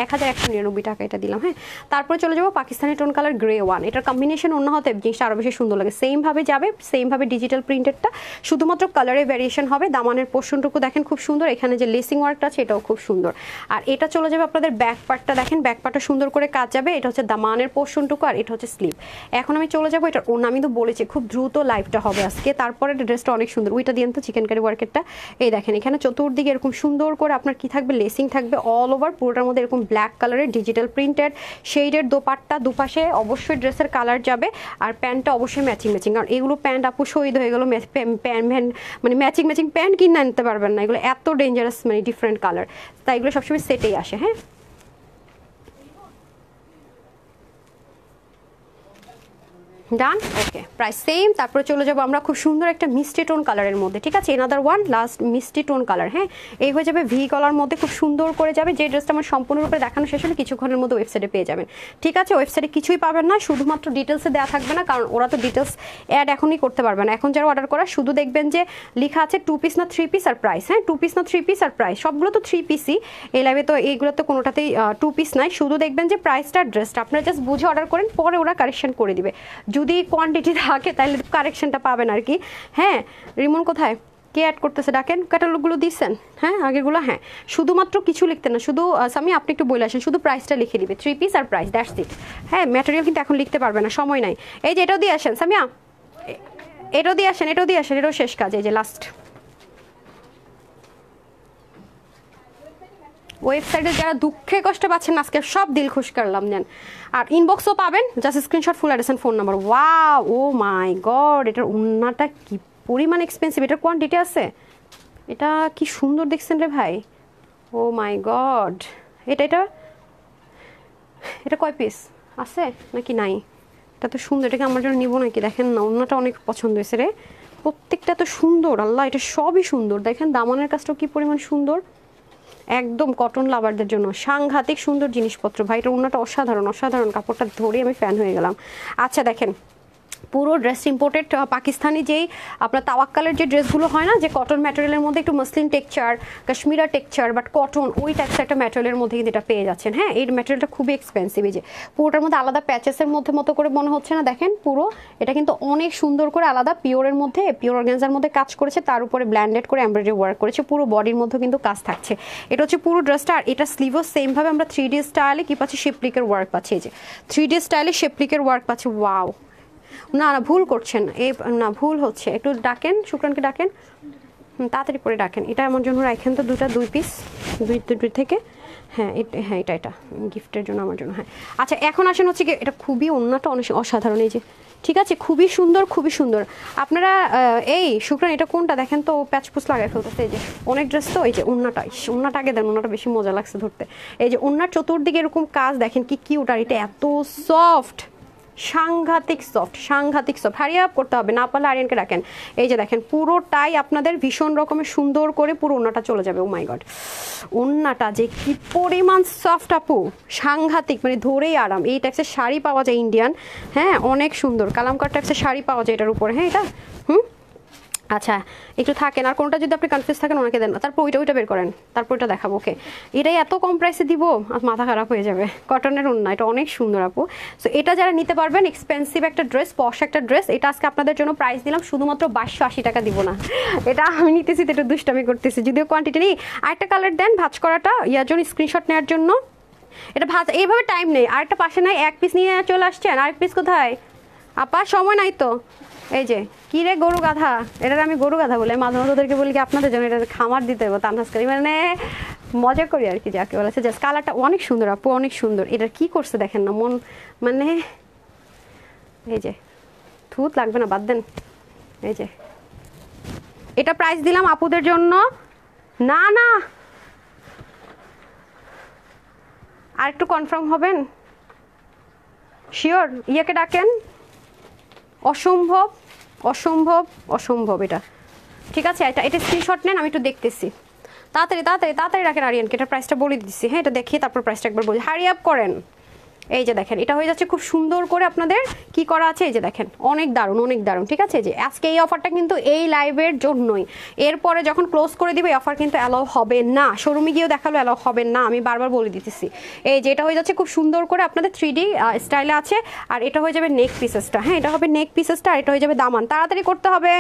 1199 টাকা এটা দিলাম। হ্যাঁ, তারপরে চলে যাবো Pakistani tone colour grey one. এটার কম্বিনেশন অন্য হতে জিনিসটা আরও বেশি সুন্দর লাগে। সেমভাবে যাবে, সেমভাবে ডিজিটাল প্রিন্টেডটা, শুধুমাত্র কালারে ভ্যারিয়েশন হবে। দামানের পোর্শনটুকু দেখেন খুব সুন্দর, এখানে যে লেসিং ওয়ার্কটা আছে এটাও খুব সুন্দর। আর এটা চলে যাবে আপনাদের ব্যাক পার্টটা, দেখেন ব্যাক পার্টটা সুন্দর করে কাজ যাবে। এটা হচ্ছে দামানের পোর্শনটুকু, আর এটা হচ্ছে স্লিভ। এখন আমি চলে যাবো এটার ওড়না, আমি তো বলেছি খুব দ্রুত লাইভটা হবে আজকে। তারপরে ড্রেসটা অনেক সুন্দর, ওইটা দিয়ে তো চিকেন কারি ওয়ার্কেরটা, এই দেখেন এখানে চতুর্দিকে এরকম সুন্দর করে আপনার কি থাকবে, লেসিং থাকবে অল ওভার পুরোটার মধ্যে, এরকম ব্ল্যাক কালারের ডিজিটাল প্রিন্টেড শেডের দোপাট্টা, দুপাশে অবশ্যই ড্রেসের কালার যাবে, আর প্যান্টটা অবশ্যই ম্যাচিং ম্যাচিং। কারণ এগুলো প্যান্ট আপু শহীদ হয়ে গেল, মানে ম্যাচিং ম্যাচিং প্যান্ট কিনে আনতে পারবেন না, এগুলো এত ডেঞ্জারাস, মানে ডিফারেন্ট কালার, তাই এগুলো সবসময় সেটেই আসে। হ্যাঁ, ডান, ওকে, প্রাইস সেম। তারপরে চলে যাবো আমরা খুব সুন্দর একটা মিষ্টি টোন কালারের মধ্যে, ঠিক আছে, এনাদার ওয়ান লাস্ট মিষ্টি টোন কালার। হ্যাঁ, এই হয়ে যাবে ভি কলার মধ্যে, খুব সুন্দর করে যাবে। যে ড্রেসটা আমার সম্পূর্ণরূপে দেখানো শেষ হলে কিছুক্ষণের মধ্যে ওয়েবসাইটে পেয়ে যাবেন, ঠিক আছে। ওয়েবসাইটে কিছুই পাবেন না, শুধুমাত্র ডিটেলসে দেওয়া থাকবে না, কারণ ওরা তো ডিটেলস অ্যাড এখনই করতে পারবে না। এখন যারা অর্ডার করা শুধু দেখবেন যে লেখা আছে 2 পিস না 3 পিস আর প্রাইস। হ্যাঁ, 2 পিস না 3 পিস আর প্রাইস, সবগুলো তো 3 পিসই। এই লাইভে তো এইগুলো তো কোনোটাতেই 2 পিস নাই, শুধু দেখবেন যে প্রাইসটা, ড্রেসটা আপনারা জাস্ট বুঝে অর্ডার করেন, পরে ওরা কারেকশন করে দিবে। যদি কোয়ান্টিটি থাকে তাহলে কারেকশনটা পাবেন আর কি। হ্যাঁ, রিমন কোথায়, কে অ্যাড করতেছে, ডাকেন। ক্যাটালগুলো দিচ্ছেন, হ্যাঁ আগেরগুলো, হ্যাঁ শুধুমাত্র কিছু লিখতে না, শুধু সামি আপনি একটু বলে আসেন, শুধু প্রাইসটা লিখে দিবে, 3 পিস আর প্রাইস, দ্যাটস ইট। হ্যাঁ, ম্যাটেরিয়াল কিন্তু এখন লিখতে পারবে না, সময় নাই। এই যে এটাও দিয়ে আসেন সামিয়া, এটাও দিয়ে আসেন, এটাও দিয়ে আসেন, এটাও শেষ কাজ, এই যে লাস্ট। ওয়েবসাইটে যারা দুঃখে কষ্টে পাচ্ছেন আজকে সব দিল খুশ করলাম নেন। আর ইনবক্সও পাবেন, just screenshot, full address, phone number. Wow, oh my god, এটার ওড়নাটা কি পরিমাণ এক্সপেন্সিভ, এটার কোয়ান্টিটি আছে, এটা কি সুন্দর দেখছেন রে ভাই, ও মাই গড। এটা এটা এটা কয় পিস আছে নাকি নাই, এটা তো সুন্দর, এটাকে আমার জন্য নিবো নাকি। দেখেন না, ওড়নাটা অনেক পছন্দ হয়েছে রে, প্রত্যেকটা তো সুন্দর, আল্লাহ এটা সবই সুন্দর। দেখেন দামানের কাজটাও কি পরিমাণ সুন্দর, একদম কটন লাভারদের জন্য সাংঘাতিক সুন্দর জিনিসপত্র ভাই। এটা ওড়নাটা অসাধারণ অসাধারণ, কাপড়টা ধরে আমি ফ্যান হয়ে গেলাম। আচ্ছা দেখেন, পুরো ড্রেস ইম্পোর্টেড পাকিস্তানি যেই আপনার তাওয়াক্কালের যে ড্রেসগুলো হয় না, যে কটন ম্যাটেরিয়ালের মধ্যে একটু muslin texture, Kashmira texture, but cotton, ওই টাইপস একটা ম্যাটেরিয়ালের মধ্যে কিন্তু এটা পেয়ে যাচ্ছেন। হ্যাঁ, এই ম্যাটেরিয়ালটা খুবই এক্সপেন্সিভ, এই যে পুরোটার মধ্যে আলাদা প্যাচেসের মধ্যে মতো করে মনে হচ্ছে না, দেখেন পুরো এটা কিন্তু অনেক সুন্দর করে আলাদা পিওরের মধ্যে, পিওর অর্গানজার মধ্যে কাজ করেছে, তার উপরে ব্ল্যান্ডেড করে এমব্রয়ডারি ওয়ার্ক করেছে, পুরো বডির মধ্যে কিন্তু কাজ থাকছে। এটা হচ্ছে পুরো ড্রেসটা। আর এটা স্লিভও সেমভাবে আমরা 3D স্টাইলে কি পাচ্ছি, শেপলিকের ওয়ার্ক পাচ্ছি, এই যে 3D স্টাইলে শেপলিকের ওয়ার্ক পাচ্ছি। ওয়াও, না না ভুল করছেন, এই না ভুল হচ্ছে, একটু ডাকেন, শুক্রানকে ডাকেন, তাড়াতাড়ি করে ডাকেন। এটা আমার জন্য রাখেন তো, 2 পিস, দুই থেকে, হ্যাঁ হ্যাঁ এটা এটা গিফটের জন্য আমার জন্য। হ্যাঁ আচ্ছা, এখন আসেন হচ্ছে কি, এটা খুবই ওড়নাটা অনেক অসাধারণ, এই যে ঠিক আছে, খুবই সুন্দর খুবই সুন্দর। আপনারা এই শুক্রান এটা কোনটা দেখেন তো, প্যাচপুচ লাগাই ফেলতেছে, এই যে অনেক ড্রেস তো, এই যে ওড়নাটা আগে দেন, ওড়নাটা বেশি মজা লাগছে ধরতে। এই যে ওড়নার চতুর্দিকে এরকম কাজ দেখেন কি কিউট, আর এটা এত সফট, সাংঘাতিক সফট, হারিয়ে আপ করতে হবে, না পারলে আরিয়ানকে রাখেন। এই যে দেখেন পুরোটাই আপনাদের ভীষণ রকমের সুন্দর করে পুরো ওড়নাটা চলে যাবে। ও মাই গড, ওড়নাটা যে কি পরিমাণ সফট আপু, সাংঘাতিক, মানে ধরেই আরাম। এই টাইপসের শাড়ি পাওয়া যায় ইন্ডিয়ান, হ্যাঁ অনেক সুন্দর কালামকার টাইপসের শাড়ি পাওয়া যায় এটার উপরে। হ্যাঁ এটা আচ্ছা একটু থাকেন, আর কোনটা যদি আপনি কনফিউজ থাকেন ওনাকে দেন, তারপর ওইটা বের করেন, তারপর ওইটা দেখাবো। ওকে, এটাই এত কম প্রাইসে দিব, মাথা খারাপ হয়ে যাবে। কটনের ওড়না, এটা অনেক সুন্দর আপু। সো এটা যারা নিতে পারবেন, এক্সপেন্সিভ একটা ড্রেস, পশ একটা ড্রেস, এটা আজকে আপনাদের জন্য প্রাইস দিলাম শুধুমাত্র 2280 টাকা, দিব না। এটা আমি নিতেছি তো একটু দুষ্টামি করতেছি, যদিও কোয়ান্টিটি নেই। আরেকটা কালার দেন ভাঁজ করাটা, ইয়ার জন্য স্ক্রিনশট নেওয়ার জন্য। এটা ভাঁজ এইভাবে টাইম নেই, আরেকটা পাশে নাই, এক পিস নিয়ে চলে আসছেন, আরেক পিস কোথায় আপা, সময় নাই তো। এই যে কি রে গরু গাধা, এটার আমি গরু গাধা বলে মাঝে মাঝে ওদেরকে বলি কি আপনাদের জন্য এটা খামার দিতে হবে তানহাস করি, মানে মজা করি আর কি যাকে বলেছে। জাস্ট কালারটা অনেক সুন্দর আপু, অনেক সুন্দর। এটার কি করছে দেখেন না, মন মানে এই যে থুত লাগবে না, বাদ দেন। এই যে এটা প্রাইস দিলাম আপুদের জন্য, না না আর একটু কনফার্ম হবেন, শিওর। ইয়াকে ডাকেন, অসম্ভব অসম্ভব অসম্ভব, এটা ঠিক আছে। এটা স্ক্রিনশট নেন, আমি একটু দেখতেছি। তাড়াতাড়ি তাড়াতাড়ি তাড়াতাড়ি রাখেন আরিয়ানকে, এটা প্রাইসটা বলে দিচ্ছি। হ্যাঁ এটা দেখিয়ে তারপর প্রাইসটা একবার বলি, হারি আপ করেন। এই যে দেখেন এটা হয়ে যাচ্ছে খুব সুন্দর করে আপনাদের কি করা আছে, এই যে দেখেন অনেক দারুণ অনেক দারুণ। ঠিক আছে, যে আজকে এই অফারটা কিন্তু এই লাইভের জন্যই, এরপরে যখন ক্লোজ করে দিবে এই অফার কিন্তু অ্যালাউ হবে না, শোরুমে গিয়েও দেখালো অ্যালাউ হবে না, আমি বারবার বলে দিতেছি। এই যে এটা হয়ে যাচ্ছে খুব সুন্দর করে আপনাদের 3D স্টাইলে আছে, আর এটা হয়ে যাবে নেক পিসেসটা। হ্যাঁ এটা হবে নেক পিসেসটা, আর এটা হয়ে যাবে দামান। তাড়াতাড়ি করতে হবে,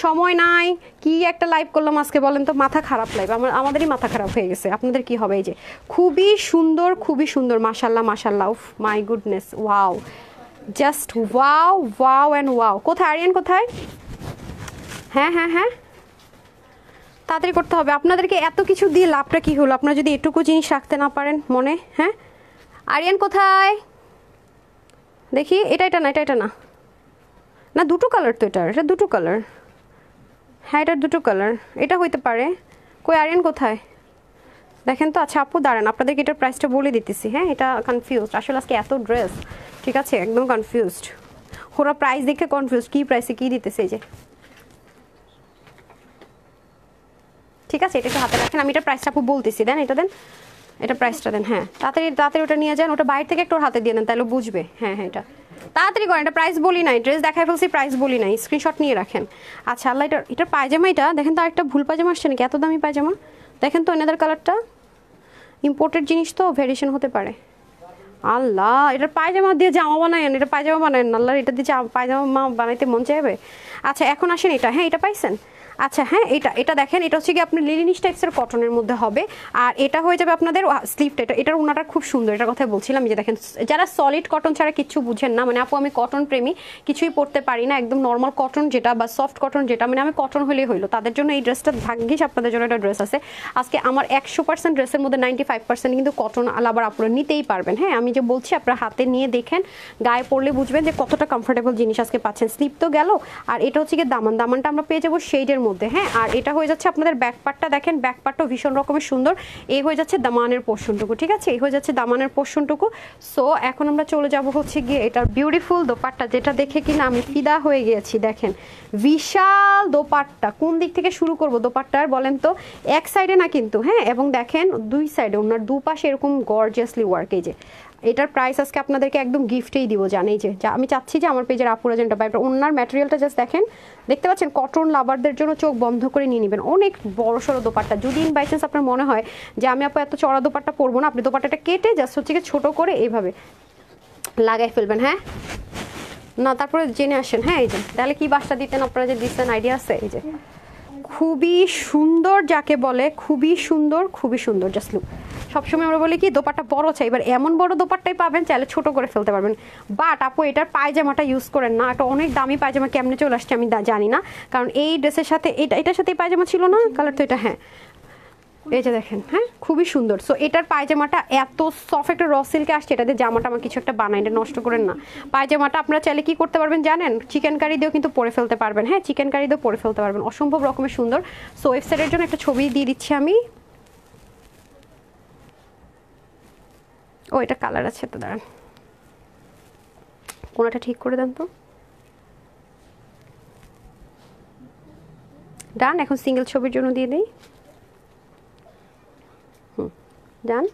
সময় নাই। কি একটা লাইভ করলাম আজকে বলেন তো, মাথা খারাপ লাইভ, আমাদেরই মাথা খারাপ হয়ে গেছে, আপনাদের কি হবে। এই যে খুবই সুন্দর, মাশাল্লাহ মাশাল্লাহ, উফ my goodness, wow, just wow wow and wow. কোথায় আরিয়ান, কোথায়? হ্যাঁ হ্যাঁ হ্যাঁ তাড়াতাড়ি করতে হবে। আপনাদেরকে এত কিছু দিয়ে লাভটা কি হলো, আপনারা যদি এটুকু জিনিস রাখতে না পারেন মনে। হ্যাঁ আরিয়ান কোথায় দেখি, এটা না, এটা না, না দুটো কালার তো, এটা দুটো কালার। হ্যাঁ এটা দুটো কালার, এটা হইতে পারে। কই আরিয়ান কোথায় দেখেন তো। আচ্ছা আপু দাঁড়ান, আপনাদেরকে এটার প্রাইসটা বলে দিতেছি। হ্যাঁ এটা কনফিউজড আসলে আজকে এত ড্রেস, ঠিক আছে একদম কনফিউজড, ওরা প্রাইস দেখে কনফিউজড, কি প্রাইসে কি দিতেছে। এই যে ঠিক আছে, এটা একটু হাতে রাখেন, আমি এটার প্রাইসটা আপু বলতেছি, দেন এটা দেন, এটা প্রাইসটা দেন। হ্যাঁ তাড়াতাড়ি তাড়াতাড়ি ওটা নিয়ে যান, ওটা বাইরে থেকে একটু হাতে দিয়ে দেন, তাহলে বুঝবে। হ্যাঁ হ্যাঁ এটা তাড়াতাড়ি করেন, এটা প্রাইস বলি নাই, ড্রেস দেখাই ফেলছি, প্রাইস বলি নাই, স্ক্রিনশট নিয়ে রাখেন। আচ্ছা আল্লাহ, এটার পায়জামা, এটা দেখেন তো, আরেকটা ভুল পায়জামা আসছে নাকি, এত দামি পায়জামা দেখেন তো, এনাদের কালারটা ইম্পোর্টেড জিনিস তো ভেরিয়েশন হতে পারে। আল্লাহ এটার পায়জামা দিয়ে জামা বানায়েন, এটা পায়জামা বানায়েন, আল্লাহ এটা দিয়ে পায়জামা বানাইতে মন চাইবে। আচ্ছা এখন আসেন এটা, হ্যাঁ এটা পাইছেন। আচ্ছা হ্যাঁ এটা দেখেন, এটা হচ্ছে কি আপনার লিলিনিশ টাইপসের কটনের মধ্যে হবে, আর এটা হয়ে যাবে আপনাদের স্লিভটা, এটার ওনাটা খুব সুন্দর, এটার কথা বলছিলাম। যে দেখেন যারা সলিড কটন ছাড়া কিচ্ছু বুঝেন না, মানে আপু আমি কটন প্রেমী, কিছুই পরতে পারি না, একদম নর্মাল কটন যেটা বা সফট কটন যেটা, মানে আমি কটন হলেই হইলো, তাদের জন্য এই ড্রেসটা, ভাগ্যিস আপনাদের জন্য একটা ড্রেস আছে আজকে। আমার 100% ড্রেসের মধ্যে 95% কিন্তু কটন, আবার আপনারা নিতেই পারবেন। হ্যাঁ আমি যে বলছি আপনারা হাতে নিয়ে দেখেন, গায়ে পরলে বুঝবেন যে কতটা কমফোর্টেবল জিনিস আজকে পাচ্ছেন। স্লিপ তো গেল, আর এটা হচ্ছে কি দামানটা আমরা পেয়ে যাবো শেডের মধ্যে। হ্যাঁ আর এটা হয়ে যাচ্ছে আপনাদের ব্যাকপার্টটা, দেখেন ব্যাকপার্টটা ভীষণ রকমের সুন্দর। এই হয়ে যাচ্ছে দামানের পোর্শনটুকু, ঠিক আছে এই হয়ে যাচ্ছে দামানের পোর্শনটুকু। সো এখন আমরা চলে যাব হচ্ছে গিয়ে এটার বিউটিফুল দোপাট্টা, যেটা দেখে কিনা আমি ফিদা হয়ে গিয়েছি। দেখেন বিশাল দোপাট্টা, কোন দিক থেকে শুরু করব দোপাট্টার বলেন তো, এক সাইডে না কিন্তু, হ্যাঁ এবং দেখেন দুই সাইডে, ওনার দুপাশে এরকম গর্জিয়াসলি ওয়ার্ক। এই যে এটার প্রাইস আজকে আপনাদেরকে একদম গিফটেই দিব, জানেই যে আমি চাচ্ছি যে আমার পেজের আপুরা যেটা পাই। ওনার ম্যাটেরিয়ালটা জাস্ট দেখেন, দেখতে পাচ্ছেন কটন লাভারদের জন্য চোখ বন্ধ করে নিয়ে নেবেন। অনেক বড় সড়ো দোপাট্টা, যদি ইন বাই চান্স আপনার মনে হয় যে আমি আপু এত চড়া দোপাট্টা পরবো না, আপনি দোপাট্টাটা কেটে জাস্ট হচ্ছে ছোট করে এইভাবে লাগাই ফেলবেন। হ্যাঁ না তারপরে জেনে আসেন। হ্যাঁ এই যে তাহলে কি বাসটা দিতেন আপনারা, যে দিচ্ছেন আইডিয়া আছে। এই যে খুবই সুন্দর, যাকে বলে খুবই সুন্দর, খুবই সুন্দর জাস্ট লুক। সবসময় আমরা বলি কি দোপাট্টা বড় চাই, এবার এমন বড় দোপাট্টাই পাবেন, চাইলে ছোট করে ফেলতে পারবেন। বাট আপু এটার পায়জামাটা ইউজ করেন না, এটা অনেক দামি পায়জামা, কেমনে চলে আসছে আমি জানি না, কারণ এই ড্রেসের সাথে এটার সাথে পায়জামা ছিল না, কালার তো এটা। হ্যাঁ এই যে দেখেন, হ্যাঁ খুবই সুন্দর। সো এটার পায়জামাটা এত সফট, একটা র সিল্কে আসছে, এটাতে জামাটা আমার কিছু একটা বানাই, এটা নষ্ট করেন না। পায়জামাটা আপনারা চাইলে কি করতে পারবেন জানেন, চিকেন কারি দিয়েও কিন্তু পরে ফেলতে পারবেন। হ্যাঁ চিকেন কারি দিয়েও পরে ফেলতে পারবেন, অসম্ভব রকমের সুন্দর। সো ওয়েবসাইটের জন্য একটা ছবি দিয়ে দিচ্ছি আমি। ও এটা কালার আছে তো, দাঁড়ান কোনটা ঠিক করে দেন তো। ডান। এখন সিঙ্গেল ছবির জন্য দিয়ে দিই। ডান।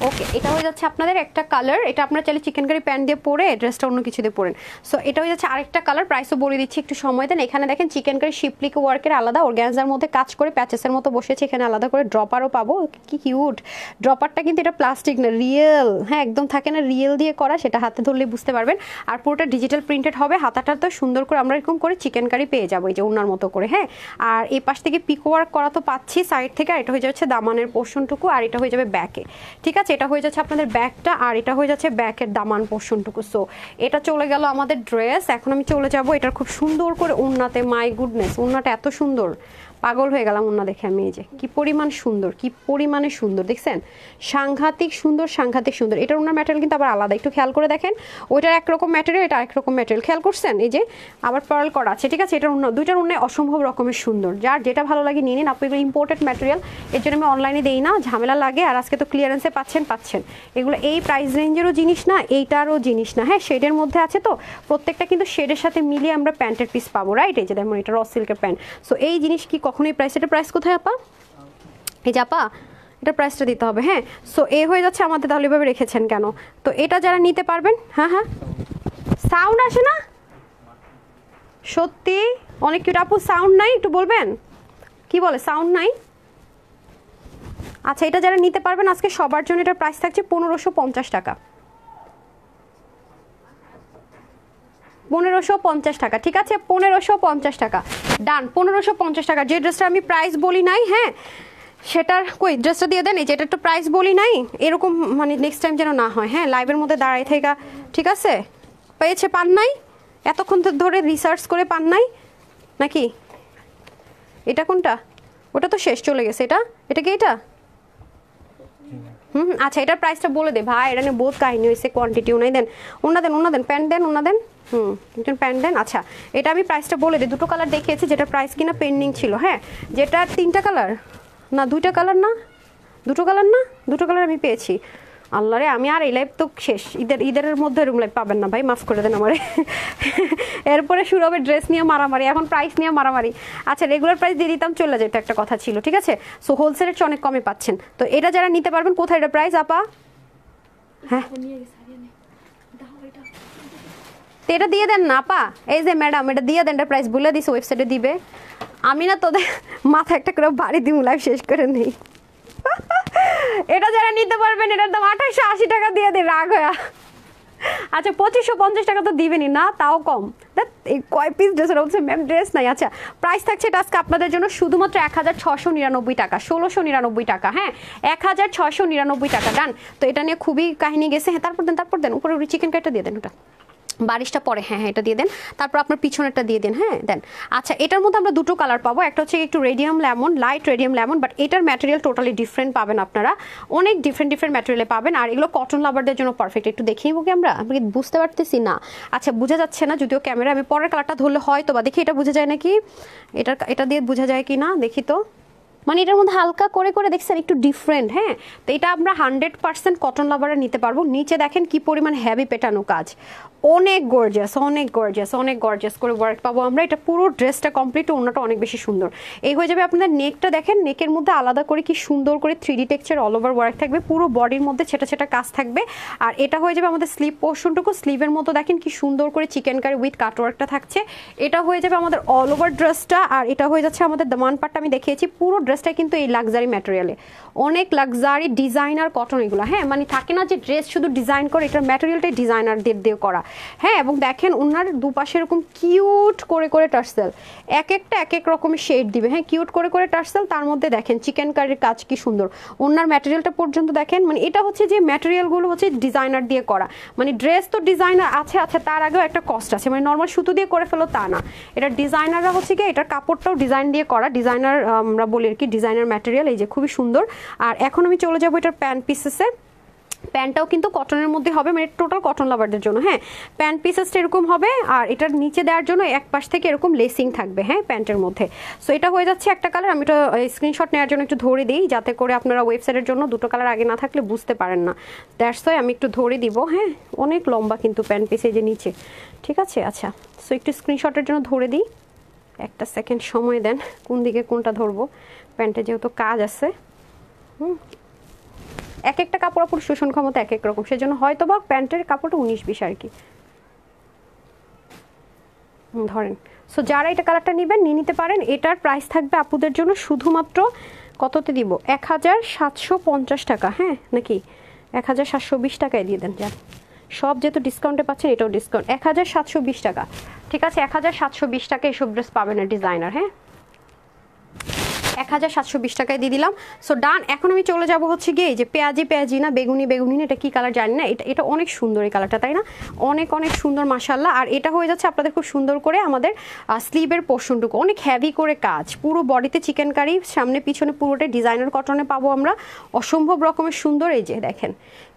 ওকে, এটা হয়ে যাচ্ছে আপনাদের একটা কালার। এটা আপনারা চাইলে চিকেন কারি প্যান্ট দিয়ে পরে ড্রেসটা অন্য কিছু দিয়ে পরেন। সো এটা হয়ে যাচ্ছে আরেকটা কালার। প্রাইসও বলে দিচ্ছি, একটু সময় দেন। এখানে দেখেন চিকেন কারি শিপলিক ওয়ার্কের আলাদা, অর্গানজার মধ্যে কাজ করে প্যাচেসের মতো বসেছে। এখানে আলাদা করে ড্রপারও পাবো, কি কিউট। ড্রপারটা কিন্তু এটা প্লাস্টিক না, রিয়েল। হ্যাঁ, একদম থাকে না রিয়েল দিয়ে করা, সেটা হাতে ধরলে বুঝতে পারবেন। আর পুরোটা ডিজিটাল প্রিন্টেড হবে। হাতাটা তো সুন্দর করে আমরা এরকম করে চিকেন কারি পেয়ে যাবো, এই যে ওনার মতো করে। হ্যাঁ, আর এই পাশ থেকে পিকো ওয়ার্ক করা তো পাচ্ছি সাইড থেকে। আর এটা হয়ে যাচ্ছে দামানের পোর্শনটুকু, আর এটা হয়ে যাবে ব্যাকে। ঠিক আছে, এটা হয়ে যাচ্ছে আপনাদের ব্যাকটা, আর এটা হয়ে যাচ্ছে ব্যাকের দামান পোর্শনটুকু। সো এটা চলে গেল আমাদের ড্রেস। এখন আমি চলে যাব এটার খুব সুন্দর করে ওড়নাতে। মাই গুডনেস, ওড়নাটা এত সুন্দর, পাগল হয়ে গেলাম ওড়না দেখে আমি। এই যে কি পরিমাণ সুন্দর, কি পরিমাণে সুন্দর দেখছেন, সাংঘাতিক সুন্দর, সাংঘাতিক সুন্দর। এটার ওড়নার ম্যাটেরিয়াল কিন্তু আবার আলাদা, একটু খেয়াল করে দেখেন। ওইটার একরকম ম্যাটেরিয়াল, এটা আরেক রকম ম্যাটেরিয়াল, খেয়াল করছেন? এই যে আবার পার্ল করা আছে। ঠিক আছে, এটার ওড়না, দুইটার ওড়নায় অসম্ভব রকমের সুন্দর। যার যেটা ভালো লাগে নিয়ে নিন। আপনি এগুলো ইম্পোর্টেড ম্যাটেরিয়াল, এর জন্য আমি অনলাইনে দেই না, ঝামেলা লাগে। আর আজকে তো ক্লিয়ারেন্সে পাচ্ছেন। এগুলো এই প্রাইস রেঞ্জেরও জিনিস না, এইটারও জিনিস না। হ্যাঁ, শেডের মধ্যে আছে তো, প্রত্যেকটা কিন্তু শেডের সাথে মিলিয়ে আমরা প্যান্টের পিস পাবো, রাইট? এই যে যেমন এটা র সিল্কের প্যান্ট। সো এই জিনিস কি কখনোই প্রাইস, এটা প্রাইস কোথায় আপা? এই যে আপা, এটা প্রাইসটা দিতে হবে। হ্যাঁ, সো এ হয়ে যাচ্ছে আমাদের। তাহলে এভাবে রেখেছেন কেন? তো এটা যারা নিতে পারবেন, হ্যাঁ হ্যাঁ, সাউন্ড আসে না সত্যি, অনেক কিউট। আপু সাউন্ড নাই, একটু বলবেন কি বলে, সাউন্ড নাই? আচ্ছা, এটা যারা নিতে পারবেন আজকে সবার জন্য এটার প্রাইস থাকছে 1550 টাকা। 1550 টাকা। ঠিক আছে, 1550 টাকা। ডান, 1550 টাকা। যে ড্রেসটা আমি প্রাইস বলি নাই, হ্যাঁ সেটার কই ড্রেসটা দিয়ে দেন। এই যে এটা একটু প্রাইস বলি নাই, এরকম মানে নেক্সট টাইম যেন না হয়। হ্যাঁ, লাইভের মধ্যে দাঁড়াই থেকে। ঠিক আছে, পেয়েছে? পান নাই এতক্ষণ ধরে রিসার্চ করে, পান নাই নাকি? এটা কোনটা? ওটা তো শেষ, চলে গেছে। এটা কি? এটা আচ্ছা, এটার প্রাইসটা বলে দে ভাই। এটা নিয়ে বহুত কাহিনী হয়েছে, কোয়ান্টিটিও নাই। দেন ওনা দেন, প্যান্ট দেন, ওনা দেন। একজন প্যান্ট দেন। আচ্ছা, এটা আমি প্রাইসটা বলে দিই। দুটো কালার দেখিয়েছি, যেটা প্রাইস কিনা পেন্ডিং ছিল। হ্যাঁ, যেটা তিনটা কালার না, দুইটা কালার না, দুটো কালার না, দুটো কালার আমি পেয়েছি। আল্লাহ রে, আমি আর এই লাইভ তো শেষ। ঈদের মধ্যে এরকম লাইভ পাবেন না ভাই, মাফ করে দেন আমারে। এরপরে শুরু হবে ড্রেস নিয়ে মারামারি, এখন প্রাইস নিয়ে মারামারি। আচ্ছা, রেগুলার প্রাইস দিয়ে দিতাম, চলে যেত, একটা কথা ছিল। ঠিক আছে, সো হোলসেলের চেয়ে অনেক কমে পাচ্ছেন। তো এটা যারা নিতে পারবেন, কোথায় এটা প্রাইস আপা? হ্যাঁ, এটা দিয়ে দেন না আপা। এই যে ম্যাডাম, এটা দিয়ে দেন, এটা প্রাইস বলে দিস, ওয়েবসাইটে দিবে। আমি না তোদের মাথা একটা করে বাড়ি দিব, লাইভ শেষ করে নেই। এটা যারা নিতে পারবেন, এটার দাম 2880 টাকা দিয়ে দিন, রাগ হয়ে। আচ্ছা, 2550 টাকা তো দিবেনই না, তাও কম। এই কয় পিস ড্রেস বলছে ম্যাম, ড্রেস নাই। আচ্ছা, প্রাইস থাকছে এটা আজকে আপনাদের জন্য শুধুমাত্র 1699 টাকা, 1699 টাকা। হ্যাঁ, 1699 টাকা। ডান। তো এটা নিয়ে খুবই কাহিনী গেছে। হ্যাঁ, তারপর দেন উপরে চিকেন কারিটা দিয়ে দেন, ওটা বারিশটা পরে। হ্যাঁ হ্যাঁ, এটা দিয়ে দেন। তারপর আপনার পিছনেরটা দিয়ে দেন। হ্যাঁ, দেন। আচ্ছা, এটার মধ্যে আমরা দুটো কালার পাবো। একটা হচ্ছে একটু radium lemon, light radium lemon, but এটার ম্যাটেরিয়াল টোটালি ডিফারেন্ট পাবেন আপনারা, অনেক ডিফারেন্ট ম্যাটেরিয়ালে পাবেন। আর এগুলো কটন লাভারদের জন্য পারফেক্ট। একটু দেখিয়ে কি আমরা বুঝতে পারতেছি না? আচ্ছা, বোঝা যাচ্ছে না যদিও ক্যামেরা। আমি পরের কালারটা ধরলে হয়তো বা দেখি, এটা বোঝা যায় নাকি, এটা দিয়ে বোঝা যায় কি না দেখি তো। মানে এটার মধ্যে হালকা করে করে দেখছেন একটু ডিফারেন্ট। হ্যাঁ, তো এটা আমরা 100% কটন লাভাররা নিতে পারবো। নিচে দেখেন কি পরিমাণ হেভি পেটানো কাজ, অনেক গর্জিয়াস, অনেক গর্জিয়াস, অনেক গর্জিয়াস করে ওয়ার্ক পাবো আমরা। এটা পুরো ড্রেসটা কমপ্লিট, ওনাটা অনেক বেশি সুন্দর। এই হয়ে যাবে আপনাদের নেকটা। দেখেন নেকের মধ্যে আলাদা করে কি সুন্দর করে 3D texture all over work থাকবে, পুরো বডির মধ্যে ছেটা ছেটা কাজ থাকবে। আর এটা হয়ে যাবে আমাদের স্লিভ পোর্শনটুকু, স্লিভের মতো দেখেন কি সুন্দর করে চিকেন কারি উইথ কাটওয়ার্কটা থাকছে। এটা হয়ে যাবে আমাদের অল ওভার ড্রেসটা। আর এটা হয়ে যাচ্ছে আমাদের দামান পার্টটা আমি দেখিয়েছি। পুরো ড্রেসটা কিন্তু এই লাক্সারি ম্যাটেরিয়ালে, অনেক লাক্সারি ডিজাইনার কটন এগুলো। হ্যাঁ, মানে থাকে না যে ড্রেস শুধু ডিজাইন করে, এটার ম্যাটেরিয়ালটাই ডিজাইনারদের দিয়ে করা। হ্যাঁ, এবং দেখেন ওনার দুপাশে এরকম কিউট করে করে টার্সেল, এক একটা এক এক রকমের শেড দিবে। হ্যাঁ, কিউট করে করে টার্সেল, তার মধ্যে দেখেন চিকেন কারির কাজ কি সুন্দর। ওনার ম্যাটেরিয়ালটা পর্যন্ত দেখেন, মানে এটা হচ্ছে যে ম্যাটেরিয়ালগুলো হচ্ছে ডিজাইনার দিয়ে করা। মানে ড্রেস তো ডিজাইনার আছে, তার আগেও একটা কস্ট আছে, মানে নর্মাল সুতো দিয়ে করে ফেলো তা না। এটা ডিজাইনাররা হচ্ছে কি, এটার কাপড়টাও ডিজাইন দিয়ে করা, ডিজাইনার আমরা বলি আর কি, ডিজাইনার ম্যাটেরিয়াল। এই যে খুবই সুন্দর। আর এখন আমি চলে যাবো এটার প্যান্ট পিসেসে। প্যান্টটাও কিন্তু কটনের মধ্যে হবে, মানে টোটাল কটন লাভারদের জন্য। হ্যাঁ, প্যান্ট পিসেসটা এরকম হবে, আর এটার নিচে দেওয়ার জন্য এক পাশ থেকে এরকম লেসিং থাকবে হ্যাঁ প্যান্টের মধ্যে। সো এটা হয়ে যাচ্ছে একটা কালার। আমি এটা স্ক্রিনশট নেওয়ার জন্য একটু ধরে দিই, যাতে করে আপনারা ওয়েবসাইটের জন্য দুটো কালার আগে না থাকলে বুঝতে পারেন না, দ্যাটস ওয়াই আমি একটু ধরে দিব। হ্যাঁ, অনেক লম্বা কিন্তু প্যান্ট পিস এই যে নিচে, ঠিক আছে। আচ্ছা, সো একটু স্ক্রিনশটের জন্য ধরে দিই, একটা সেকেন্ড সময় দেন, কোন দিকে কোনটা ধরবো, প্যান্টে যেহেতু কাজ আছে। এক একটা কাপড় আপুর শোষণ ক্ষমতা এক এক রকম, সেজন্য হয়তো বা প্যান্টের কাপড়টা 19-20 আর কি। ধরেন, সো যারা এটা কালারটা নেবেন নিয়ে নিতে পারেন। এটার প্রাইস থাকবে আপুদের জন্য শুধুমাত্র কততে দিব, 1750 টাকা। হ্যাঁ, নাকি 1720 টাকায় দিয়ে দেন যান, সব যেহেতু ডিসকাউন্টে পাচ্ছেন এটাও ডিসকাউন্ট, 1720 টাকা। ঠিক আছে, 1720 টাকা এসব ড্রেস পাবেন না ডিজাইনার। হ্যাঁ, 1720 টাকায় দিয়ে দিলাম। সো ডান। এখন আমি চলে যাব হচ্ছে গিয়ে যে পেঁয়াজি না বেগুনি না, এটা কি কালার জানি না, এটা অনেক সুন্দর এই কালারটা, তাই না? অনেক অনেক সুন্দর মাশাআল্লাহ। আর এটা হয়ে যাচ্ছে আপনাদের খুব সুন্দর করে আমাদের স্লিভের পোর্শনটুকু অনেক হেভি করে কাজ, পুরো বডিতে চিকেন কারি, সামনে পিছনে পুরোটা ডিজাইনার কটনে পাবো আমরা, অসম্ভব রকমের সুন্দর। এই যে দেখেন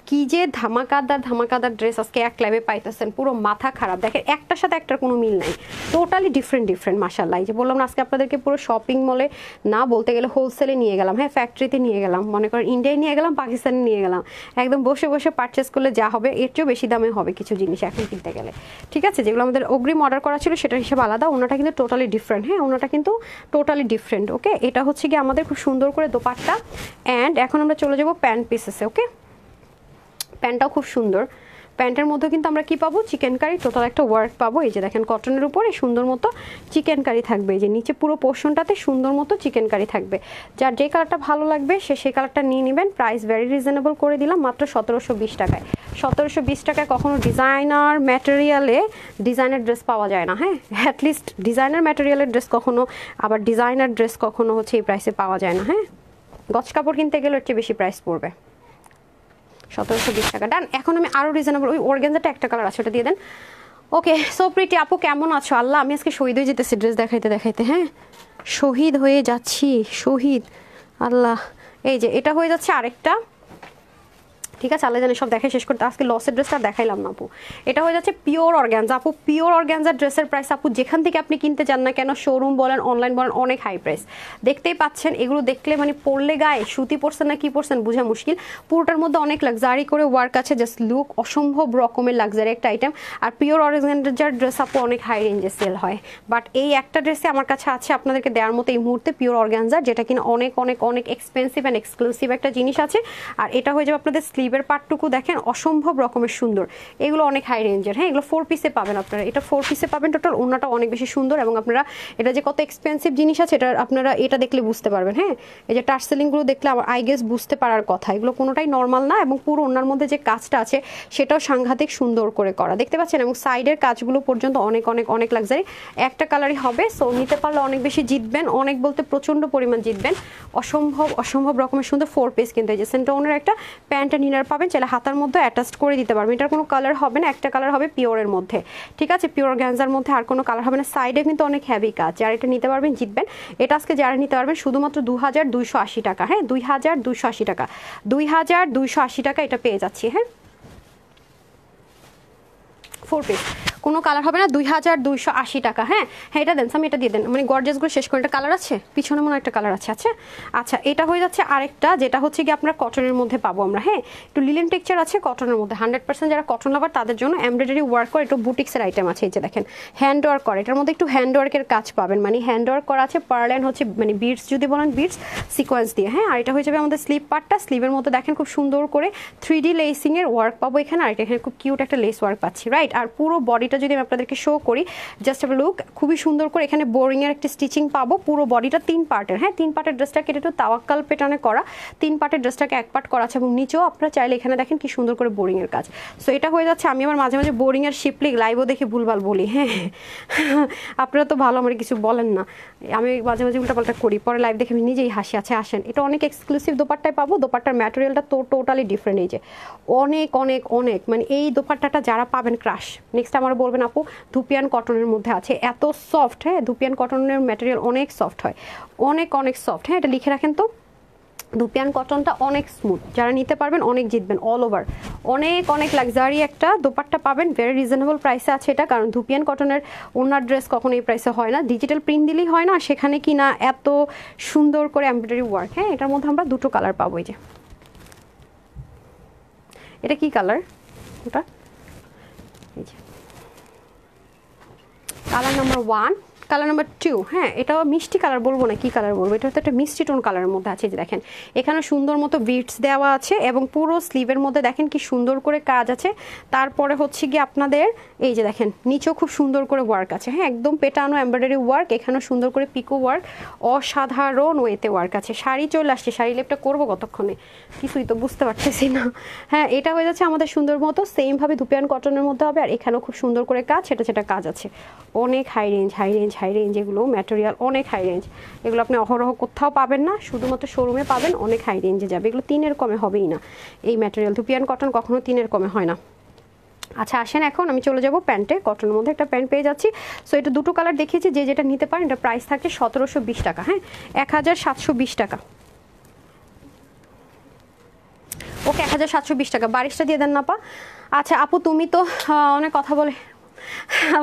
কি যে ধামাকাদার ড্রেস আজকে এক লাইভে পাইতেছেন, পুরো মাথা খারাপ। দেখেন একটার সাথে একটার কোনো মিল নাই, টোটালি ডিফারেন্ট মাশাআল্লাহ। এই যে বললাম না, আজকে আপনাদেরকে পুরো শপিং মলে না বলতে গেলে হোলসেলে নিয়ে গেলাম। হ্যাঁ, ফ্যাক্টরিতে নিয়ে গেলাম, মনে করেন ইন্ডিয়ায় নিয়ে গেলাম, পাকিস্তানে নিয়ে গেলাম, একদম বসে বসে পারচেস করলে যা হবে এর চেয়েও বেশি দামে হবে কিছু জিনিস এখন কিনতে গেলে। ঠিক আছে, যেগুলো আমাদের অগ্রিম অর্ডার করা ছিল সেটার হিসাব আলাদা, ওনাটা কিন্তু টোটালি ডিফারেন্ট। হ্যাঁ, ওনাটা কিন্তু টোটালি ডিফারেন্ট। ওকে, এটা হচ্ছে কি আমাদের খুব সুন্দর করে দোপাট্টা। অ্যান্ড এখন আমরা চলে যাবো প্যান্ট পিসেসে। ওকে, প্যান্টটাও খুব সুন্দর, প্যান্টের মধ্যে কিন্তু আমরা কি পাবো, চিকেন কারি, টোটাল একটা ওয়ার্ক পাবো। এই যে দেখেন কটনের উপরে সুন্দর মতো চিকেন কারি থাকবে, এই যে নিচে পুরো পোর্শনটাতে সুন্দর মতো চিকেন কারি থাকবে। যার যে কালারটা ভালো লাগবে সে সেই কালারটা নিয়ে নেবেন। প্রাইস ভেরি রিজনেবল করে দিলাম, মাত্র 1720 টাকায়। 1720 টাকায় কখনো ডিজাইনার ম্যাটেরিয়ালে ডিজাইনার ড্রেস পাওয়া যায় না। হ্যাঁ, অ্যাটলিস্ট ডিজাইনার ম্যাটেরিয়ালের ড্রেস কখনো, আবার ডিজাইনার ড্রেস কখনো হচ্ছে এই প্রাইসে পাওয়া যায় না। হ্যাঁ, গজ কাপড় কিনতে গেলে হচ্ছে বেশি প্রাইস পড়বে। 1720 টাকা ডান। এখন আমি আরও রিজনেবল, ওই অর্গানজাটা একটা কালার আছে ওটা দিয়ে দেন। ওকে, সো প্রিটি আপু কেমন আছো? আল্লাহ, আমি আজকে শহীদ হয়ে যেতেছি ড্রেস দেখাইতে। হ্যাঁ, শহীদ হয়ে যাচ্ছি, শহীদ। আল্লাহ, এই যে এটা হয়ে যাচ্ছে আরেকটা। ঠিক আছে, আল্লাহ জানে সব দেখাই শেষ করতে, আজকে লসের ড্রেসটা দেখাইলাম না আপু। এটা হয়ে যাচ্ছে পিওর অর্গানজা আপু, পিওর অর্গানজা ড্রেসের প্রাইস আপু যেখান থেকে আপনি কিনতে চান না কেন, শোরুম বলেন অনলাইন বলেন, অনেক হাই প্রাইস। দেখতেই পাচ্ছেন, এগুলো দেখলে মানে পরলে গায়ে সুতি পরছেন না কি পরছেন বোঝা মুশকিল। পুরোটার মধ্যে অনেক লাক্সারি করে ওয়ার্ক আছে, জাস্ট লুক অসম্ভব রকমের লাক্সারি একটা আইটেম। আর পিওর অর্গানজার ড্রেস আপু অনেক হাই রেঞ্জে সেল হয়, বাট এই একটা ড্রেসে আমার কাছে আছে আপনাদেরকে দেওয়ার মতো এই মুহূর্তে, পিওর অর্গানজা, যেটা কিনা অনেক এক্সপেন্সিভ অ্যান্ড এক্সক্লুসিভ একটা জিনিস আছে। আর এটা হয়ে যাবে আপনাদের স্লিভের পার্টটুকু, দেখেন অসম্ভব রকমের সুন্দর। এগুলো অনেক হাই রেঞ্জের। হ্যাঁ, এগুলো 4 পিসে পাবেন আপনারা, এটা 4 পিসে পাবেন টোটাল। ওনাটা অনেক বেশি সুন্দর, এবং আপনারা এটা যে কত এক্সপেন্সিভ জিনিস আছে এটা আপনারা এটা দেখলে বুঝতে পারবেন। হ্যাঁ, এই যে টার্সেলিংগুলো দেখলে আমার আই গেস বুঝতে পারার কথা, এগুলো কোনোটাই নর্মাল না, এবং পুরো ওনার মধ্যে যে কাজটা আছে সেটাও সাংঘাতিক সুন্দর করে করা, দেখতে পাচ্ছেন। এবং সাইডের কাজগুলো পর্যন্ত অনেক লাক্সারি। একটা কালারই হবে, সো নিতে পারলে অনেক বেশি জিতবেন, অনেক বলতে প্রচন্ড পরিমাণ জিতবেন। অসম্ভব রকমের সুন্দর 4 পিস কিন্তু এই যে সেন্টোনের একটা প্যান্ট এন্ড ইনার পাবেন, চাইলে হাতার মধ্যে অ্যাটাচ করে দিতে পারবেন। এটার কোনো কালার হবে না, একটা কালার হবে পিওরের মধ্যে। ঠিক আছে, পিওর অর্গানজার মধ্যে আর কোনো কালার হবে না। সাইডে কিন্তু অনেক হেভি কাজ, যারা এটা নিতে পারবেন জিতবেন। এটা আজকে যারা নিতে পারবেন শুধুমাত্র 2280 টাকা। হ্যাঁ, 2280 টাকা, 2280 টাকা এটা পেয়ে যাচ্ছি। হ্যাঁ, 4 পিস, কোনো কালার হবে না, 2280 টাকা। হ্যাঁ, এটা দেন, আমি এটা দিয়ে দেন, মানে গর্জেসগুলো শেষ করে। এটা কালার আছে, পিছনে মনে একটা কালার আছে। আচ্ছা, এটা হয়ে যাচ্ছে আরেকটা, যেটা হচ্ছে কি আপনার কটনের মধ্যে পাবো আমরা। হ্যাঁ, একটু লিলেন টেক্সচার আছে কটনের মধ্যে, 100% যারা কটন লাভার তাদের জন্য। এমব্রয়ডারি ওয়ার্ক করে, একটু বুটিক্সের আইটেম আছে। এই যে দেখেন হ্যান্ড ওয়ার্ক করে, এটার মধ্যে একটু হ্যান্ড ওয়ার্কের কাজ পাবেন, মানে হ্যান্ড ওয়ার্ক করা আছে, পার্ল অ্যান্ড হচ্ছে মানে বিডস যদি বলেন বিডস সিকোয়েন্স দিয়ে। হ্যাঁ, আর এটা হয়ে যাবে আমাদের স্লিভ পার্টটা, স্লিভের মধ্যে দেখেন খুব সুন্দর করে 3D লেসিং এর ওয়ার্ক পাবো এখানে। আর এটা এখানে খুব কিউট একটা লেস ওয়ার্ক পাচ্ছি, রাইট। আর পুরো বডিটা যদি আমি আপনাদেরকে শো করি, জাস্ট একটা লুক, খুবই সুন্দর করে এখানে বোরিং এর একটা স্টিচিং পাবো। পুরো বডিটা 3 পার্টের। হ্যাঁ, 3 পার্টের ড্রেসটা কেটে একটু তাওয়াক্কাল প্যাটার্নে করা, 3 পার্টের ড্রেসটাকে 1 পার্ট করা আছে, এবং নিচেও আপনারা চাইলে এখানে দেখেন কি সুন্দর করে বোরিং এর কাজ। সো এটা হয়ে যাচ্ছে, আমি আবার মাঝে মাঝে বোরিং এর শিপলিক লাইভও দেখে ভুলভাল বলি। হ্যাঁ, আপনারা তো ভালো, আমার কিছু বলেন না, আমি মাঝে মাঝে উল্টাপাল্টা করি, পরে লাইভ দেখে আমি নিজেই হাসি। আছে আসেন, এটা অনেক এক্সক্লুসিভ দোপাট্টায় পাবো। দোপাট্টার ম্যাটেরিয়ালটা তো টোটালি ডিফারেন্ট, এই যে অনেক মানে এই দোপাট্টাটা যারা পাবেন ক্রাশ। নেক্সট আমার বলবেন আপু ধুপিয়ান কটনের মধ্যে আছে, এত সফট। হ্যাঁ, ধুপিয়ান কটনের ম্যাটেরিয়াল অনেক সফট হয়, অনেক সফট। হ্যাঁ, এটা লিখে রাখেন তো, ধুপিয়ান কটনটা অনেক স্মুথ, যারা নিতে পারবেন অনেক জিতবেন। অল ওভার অনেক অনেক লাক্সারি একটা দোপাট্টা পাবেন, ভেরি রিজনেবল প্রাইসে আছে এটা। কারণ ধুপিয়ান কটনের ওনার ড্রেস কখনো এই প্রাইসে হয় না, ডিজিটাল প্রিন্ট দিলেই হয় না, সেখানে কি না এত সুন্দর করে এমব্রয়ডারি ওয়ার্ক। হ্যাঁ, এটার মধ্যে আমরা দুটো কালার পাবো। এই যে এটা কি কালার, ওটা এই যে কালার নাম্বার 1, কালার নাম্বার 2। হ্যাঁ, এটাও মিষ্টি কালার বলবো না, কি কালার বলবো, এটা হচ্ছে একটা মিষ্টি টোন কালারের মধ্যে আছে। যে দেখেন এখানে সুন্দর মতো বিটস দেওয়া আছে এবং পুরো স্লিভের মধ্যে দেখেন কি সুন্দর করে কাজ আছে। তারপরে হচ্ছে কি আপনাদের এই যে দেখেন নিচেও খুব সুন্দর করে ওয়ার্ক আছে। হ্যাঁ, একদম পেটানো এমব্রয়ডারি ওয়ার্ক, এখানেও সুন্দর করে পিকো ওয়ার্ক, অসাধারণ ওয়েতে ওয়ার্ক আছে। শাড়ি চলে আসছে, শাড়ি লেপটা করবো কতক্ষণে কিছুই তো বুঝতে পারতেছি না। হ্যাঁ, এটা হয়ে যাচ্ছে আমাদের সুন্দর মতো সেমভাবে ধুপিয়ান কটনের মধ্যে হবে। আর এখানেও খুব সুন্দর করে কাজ, সেটা কাজ আছে। অনেক high range, high range, high range, এগুলো ম্যাটেরিয়াল অনেক হাই রেঞ্জ। এগুলো আপনি অহরহ কোথাও পাবেন না, শুধুমাত্র শোরুমে পাবেন, অনেক হাই রেঞ্জে যাবে। এগুলো 3-এর কমে হবেই না। এই ম্যাটেরিয়াল ধুপিয়ান কটন কখনো 3-এর কমে হয় না। আচ্ছা আসেন, এখন আমি চলে যাব প্যান্টে। কটনের মধ্যে একটা প্যান্ট পেয়ে যাচ্ছি। সো এটা দুটো কালার দেখিয়েছি, যে যেটা নিতে পারেন। এটা প্রাইস থাকছে 1720 টাকা। হ্যাঁ, 1720 টাকা। ওকে, 1720 টাকা। 22টা দিয়ে দেন না পা। আচ্ছা আপু, তুমি তো অনেক কথা বলে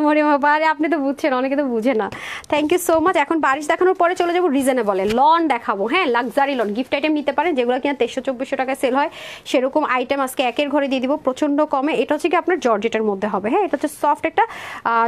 মরে বাবা, আরে আপনি তো বুঝছেন, অনেকে তো বুঝে না। Thank you so much. এখন বারিশ দেখানোর পরে চলে যাবো রিজনেবলে। লন দেখাবো। হ্যাঁ, লাক্সারি লন, গিফট আইটেম নিতে পারেন, যেগুলো কিনা 2300-2400 টাকায় সেল হয়, সেরকম আইটেম আজকে একের ঘরে দিয়ে দিব প্রচন্ড কমে। এটা হচ্ছে কি আপনার জর্জেটের মধ্যে হবে। হ্যাঁ, এটা হচ্ছে সফট একটা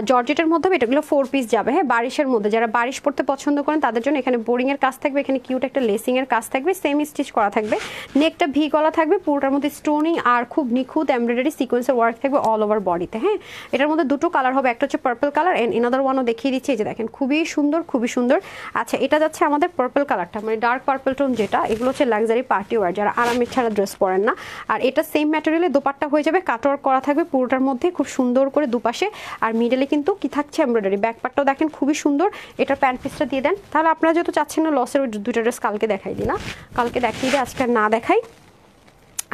জর্জেটের মধ্যে হবে। এটাগুলো 4 পিস যাবে। হ্যাঁ, বারিশের মধ্যে যারা বারিশ পড়তে পছন্দ করেন তাদের জন্য এখানে বোরিং এর কাজ থাকবে, এখানে কিউট একটা লেসিং এর কাজ থাকবে, সেম স্টিচ করা থাকবে, নেকটা ভি গলা থাকবে, পুরোটার মধ্যে স্টোনিং আর খুব নিখুঁত এমব্রয়ডারি সিকোয়েন্সের ওয়ার্ক থাকবে অল ওভার বডিতে। হ্যাঁ, এটার মধ্যে দুটো কালার হবে, একটা হচ্ছে পার্পল কালার এন্ড এনাদার ওয়ানও দেখিয়ে দিচ্ছি। এই যে দেখেন খুবই সুন্দর, খুবই সুন্দর। আচ্ছা, এটা যাচ্ছে আমাদের পার্পল কালারটা, মানে ডার্ক পার্পল টোন যেটা, এগুলো হচ্ছে লাক্সারি পার্টি ওয়ার, যারা আরামের ছাড়া ড্রেস পরেন না। আর এটা সেম ম্যাটেরিয়ালে দোপাট্টা হয়ে যাবে, কাটওয়ার্ক করা থাকবে পুরোটার মধ্যে খুব সুন্দর করে দুপাশে, আর মিডলে কিন্তু কি থাকছে এমব্রয়ডারি। ব্যাক পার্টটাও দেখেন খুবই সুন্দর। এটার প্যান্ট পিসটা দিয়ে দেন। তাহলে আপনারা যেহেতু চাচ্ছেন না লসের, ওই দুটো ড্রেস কালকে দেখাই দিই না, কালকে দেখিয়ে দিই, আজকে আর না দেখাই।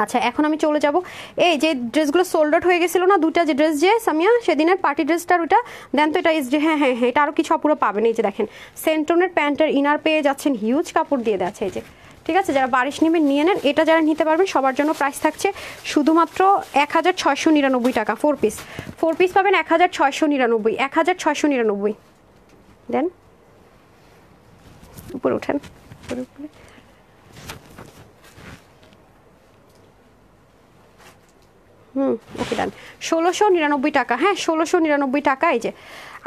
আচ্ছা, এখন আমি চলে যাব এই যে ড্রেসগুলো সোল্ড আউট হয়ে গেছিল না, দুটা যে ড্রেস, যে সামিয়া সেদিনের পার্টি ড্রেসটার, ওটা দেন তো। এটা হ্যাঁ হ্যাঁ হ্যাঁ, এটা আরও কিছু অপুরো পাবেন। এই যে দেখেন সেন্টনের প্যান্টের ইনার পেয়ে যাচ্ছেন, হিউজ কাপড় দিয়ে দেওয়া আছে। এই যে ঠিক আছে, যারা বারিশ নেবেন নিয়ে নেন। এটা যারা নিতে পারবেন সবার জন্য প্রাইস থাকছে শুধুমাত্র 1699 টাকা। 4 পিস, 4 পিস পাবেন 1699, 1699। দেন উপরে উঠেন, উপরে উপরে। ওকে ডান, 1699 টাকা। হ্যাঁ, 1699 টাকা। এই যে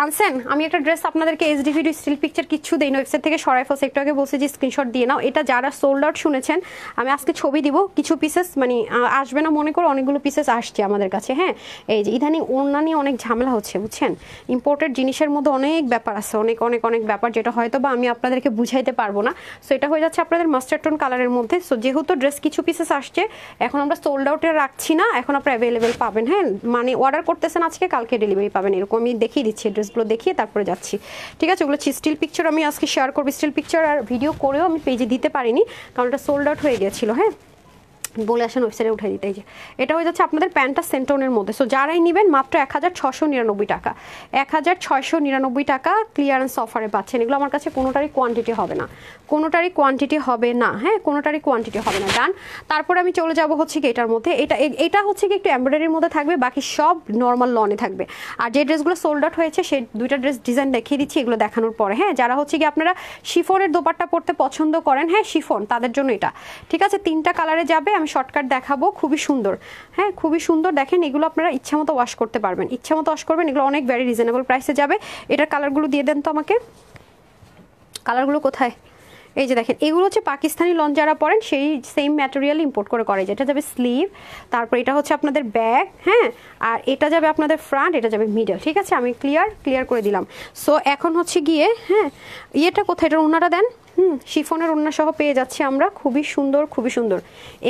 আনসেন, আমি একটা ড্রেস আপনাদেরকে এইচডি ভিডিও স্টিল পিকচার কিচ্ছু দেই না, ওয়েবসাইট থেকে সরাই ফেলছে, একটু আগে বলছি যে স্ক্রিনশট দিয়ে নাও। এটা যারা সোল্ড আউট শুনেছেন, আমি আজকে ছবি দিব, কিছু পিসেস মানে আসবে না মনে করো, অনেকগুলো পিসেস আসছে আমাদের কাছে। হ্যাঁ, এই যে ইদানিং ওড়না নিয়ে অনেক ঝামেলা হচ্ছে, বুঝছেন, ইম্পোর্টেড জিনিসের মধ্যে অনেক ব্যাপার আছে, অনেক অনেক অনেক ব্যাপার, যেটা হয়তো বা আমি আপনাদেরকে বুঝাইতে পারবো না। সো এটা হয়ে যাচ্ছে আপনাদের মাস্টার্ড টোন কালারের মধ্যে। সো যেহেতু ড্রেস কিছু পিসেস আসছে, এখন আমরা সোল্ড আউটে রাখছি না, এখন আপনারা অ্যাভেলেবেল পাবেন। হ্যাঁ, মানে অর্ডার করতেছেন আজকে, কালকে ডেলিভারি পাবেন, এরকম আমি দেখিয়ে দিচ্ছি। ড্রেসগুলো দেখিয়ে তারপরে যাচ্ছি, ঠিক আছে। ওগুলো স্টিল পিকচার আমি আজকে শেয়ার করবো, স্টিল পিকচার আর ভিডিও করেও আমি পেজে দিতে পারিনি, কারণ এটা সোল্ড আউট হয়ে গিয়েছিল। হ্যাঁ, বলে আসেন ওয়েবসাইটে উঠে দিতে। এই যে এটা হয়ে যাচ্ছে আপনাদের প্যান্টটা সেন্টোনের মধ্যে। সো যারাই নেবেন মাত্র 1699 টাকা, 1699 টাকা ক্লিয়ারেন্স অফারে পাচ্ছেন। এগুলো আমার কাছে কোনোটারই কোয়ান্টিটি হবে না, কোনোটারই কোয়ান্টিটি হবে না। হ্যাঁ, কোনোটারই কোয়ান্টিটি হবে না। ডান। তারপরে আমি চলে যাব হচ্ছে কি এটার মধ্যে, এটা হচ্ছে কি একটু এমব্রয়ডারির মধ্যে থাকবে, বাকি সব নর্মাল লনে থাকবে। আর যে ড্রেসগুলো সোল্ড আউট হয়েছে সেই দুইটা ড্রেস ডিজাইন দেখিয়ে দিচ্ছি এগুলো দেখানোর পরে। হ্যাঁ, যারা হচ্ছে কি আপনারা শিফনের দোপাট্টা পরতে পছন্দ করেন, হ্যাঁ শিফন, তাদের জন্য এটা ঠিক আছে। 3টা কালারে যাবে, আমি শর্টকাট দেখাবো, খুবই সুন্দর। হ্যাঁ, খুবই সুন্দর। দেখেন এগুলো আপনারা ইচ্ছা মতো ওয়াশ করতে পারবেন, ইচ্ছা মতো ওয়াশ করবেন, এগুলো অনেক ভেরি রিজনেবল প্রাইসে যাবে। এটার কালারগুলো দিয়ে দেন তো আমাকে, কালারগুলো কোথায়? এই যে দেখেন এগুলো হচ্ছে পাকিস্তানি লন যারা পরেন সেই সেম ম্যাটেরিয়াল ইম্পোর্ট করে করে, যেটা যাবে স্লিভ, তারপর এটা হচ্ছে আপনাদের ব্যাক। হ্যাঁ, আর এটা যাবে আপনাদের ফ্রন্ট, এটা যাবে মিডল। ঠিক আছে, আমি ক্লিয়ার করে দিলাম। সো এখন হচ্ছে গিয়ে হ্যাঁ, ইয়েটা কোথায়, এটার ওনাটা দেন। শিফনের ওড়না সহ পেয়ে যাচ্ছি আমরা, খুবই সুন্দর, খুবই সুন্দর।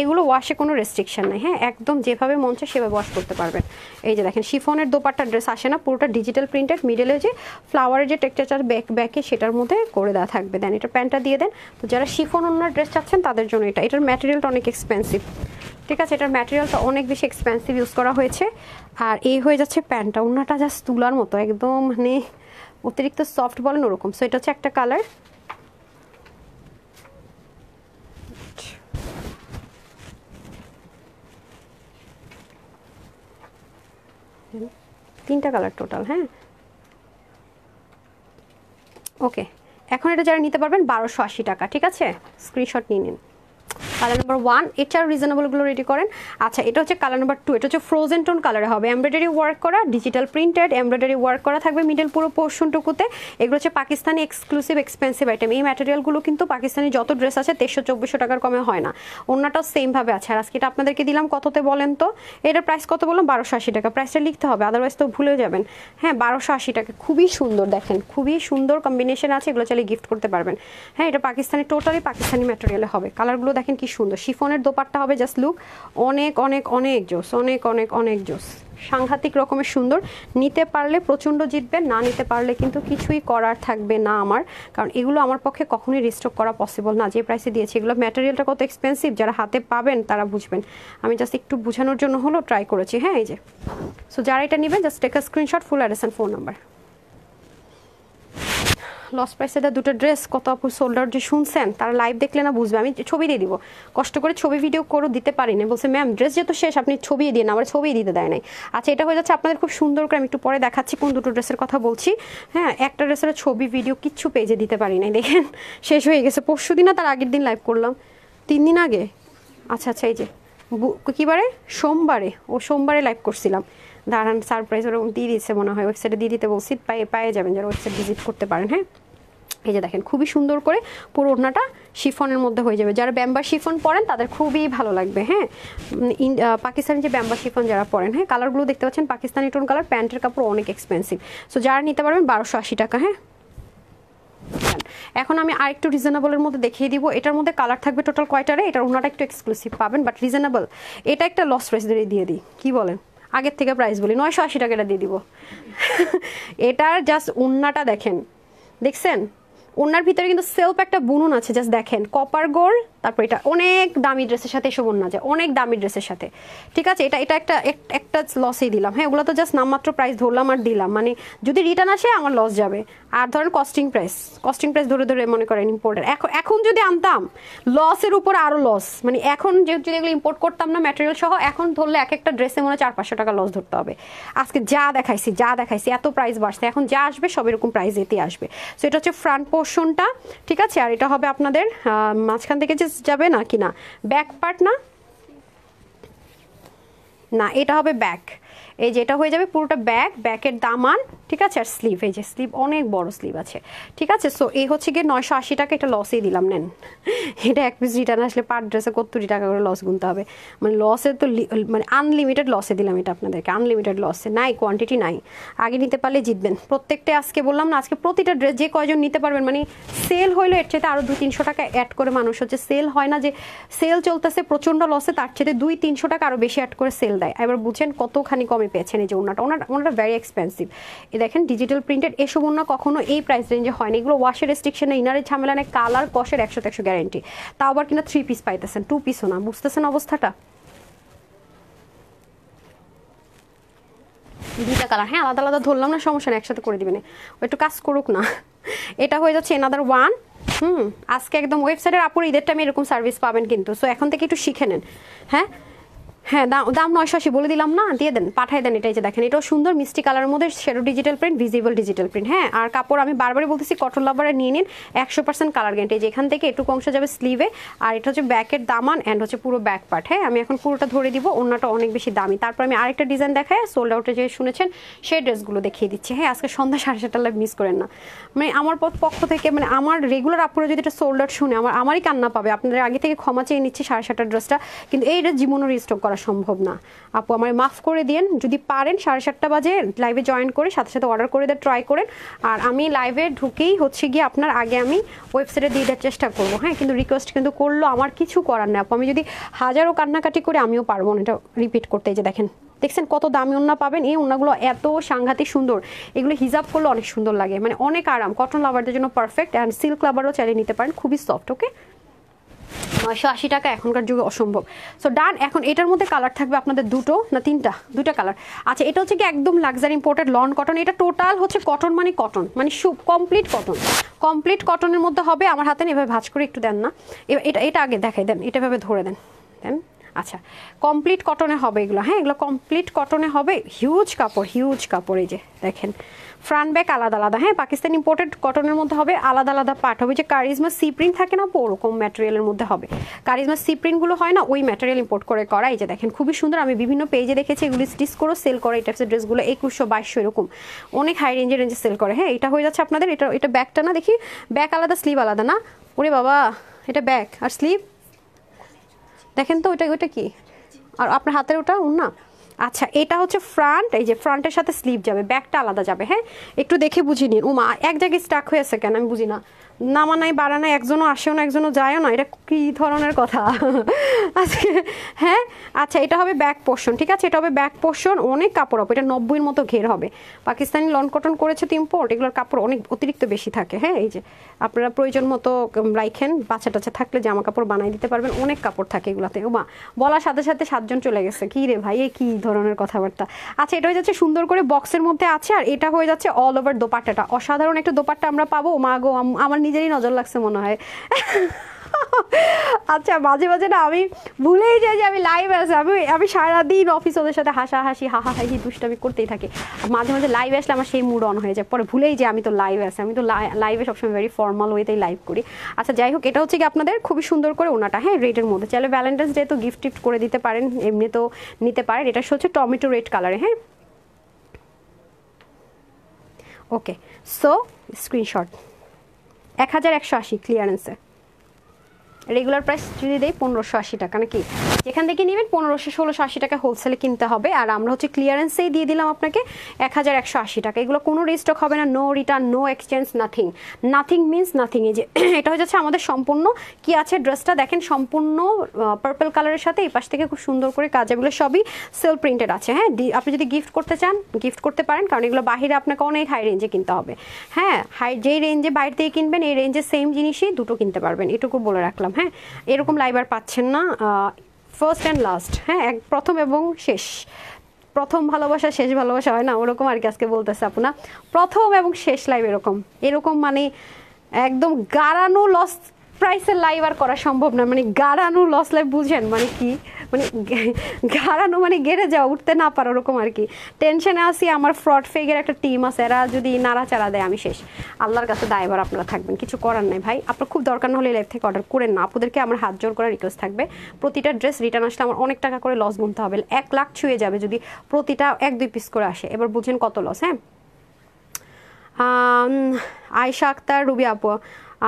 এগুলো ওয়াশে কোনো রেস্ট্রিকশন নেই। হ্যাঁ, একদম যেভাবে মন চায় সেভাবে ওয়াশ করতে পারবেন। এই যে দেখেন শিফনের দোপাট্টা ড্রেস আসে না, পুরোটা ডিজিটাল প্রিন্টেড, মিডলে যে ফ্লাওয়ারের যে টেক্সচার ব্যাকে সেটার মধ্যে করে দেওয়া থাকবে। দেন এটা প্যান্টটা দিয়ে দেন। তো যারা শিফন ওড়নার ড্রেস চাচ্ছেন তাদের জন্য এটা, এটার ম্যাটেরিয়ালটা অনেক এক্সপেন্সিভ। ঠিক আছে, এটার ম্যাটেরিয়ালটা অনেক বেশি এক্সপেন্সিভ ইউজ করা হয়েছে। আর এই হয়ে যাচ্ছে প্যান্টটা, ওড়নাটা জাস্ট তুলার মতো, একদম মানে অতিরিক্ত সফট বলেন ওরকম। সো এটা হচ্ছে একটা কালার। 3টা কালার টোটাল। হ্যাঁ ওকে, এখন এটা যারা নিতে পারবেন 1280 টাকা, ঠিক আছে, স্ক্রিনশট নিয়ে নিন। কালার নাম্বার 1 এটার রিজনেবলগুলো রেডি করেন। আচ্ছা এটা হচ্ছে কালার নাম্বার 2, এটা হচ্ছে ফ্রোজেন টোন কালারে হবে, এমব্রয়ডারি ওয়ার্ক করা, ডিজিটাল প্রিন্টেড এমব্রয়ডারি ওয়ার্ক করা থাকবে মিডল পুরো পোর্শনটুকুতে। এগুলো হচ্ছে পাকিস্তানি এক্সক্লুসিভ এক্সপেন্সিভ আইটেম। এই ম্যাটেরিয়ালগুলো কিন্তু পাকিস্তানি যত ড্রেস আছে 2300-2400 টাকার কমে হয় না। অন্যটাও সেমভাবে আছে। আর আজকে এটা আপনাদেরকে দিলাম কততে বলেন তো? এটার প্রাইস কত বললাম? 1280 টাকা। প্রাইসটা লিখতে হবে, আদারওয়াইজ তো ভুলে যাবেন। হ্যাঁ 1280 টাকা, খুবই সুন্দর, দেখেন খুবই সুন্দর কম্বিনেশন আছে, এগুলো চাইলে গিফট করতে পারবেন। হ্যাঁ এটা পাকিস্তানি, টোটালি পাকিস্তানি ম্যাটেরিয়ালে হবে। কালারগুলো দেখেন কি সুন্দর, শিফনের দোপাট্টা হবে জাস্ট লুক, অনেক অনেক অনেক জোস, অনেক অনেক অনেক জোস, সাংঘাতিক রকমের সুন্দর। নিতে পারলে প্রচণ্ড জিতবেন, না নিতে পারলে কিন্তু কিছুই করার থাকবে না আমার, কারণ এগুলো আমার পক্ষে কখনোই রিস্টক করা পসিবল না যে প্রাইসে দিয়েছি। এগুলো ম্যাটেরিয়ালটা কত এক্সপেন্সিভ, যারা হাতে পাবেন তারা বুঝবেন। আমি জাস্ট একটু বোঝানোর জন্য হলো ট্রাই করেছি। হ্যাঁ এই যে, সো যারা এটা নেবেন just take a screenshot, full address and phone number. Loss প্রাইসে দুটো ড্রেস কত আপু সোল্ড আউট যে শুনছেন, তারা লাইভ দেখলে না বুঝবে। আমি ছবি দিয়ে দিব, কষ্ট করে ছবি ভিডিও করে দিতে পারি না, বলছে ম্যাম ড্রেস যেহেতু শেষ আপনি ছবি দিয়ে না, আমার ছবি দিতে দেয় নাই। আচ্ছা এটা হয়ে যাচ্ছে আপনাদের খুব সুন্দর করে, আমি একটু পরে দেখাচ্ছি কোন দুটো ড্রেসের কথা বলছি। হ্যাঁ একটা ড্রেসের ছবি ভিডিও কিচ্ছু পেজে দিতে পারি নাই, দেখেন শেষ হয়ে গেছে। পরশু দিন না তার আগের দিন লাইভ করলাম, 3 দিন আগে। আচ্ছা আচ্ছা এই যে কী বারে, সোমবারে, ও সোমবারে লাইভ করছিলাম। দাঁড়ান সারপ্রাইজ ওরকম দিয়ে দিচ্ছে মনে হয়, ওয়েবসাইটে দিয়ে দিতে বলছি, পেয়ে যাবেন যারা ওয়েবসাইট ভিজিট করতে পারেন। হ্যাঁ এই যে দেখেন খুবই সুন্দর করে পুরো ওড়নাটা শিফনের মধ্যে হয়ে যাবে। যারা ব্যাম্বা শিফন পরেন তাদের খুবই ভালো লাগবে। হ্যাঁ পাকিস্তানি যে ব্যাম্বা শিফন যারা পরেন, হ্যাঁ কালারগুলো দেখতে পাচ্ছেন পাকিস্তানি টোন কালার, প্যান্টের কাপড় অনেক এক্সপেন্সিভ। সো যারা নিতে পারবেন 1280 টাকা। হ্যাঁ এখন আমি আরেকটু রিজনেবলের মধ্যে দেখিয়ে দিব। এটার মধ্যে কালার থাকবে টোটাল কয়টারে, এটার ওড়নাটা একটু এক্সক্লুসিভ পাবেন বাট রিজনেবল। এটা একটা লস প্রাইস দিয়ে দিই, কি বলেন? আগের থেকে প্রাইস বলি, 980 টাকা এটা দিয়ে দিব। এটার জাস্ট ওড়নাটা দেখেন, দেখছেন ওনার ভিতরে কিন্তু সেলফ একটা বুনন আছে, জাস্ট দেখেন কপার গোল্ড। তারপর এটা অনেক দামি ড্রেসের সাথে এসব ওড়না যায়, অনেক দামি ড্রেসের সাথে, ঠিক আছে। এটা এটা একটা লসেই দিলাম। হ্যাঁ ওগুলো তো জাস্ট নামমাত্র প্রাইস ধরলাম আর দিলাম, মানে যদি রিটার্ন আসে আমার লস যাবে। আর ধরেন কস্টিং প্রাইস ধরে ধরে মনে করেন ইম্পোর্টের, এখন যদি আনতাম লসের উপর আরও লস, মানে এখন যেহেতু যদি এগুলো ইম্পোর্ট করতাম না ম্যাটেরিয়াল সহ, এখন ধরলে এক একটা ড্রেসে মনে হয় 400-500 টাকা লস ধরতে হবে। আজকে যা দেখাইছি এত প্রাইস বাড়ছে, এখন যা আসবে সব এরকম প্রাইস এতেই আসবে। সো এটা হচ্ছে ফ্রন্ট পোর্শনটা, ঠিক আছে। আর এটা হবে আপনাদের মাঝখান থেকে যে যাবে না কি না, ব্যাক পার্ট না এটা হবে ব্যাক। এই যে এটা হয়ে যাবে পুরোটা ব্যাকের দামান, ঠিক আছে। আর স্লিভ, এই যে স্লিভ অনেক বড় স্লিভ আছে, ঠিক আছে। সো এই হচ্ছে গিয়ে 980 টাকা, এটা লসেই দিলাম, নেন। এটা এক পিস রিটার্ন আসলে পার ড্রেসে 70 টাকা করে লস গুনতে হবে, মানে লসে তো মানে আনলিমিটেড লসে দিলাম এটা আপনাদেরকে, আনলিমিটেড লসে নাই, কোয়ান্টিটি নাই। আগে নিতে পারলে জিতবেন প্রত্যেকটা। আজকে বললাম না, আজকে প্রতিটা ড্রেস যে কয়জন নিতে পারবেন, মানে সেল হইলো এর চাইতে আরও 200-300 টাকা অ্যাড করে মানুষ হচ্ছে, সেল হয় না যে সেল চলতেছে প্রচণ্ড লসে, তার চাইতে 200-300 টাকা আরও বেশি অ্যাড করে সেল দেয়। এবার বুঝছেন কতখানি কমে পেয়েছেন। এই যে ওনাটা ভেরি এক্সপেন্সিভ, এ দেখেন ডিজিটাল প্রিন্টেড, এসব ওনা কখনো এই প্রাইস রেঞ্জে হয়নি। এগুলো ওয়াশের রেস্ট্রিকশনে, ইনারের ঝামেলা নেই, কালার কষের 100-100 গ্যারেন্টি। তাও আবার কিনা 3 পিস পাইতেছেন, 2 পিসও না। বুঝতেছেন অবস্থাটা? 2টা কালার, হ্যাঁ আলাদা আলাদা ধরলাম না, সমস্যা নেই, একসাথে করে দিবেন, ও একটু কাজ করুক না। এটা হয়ে যাচ্ছে এনাদার ওয়ান। আজকে একদম ওয়েবসাইটের আপুর ঈদের টাইমে এরকম সার্ভিস পাবেন কিন্তু, সো এখন থেকে একটু শিখে নেন। হ্যাঁ হ্যাঁ দাম 980 বলে দিলাম না, দিয়ে দেন, পাঠিয়ে দেন। এটাই যে দেখেন, এটাও সুন্দর মিষ্টি কালারের মধ্যে shadow digital print, visible digital print. হ্যাঁ আর কাপড় আমি বারবারই বলতেছি কটন লাভারে নিয়ে নিন, 100% কালার গ্যারান্টি। যে এখান থেকে এটুকু অংশ যাবে স্লিভে, আর এটা হচ্ছে ব্যাকের দামান অ্যান্ড হচ্ছে পুরো ব্যাক পার্ট। হ্যাঁ আমি এখন পুরোটা ধরে দিব, ওনাটা অনেক বেশি দামি। তারপর আমি আরেকটা ডিজাইন দেখায় সোল্ড আউটে যে শুনেছেন সেই ড্রেসগুলো দেখিয়ে দিচ্ছি। হ্যাঁ আজকে সন্ধ্যা 7:30 লাইভ মিস করেন না। মানে আমার পক্ষ থেকে, মানে আমার রেগুলার আপুরা যদি এটা সোল্ড আউট শুনে আমারই কান্না পাবে। আপনাদের আগে থেকে ক্ষমা চেয়ে নিচ্ছি 7:30 ড্রেসটা, কিন্তু এই ড্রেস জীবনও রিস্টক করা সম্ভব না। আপু আমার মাফ করে দিন, যদি পারেন 7:30 বাজে লাইভে জয়েন করে সাথে সাথে অর্ডার করে দিয়ে ট্রাই করেন। আর আমি লাইভে ঢুকেই হচ্ছে গিয়ে আপনার আগে আমি ওয়েবসাইটে দিয়ে দেওয়ার চেষ্টা করবো। হ্যাঁ কিন্তু রিকোয়েস্ট কিন্তু করলো, আমার কিছু করার নেই আপু। আমি যদি হাজারো কান্নাকাটি করে আমিও পারবো না এটা রিপিট করতে। যে দেখেন, দেখছেন কত দামি ওড়না পাবেন। এই ওড়নাগুলো এত সাংঘাতিক সুন্দর, এগুলো হিজাব করলে অনেক সুন্দর লাগে, মানে অনেক আরাম। কটন লাভারদের জন্য পারফেক্ট, অ্যান্ড সিল্ক লাভারও চালিয়ে নিতে পারেন, খুবই সফট। ওকে 980 টাকা এখনকার যুগে অসম্ভব। সো ডান। এখন এটার মধ্যে কালার থাকবে আপনাদের দুটা কালার। আচ্ছা এটা হচ্ছে কি একদম লাক্সারি ইম্পোর্টেড লন কটন। এটা টোটাল হচ্ছে কটন, মানে কমপ্লিট কটনের মধ্যে হবে। আমার হাতে এভাবে ভাঁজ করে একটু দেন না, এটা আগে দেখাই দেন, এটা ভাবে ধরে দেন। আচ্ছা কমপ্লিট কটনে হবে এগুলো, হ্যাঁ এগুলো কমপ্লিট কটনে হবে, হিউজ কাপড় এই যে দেখেন ফ্রন্ট ব্যাক আলাদা আলাদা, হ্যাঁ পাকিস্তান ইম্পোর্টেড কটনের মধ্যে হবে, আলাদা আলাদা পার্ট হবে, যে কারিজমা সি প্রিন্ট থাকে না ওরকম ম্যাটেরিয়ালের মধ্যে হবে, কারিজমা সি প্রিন্টগুলো হয় না ওই ম্যাটেরিয়াল ইম্পোর্ট করে করা। এই যে দেখেন খুবই সুন্দর, আমি বিভিন্ন পেজে দেখেছি এগুলি স্টিচ করে সেল করে এই টাইপসের ড্রেসগুলো 2100-2200 এরকম অনেক হাই রেঞ্জে সেল করে। হ্যাঁ এটা হয়ে যাচ্ছে আপনাদের, এটা ব্যাকটা না দেখি ব্যাক আলাদা স্লিভ আলাদা না, ওরে বাবা এটা ব্যাক আর স্লিভ দেখেন তো ওইটা কি, আর আপনার হাতের ওটা না। আচ্ছা এটা হচ্ছে ফ্রন্ট, এই যে ফ্রন্টের সাথে স্লিভ যাবে, ব্যাকটা আলাদা যাবে। হ্যাঁ একটু দেখে বুঝিয়ে নিন। উমা এক জায়গায় স্টাক হয়ে আছে কেন আমি বুঝি না, নামা নাই বাড়া নাই, একজনও আসেও না একজনও যায়ও না, এটা কি ধরনের কথা আজকে। হ্যাঁ আচ্ছা এটা হবে ব্যাক পোর্শন, ঠিক আছে এটা হবে ব্যাক পোর্শন, অনেক কাপড় হবে, এটা 90-এর মতো ঘের হবে, পাকিস্তানি লন কটন করেছে তো ইম্পোর্ট, এগুলোর কাপড় অনেক অতিরিক্ত বেশি থাকে। হ্যাঁ এই যে আপনারা প্রয়োজন মতো রাইখেন, বাচ্চা টাচ্চা থাকলে জামা কাপড় বানাই দিতে পারবেন, অনেক কাপড় থাকে এগুলোতে। ওমা বলার সাথে সাথে 7 জন চলে গেছে, কি রে ভাই কি ধরনের কথাবার্তা। আচ্ছা এটা হয়ে যাচ্ছে সুন্দর করে বক্সের মধ্যে আছে, আর এটা হয়ে যাচ্ছে অল ওভার দোপাট্টাটা, অসাধারণ একটা দোপাট্টা আমরা পাবো। মা গো আমার নিজেরই নজর লাগছে মনে হয় আচ্ছা মাঝে মাঝে না আমি ভুলেই যাই যে আমি লাইভ আসি, আমি সারাদিন অফিস ওদের সাথে হাসাহাসি হাহাহাসি দুষ্টামি করতেই থাকে, মাঝে মাঝে লাইভ আসলে আমার সেই মুড অন হয়ে যায়, পরে ভুলেই যে আমি তো লাইভ আসি, আমি তো লাইভে সবসময় ভেরি ফর্মাল ওয়েতেই লাইভ করি। আচ্ছা যাই হোক এটা হচ্ছে কি আপনাদের খুবই সুন্দর করে ওনাটা, হ্যাঁ রেডের মধ্যে, চাইলে ভ্যালেন্টাইন্স ডে তো গিফট টিফট করে দিতে পারেন, এমনি তো নিতে পারেন। এটা হচ্ছে টমেটো রেড কালারে। হ্যাঁ ওকে সো স্ক্রিনশট 1180 ক্লিয়ারেন্সে, রেগুলার প্রাইস যদি দেয় 1580 টাকা, নাকি যেখান থেকে নেবেন 1500-1680 টাকা হোলসেলে কিনতে হবে, আর আমরা হচ্ছে ক্লিয়ারেন্সেই দিয়ে দিলাম আপনাকে 1180 টাকা। এগুলো কোনো রিস্টক হবে না, no return no exchange nothing means nothing. এই যে এটা হয়ে যাচ্ছে আমাদের সম্পূর্ণ কি আছে ড্রেসটা দেখেন, সম্পূর্ণ পার্পল কালারের সাথে এই পাশ থেকে খুব সুন্দর করে কাজ, এগুলো সবই সেল প্রিন্টেড আছে। হ্যাঁ আপনি যদি গিফট করতে চান গিফট করতে পারেন, কারণ এগুলো বাইরে আপনাকে অনেক হাই রেঞ্জে কিনতে হবে। হ্যাঁ যেই রেঞ্জে বাইরে থেকে কিনবেন এই রেঞ্জে সেম জিনিসই দুটো কিনতে পারবেন, এটুকু বলে রাখলাম। হ্যাঁ এরকম লাইবার পাচ্ছেন না, ফার্স্ট অ্যান্ড লাস্ট। হ্যাঁ প্রথম এবং শেষ, প্রথম ভালোবাসা শেষ ভালোবাসা হয় না ওরকম আর কি, আজকে বলতেছে আপনার প্রথম এবং শেষ লাইভ এরকম মানে একদম গাড়ানো লস প্রাইসের লাইভ আর করা সম্ভব না, মানে গাড়ানো লস লাইভ বুঝেন মানে কি, মানে গাড়ানো মানে গেড়ে যাওয়া উঠতে না পারো ওরকম আর কি। টেনশনে আসি, আমার ফ্রড ফেগের একটা টিম আছে, এরা যদি নাড়াচাড়া দেয় আমি শেষ, আল্লাহর কাছে দায়ভার আপনারা থাকবেন, কিছু করার নাই ভাই। আপনার খুব দরকার না হলে লাইভ থেকে অর্ডার করেন না, আপনাদেরকে আমার হাত জোর করার রিকোয়েস্ট থাকবে, প্রতিটা ড্রেস রিটার্ন আসলে আমার অনেক টাকা করে লস গুনতে হবে, 1 লাখ ছুঁয়ে যাবে যদি প্রতিটা 1-2 পিস করে আসে, এবার বুঝেন কত লস। হ্যাঁ আয়েশা আক্তার রুবি আপু,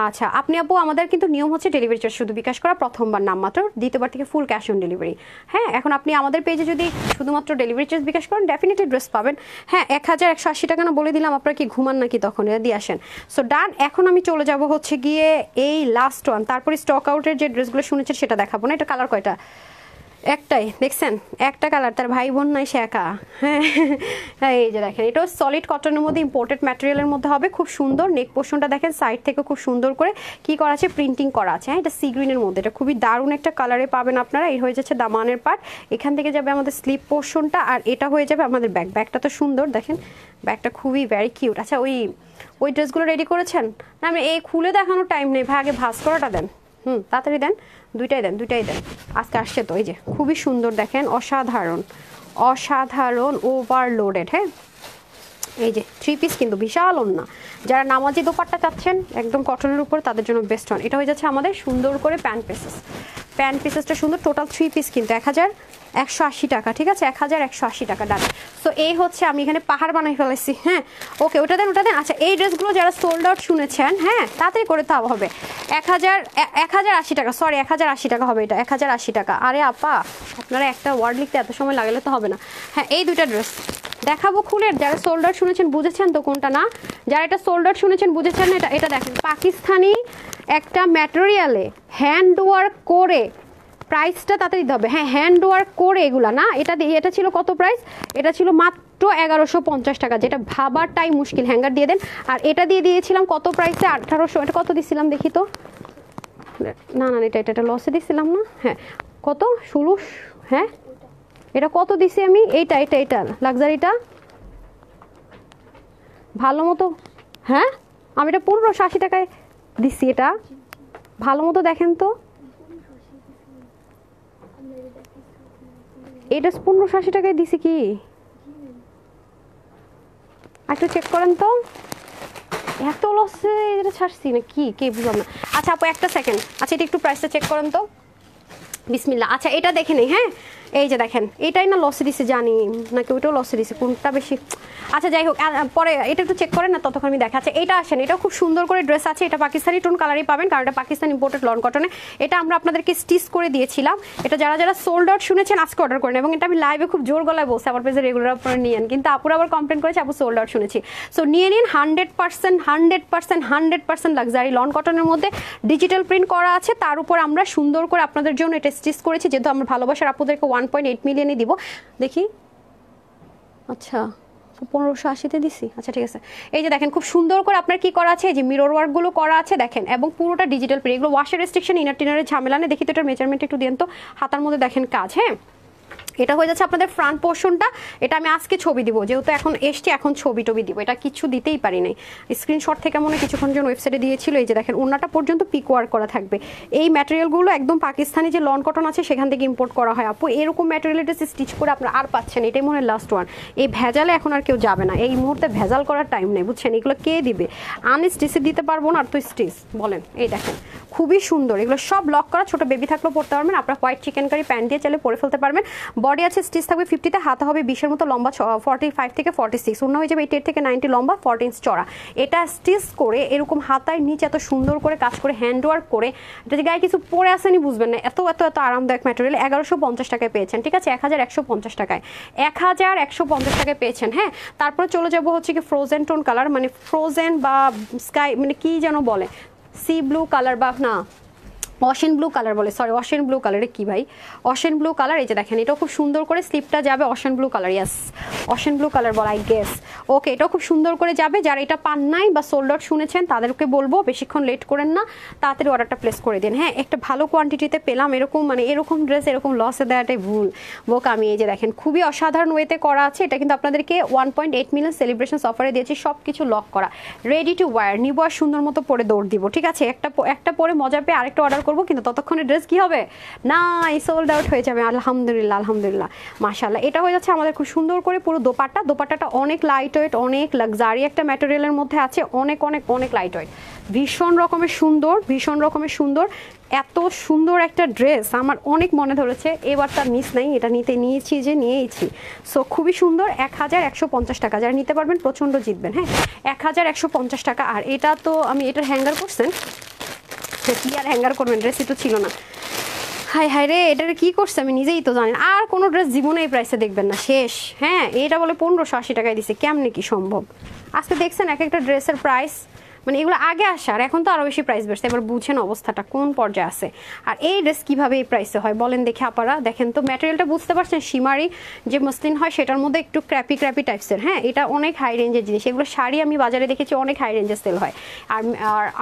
আচ্ছা আপনি আপু আমাদের কিন্তু নিয়ম হচ্ছে ডেলিভারি চার্জ শুধু বিকাশ করা প্রথমবার নামমাত্র, দ্বিতীয়বার থেকে ফুল ক্যাশ অন ডেলিভারি। হ্যাঁ এখন আপনি আমাদের পেজে যদি শুধুমাত্র ডেলিভারি চার্জ বিকাশ করেন ডেফিনেটলি ড্রেস পাবেন। হ্যাঁ 1180 টাকা না বলে দিলাম, আপনারা কি ঘুমান নাকি তখন, এটা দিয়ে আসেন। সো ডান, এখন আমি চলে যাব হচ্ছে গিয়ে এই লাস্ট ওয়ান, তারপরে স্টক আউটের যে ড্রেসগুলো শুনেছেন সেটা দেখাবো না। এটা কালার কয়টা, একটাই দেখছেন, একটা কালার, তার ভাই বোন নাই সে একা। হ্যাঁ এই যে দেখেন এটাও সলিড কটনের মধ্যে ইম্পোর্টেড ম্যাটেরিয়ালের মধ্যে হবে, খুব সুন্দর নেক পোর্শনটা দেখেন সাইড থেকে খুব সুন্দর করে কি করা আছে, প্রিন্টিং করা আছে। হ্যাঁ এটা সি গ্রিনের মধ্যে, এটা খুবই দারুণ একটা কালারে পাবেন আপনারা। এই হয়ে যাচ্ছে দামানের পার্ট, এখান থেকে যাবে আমাদের স্লিপ পোর্শনটা, আর এটা হয়ে যাবে আমাদের ব্যাগটা তো সুন্দর দেখেন, ব্যাগটা খুবই ভেরি কিউট। আচ্ছা ওই ড্রেসগুলো রেডি করেছেন না, আমি এই খুলে দেখানোর টাইম নেই ভাই, আগে ভাঁজ করাটা দেন, তাড়াতাড়ি দেন, দুইটাই দেন আজকে আসছে তো। এই যে খুবই সুন্দর দেখেন, অসাধারণ ওভারলোডেড। হ্যাঁ এই যে 3 পিস কিন্তু বিশাল ওন্না, যারা নামাজি দোপাট্টা চাচ্ছেন একদম কটনের উপর তাদের জন্য বেস্ট ওয়ান। এটা হয়ে যাচ্ছে আমাদের সুন্দর করে প্যান্ট পিসেসটা সুন্দর, টোটাল 3 পিস কিন্তু 1180 টাকা, ঠিক আছে 1180 টাকা ডান। সো এই হচ্ছে আমি এখানে পাহাড় বানাই ফেলেছি। হ্যাঁ ওকে ওটা দেন। আচ্ছা এই ড্রেসগুলো যারা সোল্ড আউট শুনেছেন, হ্যাঁ তাড়াতাড়ি করে তাও হবে 1080 টাকা, সরি 1080 টাকা হবে, এটা 1080 টাকা। আরে আপা আপনারা একটা ওয়ার্ড লিখতে এত সময় লাগালে তো হবে না। হ্যাঁ এই দুইটা ড্রেস দেখাবো খুলে, যারা সোল্ড আউট শুনেছেন বুঝেছেন তো কোনটা না, যারা এটা সোল্ড আউট শুনেছেন বুঝেছেন না, এটা দেখেন পাকিস্তানি একটা ম্যাটেরিয়ালে হ্যান্ড ওয়ার্ক করে, প্রাইসটা তাতে দিতে হবে। হ্যাঁ হ্যান্ড ওয়ার্ক করে এগুলা না, এটা ছিল কত প্রাইস, এটা ছিল মাত্র 1150 টাকা, যেটা ভাবারটাই মুশকিল। হ্যাঙ্গার দিয়ে দেন। আর এটা দিয়ে দিয়েছিলাম কত প্রাইসে, 1800। এটা কত দিছিলাম দেখি তো, না এটা লসে দিছিলাম না। হ্যাঁ কত 16, হ্যাঁ এটা কত দিছি আমি, এইটা লাক্সারিটা ভালো মতো, হ্যাঁ আমি এটা 1580 টাকায় দিছি, এটা ভালো মতো দেখেন তো। এটা 1580 টাকায় দিছি কি একটু চেক করেন তো এত লসে এটা ছাড়ছি না কি কে বুঝলাম না আচ্ছা আপু একটা সেকেন্ড আচ্ছা এটা একটু প্রাইসটা চেক করেন তো বিসমিল্লাহ আচ্ছা এটা দেখে নেই হ্যাঁ এই যে দেখেন এটাই না লসে দিছে জানি নাকি ওইটাও লসে দিছে কোনটা বেশি আচ্ছা যাই হোক পরে এটা একটু চেক করেন না ততক্ষণ আমি দেখা আচ্ছা এটা আসেন এটা খুব সুন্দর করে ড্রেস আছে এটা পাকিস্তানি টোন কালারই পাবেন কারণ এটা পাকিস্তান ইম্পোর্টেড লন কটনে এটা আমরা আপনাদেরকে স্টিচ করে দিয়েছিলাম এটা যারা যারা সোল্ড আউট শুনেছেন আজকে অর্ডার করেন এবং এটা আমি লাইভে খুব জোর গলায় বলছি আমার পেজে রেগুলার আপনারা নিয়েন কিন্তু আপুরা আবার কমপ্লেন করেছে আপু সোল্ড আউট শুনেছি সো নিয়ে নিন 100% লাক্সারি লন কটনের মধ্যে ডিজিটাল প্রিন্ট করা আছে তার উপর আমরা সুন্দর করে আপনাদের জন্য এটা স্টিচ করেছি যেহেতু আমরা ভালোবাসার আপুদেরকে 1.8 মিলিয়নে দিব দেখি আচ্ছা 1580-তে দিছি আচ্ছা ঠিক আছে এই যে দেখেন খুব সুন্দর করে আপনার কি করা আছে এই যে মিরর ওয়ার্ক গুলো করা আছে দেখেন এবং পুরোটা ডিজিটাল প্রিন্ট এগুলো ওয়াশের রেস্ট্রিকশন ইনার টিনারের ঝামেলা নেই দেখি তো এটার মেজারমেন্ট একটু দেন তো হাতার মধ্যে দেখেন কাজ হ্যাঁ এটা হয়ে যাচ্ছে আপনাদের ফ্রন্ট পোর্শনটা এটা আমি আজকে ছবি দিব যেহেতু এখন এসছি এখন ছবি টবি দিব এটা কিছু দিতেই পারি নাই স্ক্রিনশট থেকে মনে কিছুক্ষণ জন্য ওয়েবসাইটে দিয়েছিল এই যে দেখেন ওনাটা পর্যন্ত পিক ওয়ার্ক করা থাকবে এই ম্যাটেরিয়ালগুলো একদম পাকিস্তানি যে লন কটন আছে সেখান থেকে ইম্পোর্ট করা হয় আপু এরকম ম্যাটেরিয়ালটা স্টিচ করে আপনারা আর পাচ্ছেন এটাই মনে হয় লাস্ট ওয়ান এই ভেজালে এখন আর কেউ যাবে না এই মুহূর্তে ভেজাল করার টাইম নেই বুঝছেন এগুলো কে দিবে আনস্টিচে দিতে পারবো না আর তো স্টিচ বলেন এই দেখেন খুবই সুন্দর এগুলো সব লক করা ছোট বেবি থাকলেও পড়তে পারবেন আপনারা হোয়াইট চিকেন কারি প্যান্ট দিয়ে চাইলে পরে ফেলতে পারবেন বডি আছে স্টিচ থাকবে 50-তে হাতা হবে 20-এর মতো লম্বা 45 থেকে 46 অন্য হয়ে যাবে 8 থেকে 90 লম্বা 14 ইঞ্চ চড়া এটা স্টিচ করে এরকম হাতায় নিচে এত সুন্দর করে কাজ করে হ্যান্ড ওয়ার্ক করে এটা যে গায়ে কিছু পরে আসেনি বুঝবেন না এত এত এত আরামদায়ক ম্যাটেরিয়াল 1150 টাকায় পেয়েছেন ঠিক আছে 1150 টাকায় 1150 টাকায় পেয়েছেন হ্যাঁ তারপরে চলে যাবো হচ্ছে কি ফ্রোজেন টোন কালার মানে ফ্রোজেন বা স্কাই মানে কি যেন বলে সি ব্লু কালার বা না অশেন ব্লু কালার বলে সরি অশেন ব্লু কালারে কি ভাই অশেন ব্লু কালার এই যে দেখেন এটাও খুব সুন্দর করে স্লিপটা যাবে ocean blue colour yes ocean blue colour বল আই গেস ওকে এটাও খুব সুন্দর করে যাবে যারা এটা পান নাই বা সোল্ড আউট শুনেছেন তাদেরকে বলবো বেশিক্ষণ লেট করেন না তাড়াতাড়ি অর্ডারটা প্লেস করে দিন হ্যাঁ একটা ভালো কোয়ান্টিটিতে পেলাম এরকম মানে এরকম ড্রেস এরকম লসে দেওয়াটাই ভুল বোক আমি এই যে দেখেন খুবই অসাধারণ ওয়েতে করা আছে এটা কিন্তু আপনাদেরকে 1.8 মিলিয়ন সেলিব্রেশন অফারে দিয়েছি সব কিছু লক করা রেডি টু ওয়্যার নিব আর সুন্দর মতো পরে দৌড় দিব ঠিক আছে একটা পরে মজা পেয়ে আরেকটা অর্ডার করবো কিন্তু ততক্ষণে ড্রেস কি হবে না সোল্ড আউট হয়ে যাবে আলহামদুলিল্লাহ মাশাআল্লাহ এটা হয়ে যাচ্ছে আমাদের খুব সুন্দর করে পুরো দোপাট্টাটা অনেক লাইট ওয়েট অনেক লাক্সারি একটা ম্যাটেরিয়ালের মধ্যে আছে অনেক অনেক অনেক লাইট ওয়েট ভীষণ রকমের সুন্দর এত সুন্দর একটা ড্রেস আমার অনেক মনে ধরেছে এবার তার মিস নাই এটা নিয়েছি সো খুবই সুন্দর 1150 টাকা যারা নিতে পারবেন প্রচণ্ড জিতবেন হ্যাঁ 1150 টাকা আর এটা তো আমি এটার হ্যাঙ্গার করছেন কি আর হ্যাঙ্গার করবেন ড্রেসই তো ছিল না হাই রে এটা কি করছে আমি নিজেই তো জানি আর কোনো ড্রেস জীবনে এই প্রাইসে দেখবেন না শেষ হ্যাঁ এটা বলে 1580 টাকায় দিছে কেমনে কি সম্ভব আজকে দেখছেন এক একটা ড্রেসের প্রাইস মানে এগুলো আগে আসার এখন তো আরো বেশি প্রাইস বেড়েছে এবার বুঝেন অবস্থাটা কোন পর্যায়ে আছে আর এই ড্রেস কিভাবে এই প্রাইসে হয় বলেন দেখে আপনারা দেখেন তো ম্যাটেরিয়ালটা বুঝতে পারছেন শিমারি যে মসলিন হয় সেটার মধ্যে একটু ক্র্যাপি টাইপসের হ্যাঁ এটা অনেক হাই রেঞ্জের জিনিস এগুলো শাড়ি আমি বাজারে দেখেছি অনেক হাই রেঞ্জের সেল হয়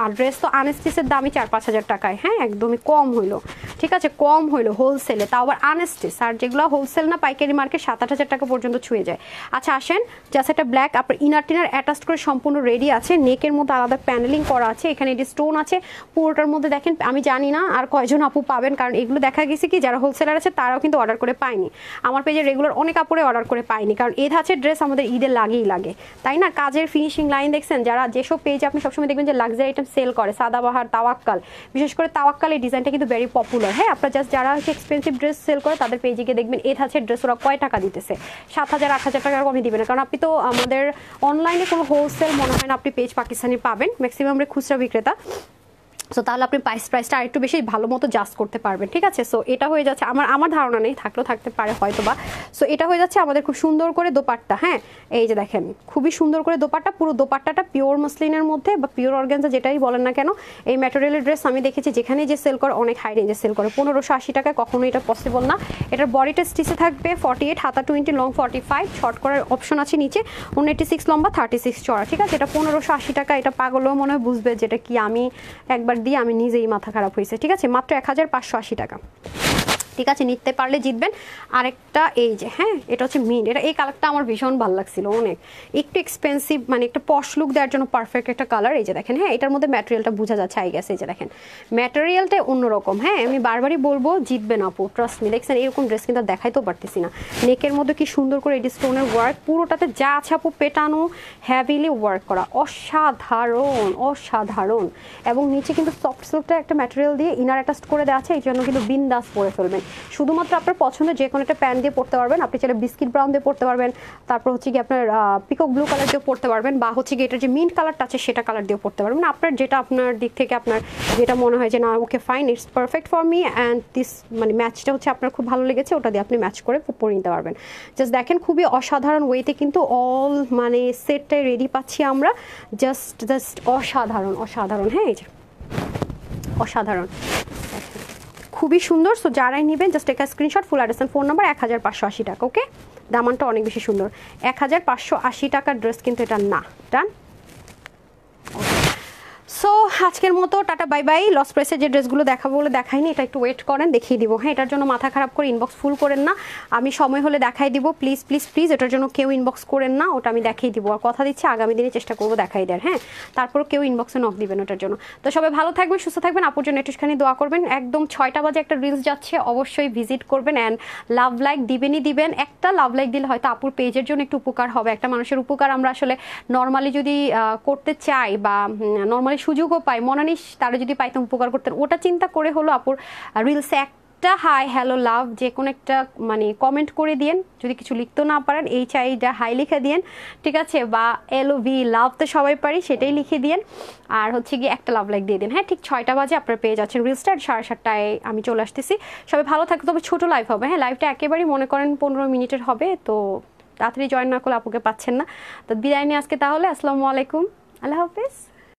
আর ড্রেস তো আনস্টিচের দামই 4-5 হাজার টাকায় হ্যাঁ একদমই কম হইলো ঠিক আছে কম হইলো হোলসেলে তাও আবার আনস্টিচ আর যেগুলো হোলসেল না পাইকারি মার্কেট 7-8 হাজার টাকা পর্যন্ত ছুঁয়ে যায় আচ্ছা আসেন জাস্ট একটা ব্ল্যাক আপনার ইনার টিনার অ্যাটাচ করে সম্পূর্ণ রেডি আছে নেকের মধ্যে আলাদা প্যানেলিং করা আছে এখানে এটি স্টোন আছে পুরোটার মধ্যে দেখেন আমি জানি না আর কয়জন আপু পাবেন কারণ এগুলো দেখা গেছে কি যারা হোলসেলার আছে তারাও কিন্তু অর্ডার করে পায়নি আমার পেজে রেগুলার অনেক আপুরে অর্ডার করে পায়নি কারণ এই ধাঁচের ড্রেস আমাদের ঈদের লাগে তাই না কাজের ফিনিশিং লাইন দেখছেন যারা যেসব পেজে আপনি সবসময় দেখবেন যে লাক্সারি আইটেম সেল করে সাদাবাহার তাওয়াক্কাল বিশেষ করে তাওয়াক্কাল এই ডিজাইনটা কিন্তু ভেরি পপুলার হ্যাঁ আপনারা জাস্ট যারা এক্সপেন্সিভ ড্রেস সেল করে তাদের পেজে গিয়ে দেখবেন এই ধাঁচের ড্রেস ওরা কয় টাকা দিতেছে 7,000-8,000 টাকার কমে দিবে না কারণ আপনি তো আমাদের অনলাইনে কোনো হোলসেল মনে হয় না আপনি পেজ পাকিস্তানি পাবেন ম্যাক্সিমাম খুচরা বিক্রেতা সো তাহলে আপনি প্রাইসটা আরেকটু বেশি ভালো মতো জাস্ট করতে পারবেন ঠিক আছে সো এটা হয়ে যাচ্ছে আমার ধারণা নেই থাকলেও থাকতে পারে হয়তো বা সো এটা হয়ে যাচ্ছে আমাদের খুব সুন্দর করে দোপাট্টা হ্যাঁ এই যে দেখেন খুবই সুন্দর করে দোপাট্টা পুরো দোপাট্টাটা পিওর মসলিনের মধ্যে বা পিওর অর্গানজা যেটাই বলেন না কেন এই ম্যাটেরিয়ালের ড্রেস আমি দেখেছি যেখানে যে সেল করে অনেক হাই রেঞ্জে সেল করে 1580 টাকায় কখনো এটা পসিবল না এটার বডিটা স্টিচে থাকবে 48 হাতা 20 লং 45 শর্ট করার অপশন আছে নিচে 186 লম্বা 36 চড়া ঠিক আছে এটা 1580 টাকা এটা পাগলও মনে হয় বুঝবে যেটা কি আমি একবার দিয়ে আমি নিজেই মাথা খারাপ হয়েছে ঠিক আছে মাত্র 1580 টাকা ঠিক আছে, নিতে পারলে জিতবেন। আরেকটা এই যে, হ্যাঁ, এটা হচ্ছে মিন্ট, এটা এই কালারটা আমার ভীষণ ভালো লাগছিল অনেক, একটু এক্সপেন্সিভ, মানে একটা পশ লুক দেওয়ার জন্য পারফেক্ট একটা কালার। এই যে দেখেন, হ্যাঁ, এটার মধ্যে ম্যাটেরিয়ালটা বোঝা যাচ্ছে আই গেছে। এই যে দেখেন ম্যাটেরিয়ালটা অন্যরকম। হ্যাঁ, আমি বারবারই বলবো জিতবেন আপু, ট্রাস্ট মি। দেখছেন এরকম ড্রেস কিন্তু দেখাইতেও পারতেছি না। নেকের মধ্যে কি সুন্দর করে এডি স্টোনের ওয়ার্ক, পুরোটাতে যা আছে আপু পেটানো, হ্যাভিলি ওয়ার্ক করা, অসাধারণ অসাধারণ। এবং নিচে কিন্তু সফট সিল্কটা একটা ম্যাটেরিয়াল দিয়ে ইনার অ্যাটাচ করে দেওয়া আছে, এই জন্য কিন্তু বিন্দাস পরে ফেলবেন। শুধুমাত্র আপনার পছন্দের যে কোনো একটা প্যান্ট দিয়ে পরতে পারবেন, আপনি চাইলে বিস্কিট ব্রাউন দিয়ে পরতে পারবেন, তারপর হচ্ছে কি আপনার পিকক ব্লু কালার দিয়ে পরতে পারবেন, বা হচ্ছে কি এটার যে মিন্ট কালারটা আছে সেটা কালার দিয়ে পরতে পারবেন। আপনার যেটা আপনার দিক থেকে আপনার যেটা মনে হয় যে না okay fine, it's perfect for me and this, মানে ম্যাচটা হচ্ছে আপনার খুব ভালো লেগেছে, ওটা দিয়ে আপনি ম্যাচ করে পরে নিতে পারবেন। জাস্ট দেখেন খুবই অসাধারণ ওয়েতে কিন্তু অল মানে সেটটাই রেডি পাচ্ছি আমরা, জাস্ট জাস্ট অসাধারণ অসাধারণ। হ্যাঁ, এই যে অসাধারণ, খুবই সুন্দর। সো যারাই নেবেন জাস্ট একটা screenshot, full address phone number, 1580 টাকা। ওকে, দামানটা অনেক বেশি সুন্দর, 1580 টাকার ড্রেস কিন্তু এটা না। ডান। সো আজকের মতো টাটা বাই বাই। লস প্রাইসে যে ড্রেসগুলো দেখাবো বলে দেখাইনি, এটা একটু ওয়েট করেন, দেখিয়ে দিব। হ্যাঁ, এটার জন্য মাথা খারাপ করে ইনবক্স ফুল করেন না, আমি সময় হলে দেখাই দিব। প্লিজ প্লিজ প্লিজ এটার জন্য কেউ ইনবক্স করেন না, ওটা আমি দেখিয়ে দিব। আর কথা দিচ্ছি আগামী দিনে চেষ্টা করবো দেখাই দেওয়ার। হ্যাঁ, তারপর কেউ ইনবক্সে নক দিবেন ওটার জন্য। তো সবাই ভালো থাকবেন, সুস্থ থাকবেন, আপুর জন্য একটুখানি দোয়া করবেন। একদম 6টা বাজে একটা রিলস যাচ্ছে, অবশ্যই ভিজিট করবেন অ্যান্ড লাভ লাইক দিবেনই দিবেন। একটা লাভ লাইক দিলে হয়তো আপুর পেজের জন্য একটু উপকার হবে। একটা মানুষের উপকার আমরা আসলে নর্মালি যদি করতে চাই বা নর্মালি সুযোগও পাই, মনানিস তারা যদি পাইতাম উপকার করতেন, ওটা চিন্তা করে হলো আপুর রিলসে একটা হাই হ্যালো লাভ যে কোনো একটা মানে কমেন্ট করে দিয়েন। যদি কিছু লিখতেও না পারেন HIটা হাই লিখে দিয়েন, ঠিক আছে, বা LOV লাভ তো সবাই পারি সেটাই লিখে দিয়েন। আর হচ্ছে গিয়ে একটা লাভ লাইক দিয়ে দিন। হ্যাঁ, ঠিক 6টা বাজে আপনার পেয়ে যাচ্ছেন রিলসটা, 7:30টায় আমি চলে আসতেছি। সবাই ভালো থাকতে, তবে ছোটো লাইভ হবে। হ্যাঁ, লাইভটা একেবারেই মনে করেন 15 মিনিটের হবে, তো তাড়াতাড়ি জয়েন না করলে আপুকে পাচ্ছেন না। তো বিদায় নিয়ে আজকে তাহলে, আসসালামু আলাইকুম, আল্লাহ হাফিজ।